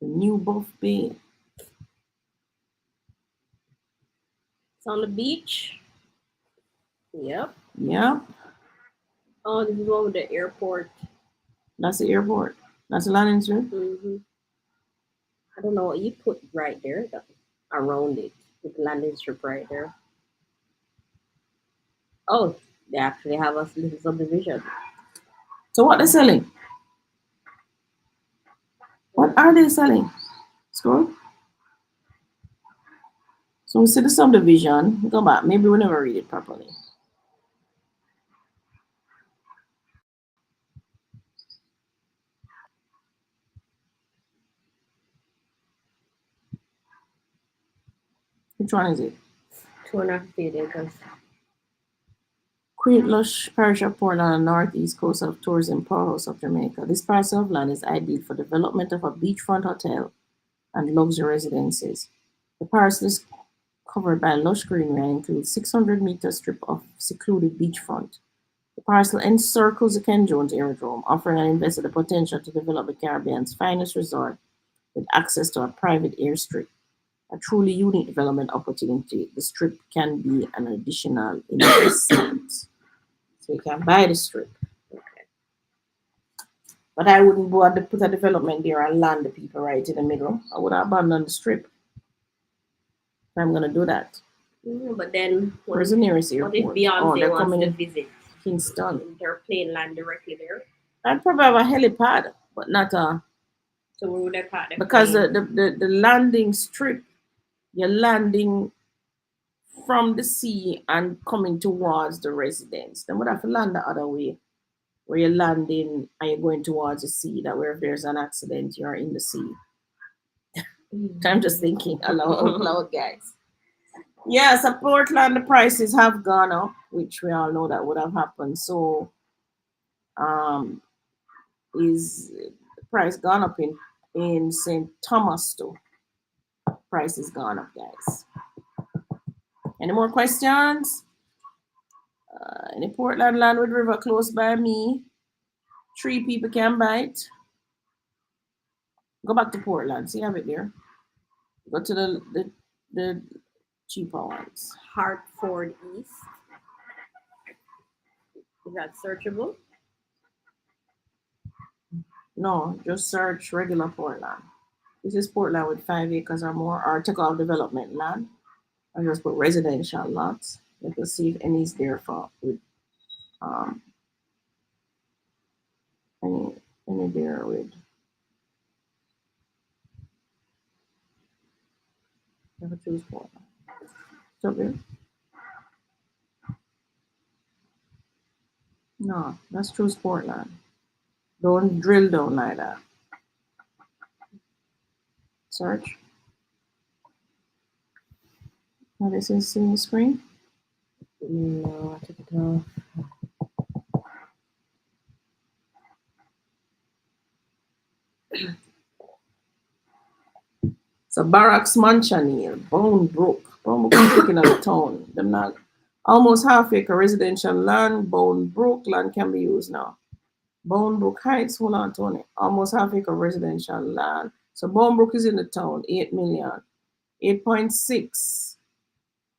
The new Buff Bay. It's on the beach. Yep. Yep. Oh, this is one with the airport. That's the airport. That's the landing strip. I don't know what you put right there around it with the landing strip right there. Oh, they actually have a little subdivision. So what they're selling? What are they selling? Scroll. So we see the subdivision. Go back. Maybe we never read it properly. Which one is it? 250 acres. Quaint lush parish of Portland on the northeast coast of tourism powerhouse of Jamaica. This parcel of land is ideal for development of a beachfront hotel and luxury residences. The parcel is covered by lush greenery and includes 600-meter strip of secluded beachfront. The parcel encircles the Ken Jones Aerodrome, offering an investor the potential to develop the Caribbean's finest resort with access to a private airstrip. A truly unique development opportunity. The strip can be an additional investment. So you can buy the strip. Okay. But I wouldn't bother to put a development there and land the people right in the middle. I would abandon the strip. If I'm going to do that. But then, where's the nearest airport? What if Beyonce wants to visit Kingston? Their plane land directly there. I'd probably have a helipad, but not a. So where would they park the because plane? the landing strip, you're landing from the sea and coming towards the residence. Then would have to land the other way, where you're landing and you're going towards the sea. That where if there's an accident, you're in the sea. I'm just thinking aloud, guys. Yeah, so Portland, the prices have gone up, which we all know that would have happened. So, is the price gone up in St. Thomas too? Price is gone up, guys. Any more questions? Any Portland land with river close by me? 3 people can buy it. Go back to Portland. See, have it there. Go to the cheaper ones. Hartford East. Is that searchable? No, just search regular Portland. This is Portland with 5 acres or more, or take off development land. I just put residential lots. Let us see if any is there for with any there with Never choose Portland. Stop it. No, let's choose Portland. Don't drill down like that. Search. Now this is seeing the screen. No, I took it off. So Barracks Manchaneel, Bone Brook. Bone Brook is looking at the town. Them not almost half acre residential land. Bone Brook land can be used now. Bone Brook Heights, hold on, Tony. Almost half acre residential land. So Bone Brook is in the town, 8 million. 8.6.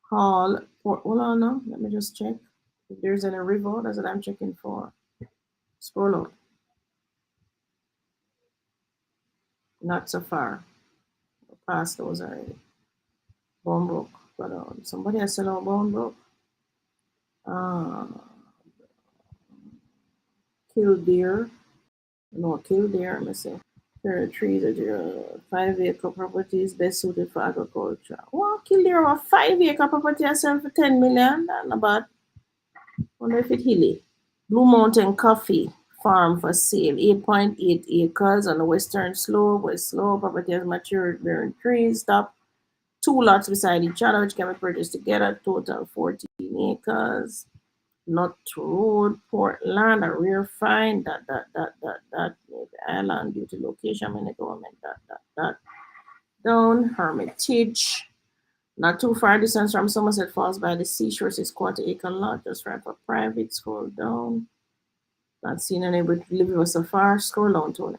Hall, hold on now. Let me just check. If there's any river, that's what I'm checking for. Scroll up. Not so far. Past those already. Bone Brook. But somebody has said about Bone Brook. Killdeer. No, Killdeer, let me see. There are trees that are 5 acre properties best suited for agriculture. Well, Killdeer a 5 acre property I sell for 10 million. That's not bad. Wonder if it's hilly. Blue Mountain Coffee Farm for sale. 8.8 acres on the western slope. West slope property has matured bearing trees. Top 2 lots beside each other, which can be purchased together. Total 14 acres. Not Road, Portland, a rare find. Island due to location in the government. Down Hermitage. Not too far distance from Somerset Falls by the seashore. Is 1/4 acre lot, just right for private. Scroll down. Not seeing anybody living so far. Scroll down, Tony.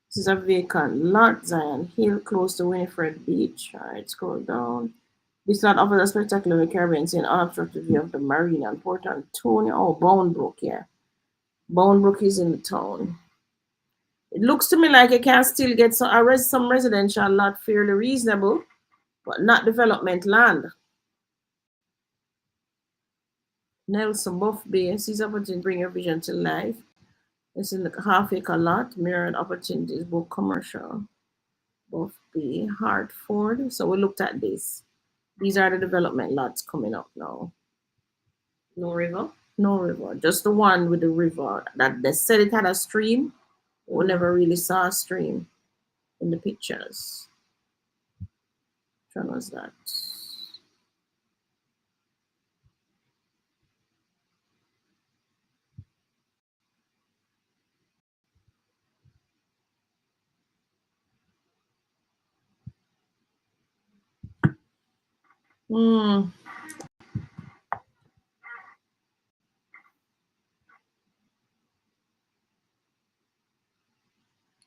This is a vacant lot, Zion Hill, close to Winifred Beach. All right, scroll down. This lot offers a spectacular Caribbean scene, unobstructed view of the marina and Port Antonio. Oh, Bone Brook, yeah. Bone Brook is in the town. It looks to me like you can still get some residential lot fairly reasonable, but not development land. Nelson Buff Bay sees opportunity to bring your vision to life. It's in the half acre lot, mirrored opportunities, both commercial. Buff Bay, Hartford. So we looked at this. These are the development lots coming up now. No river? No river, just the one with the river. That they said it had a stream. We never really saw a stream in the pictures. Which one was that? All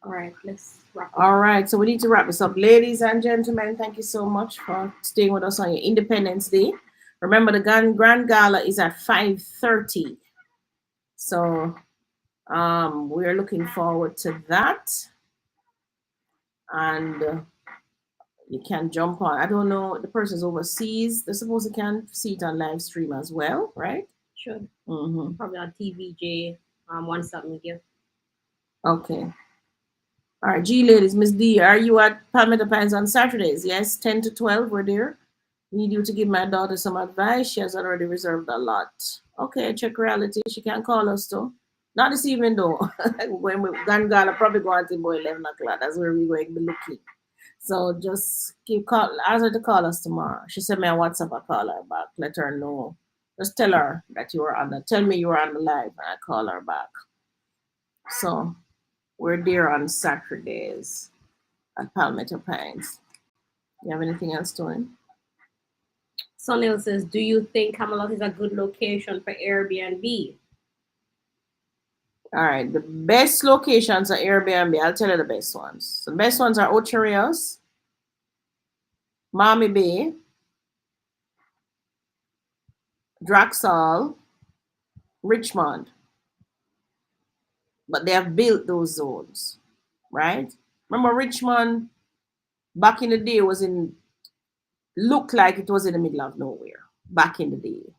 right, let's wrap up. All right, so we need to wrap this up. Ladies and gentlemen, thank you so much for staying with us on your Independence Day. Remember, the Grand Gala is at 5:30. So we're looking forward to that. And you can jump on. I don't know, the person's overseas. They're supposed to can see it on live stream as well, right? Should. Mm-hmm. Probably on TVJ, One Stop Media. Okay. All right, G ladies, Miss D, are you at Palmetto Pines on Saturdays? Yes, 10 to 12, we're there. Need you to give my daughter some advice. She has already reserved a lot. Okay, check reality. She can call us too. Not this evening though. When we Gangala probably go until about 11 o'clock. That's where we're going to be looking. So just ask her to call us tomorrow. She sent me a WhatsApp, I call her back. Let her know. Just tell her that tell me you were on the live and I call her back. So we're there on Saturdays at Palmetto Pines. You have anything else, Tony? Sonil says, do you think Camelot is a good location for Airbnb? All right, the best locations are Airbnb. I'll tell you the best ones. The best ones are Ocho Rios, Miami Bay, Draxall, Richmond. But they have built those zones, right? Remember Richmond back in the day looked like it was in the middle of nowhere back in the day.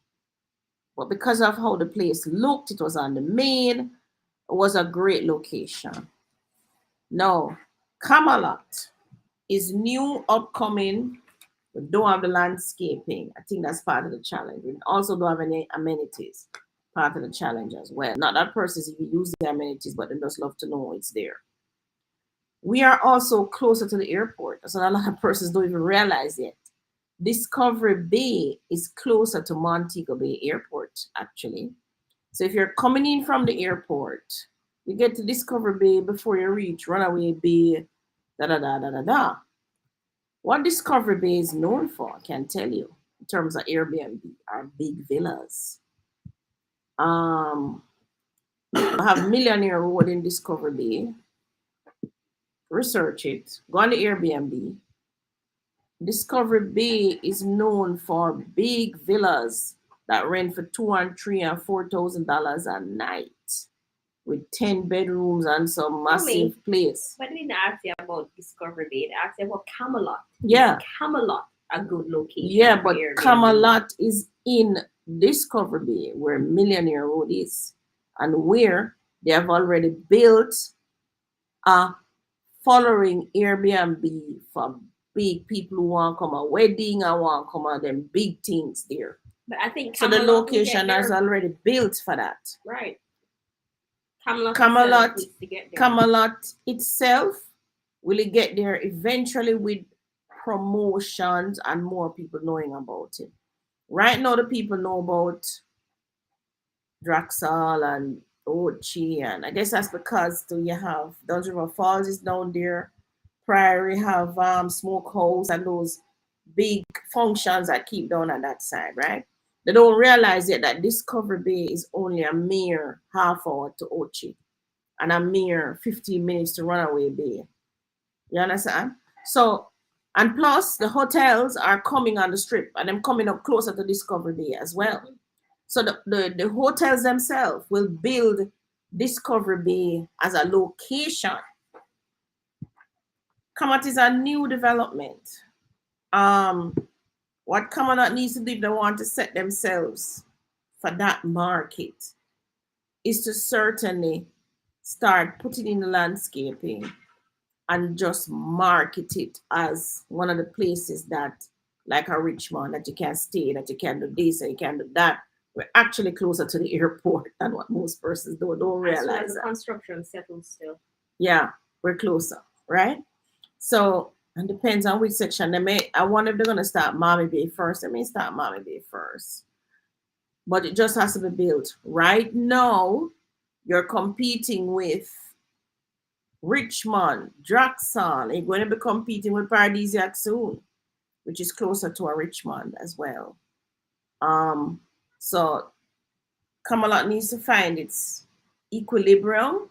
But because of how the place looked, it was on the main, it was a great location. Now, Camelot is new, upcoming, but don't have the landscaping. I think that's part of the challenge. We also don't have any amenities. Part of the challenge as well. Not that persons even use the amenities, but they just love to know it's there. We are also closer to the airport, so a lot of persons don't even realize it. Discovery Bay is closer to Montego Bay Airport, actually. So if you're coming in from the airport, you get to Discovery Bay before you reach Runaway Bay, da da da da da da. What Discovery Bay is known for, I can tell you, in terms of Airbnb, are big villas. I have Millionaire Road in Discovery Bay. Research it. Go on the Airbnb. Discovery Bay is known for big villas that rent for $2 and $3 and $4,000 a night, with 10 bedrooms and some massive place. But they didn't ask you about Discovery Bay. They asked you about Camelot. Yeah. Is Camelot a good location? Yeah, but Camelot is in Discovery Bay, where Millionaire Road is, and where they have already built a following Airbnb for big people who want to come a wedding and want to come on them big things there. But I think so. The location is already built for that. Right. Camelot itself will it get there eventually with promotions and more people knowing about it. Right now, the people know about Draxal and Ochi, and I guess that's because you have Dungeon River Falls is down there. Priory have Smokehouse and those big functions that keep down on that side, right? They don't realize yet that Discovery Bay is only a mere half hour to Ochi and a mere 15 minutes to Runaway Bay. You understand? So, and plus the hotels are coming on the strip and them coming up closer to Discovery Bay as well. Mm-hmm. So the hotels themselves will build Discovery Bay as a location. Camelot is a new development. What Camelot needs to do if they want to set themselves for that market is to certainly start putting in the landscaping and just market it as one of the places that, like a Richmond, that you can stay, that you can do this, and you can do that. We're actually closer to the airport than what most persons don't realize. As the construction settles still. Yeah, we're closer, right? So, and depends on which section. I wonder if they're going to start Mommy Bay first. They may start Mommy Bay first. But it just has to be built. Right now, you're competing with Richmond, Draxal. You're going to be competing with Paradisiac soon, which is closer to a Richmond as well. So Camelot needs to find its equilibrium.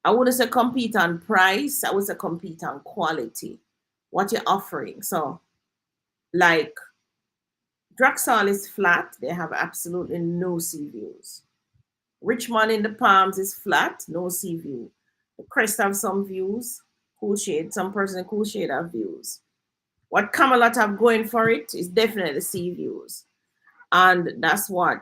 I wouldn't say compete on price. I would say compete on quality. What you're offering. So, like, Draxal is flat. They have absolutely no sea views. Richmond in the Palms is flat, no sea view. The Crest have some views. Cool Shade, some person in Cool Shade have views. What Camelot have going for it is definitely sea views. And that's what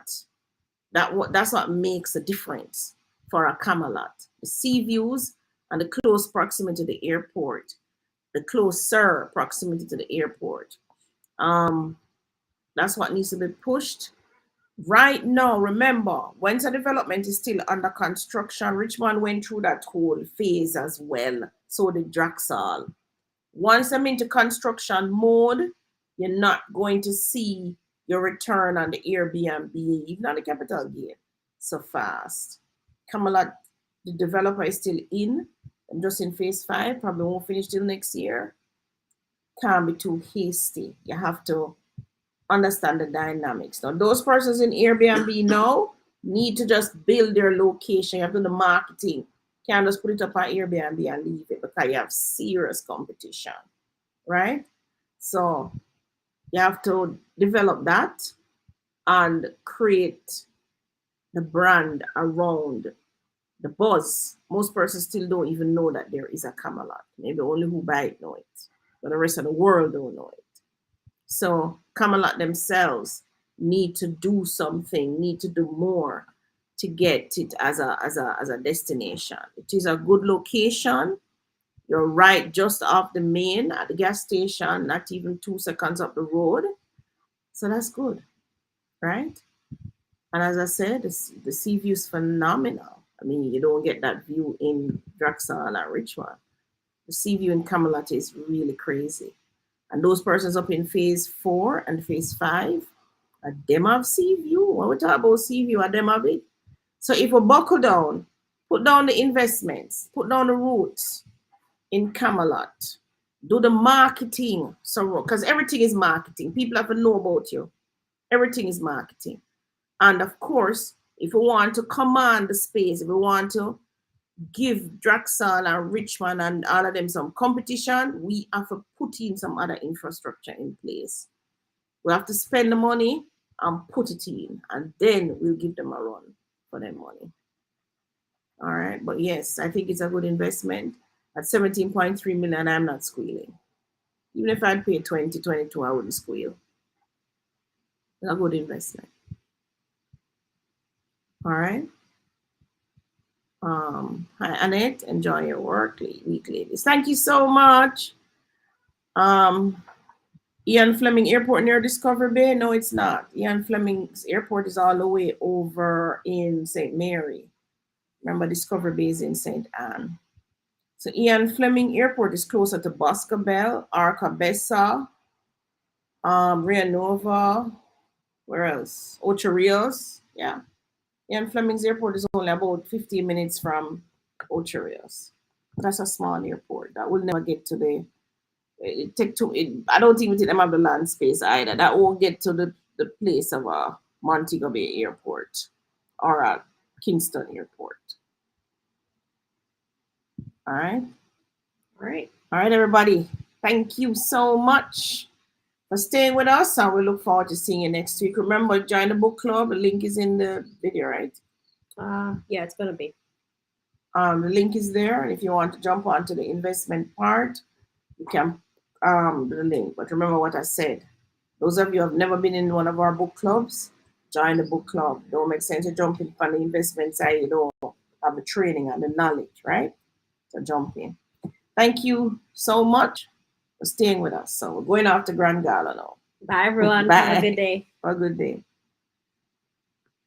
makes a difference for a Camelot. The sea views and the close proximity to the airport, the closer proximity to the airport. That's what needs to be pushed. Right now, remember, Windsor development is still under construction. Richmond went through that whole phase as well. So did Draxal. Once I'm into construction mode, you're not going to see your return on the Airbnb, even on the capital gate, so fast. Camelot, the developer is still in. I'm just in phase 5, probably won't finish till next year. Can't be too hasty. You have to understand the dynamics. Now, those persons in Airbnb now need to just build their location. You have to do the marketing. Can't just put it up on Airbnb and leave it because you have serious competition, right? So you have to develop that and create the brand around the buzz. Most persons still don't even know that there is a Camelot. Maybe only who buy it know it, but the rest of the world don't know it. So Camelot themselves need to do something, need to do more to get it as a destination. It is a good location. You're right just off the main at the gas station, not even 2 seconds up the road. So that's good, right? And as I said, the sea view is phenomenal. I mean, you don't get that view in Draxon or Richmond. The sea view in Camelot is really crazy. And those persons up in phase 4 and phase 5, a them have sea view. When we talk about sea view, a them have it. So if we buckle down, put down the investments, put down the roots in Camelot, do the marketing. So because everything is marketing. People have to know about you. Everything is marketing. And of course, if we want to command the space, if we want to give Draxal and Richmond and all of them some competition, we have to put in some other infrastructure in place. We have to spend the money and put it in, and then we'll give them a run for their money. All right. But yes, I think it's a good investment. At 17.3 million, I'm not squealing. Even if I'd pay 20, 22, I wouldn't squeal. It's a good investment. All right. Hi, Annette. Enjoy your work, week, ladies. Thank you so much. Ian Fleming Airport near Discovery Bay? No, it's not. Ian Fleming's Airport is all the way over in St. Mary. Remember, Discovery Bay is in St. Anne. So Ian Fleming Airport is closer to Boscobel, Arcabesa, Rio Nova, where else? Ocho Rios. Yeah. Ian Fleming's Airport is only about 15 minutes from Ocho Rios. That's a small airport. That will never get to the I don't even think them have the land space either. That won't get to the place of a Montego Bay Airport or a Kingston Airport. All right. All right, everybody. Thank you so much for staying with us, and we look forward to seeing you next week. Remember, join the book club. The link is in the video, right? Yeah, it's gonna be. The link is there. If you want to jump onto the investment part, you can the link. But remember what I said. Those of you who have never been in one of our book clubs, join the book club. Don't make sense to jump in from the investment side. You don't have the training and the knowledge, right? So jump in. Thank you so much for staying with us. So we're going off to Grand Gala now. Bye, everyone. Bye. Have a good day. Have a good day.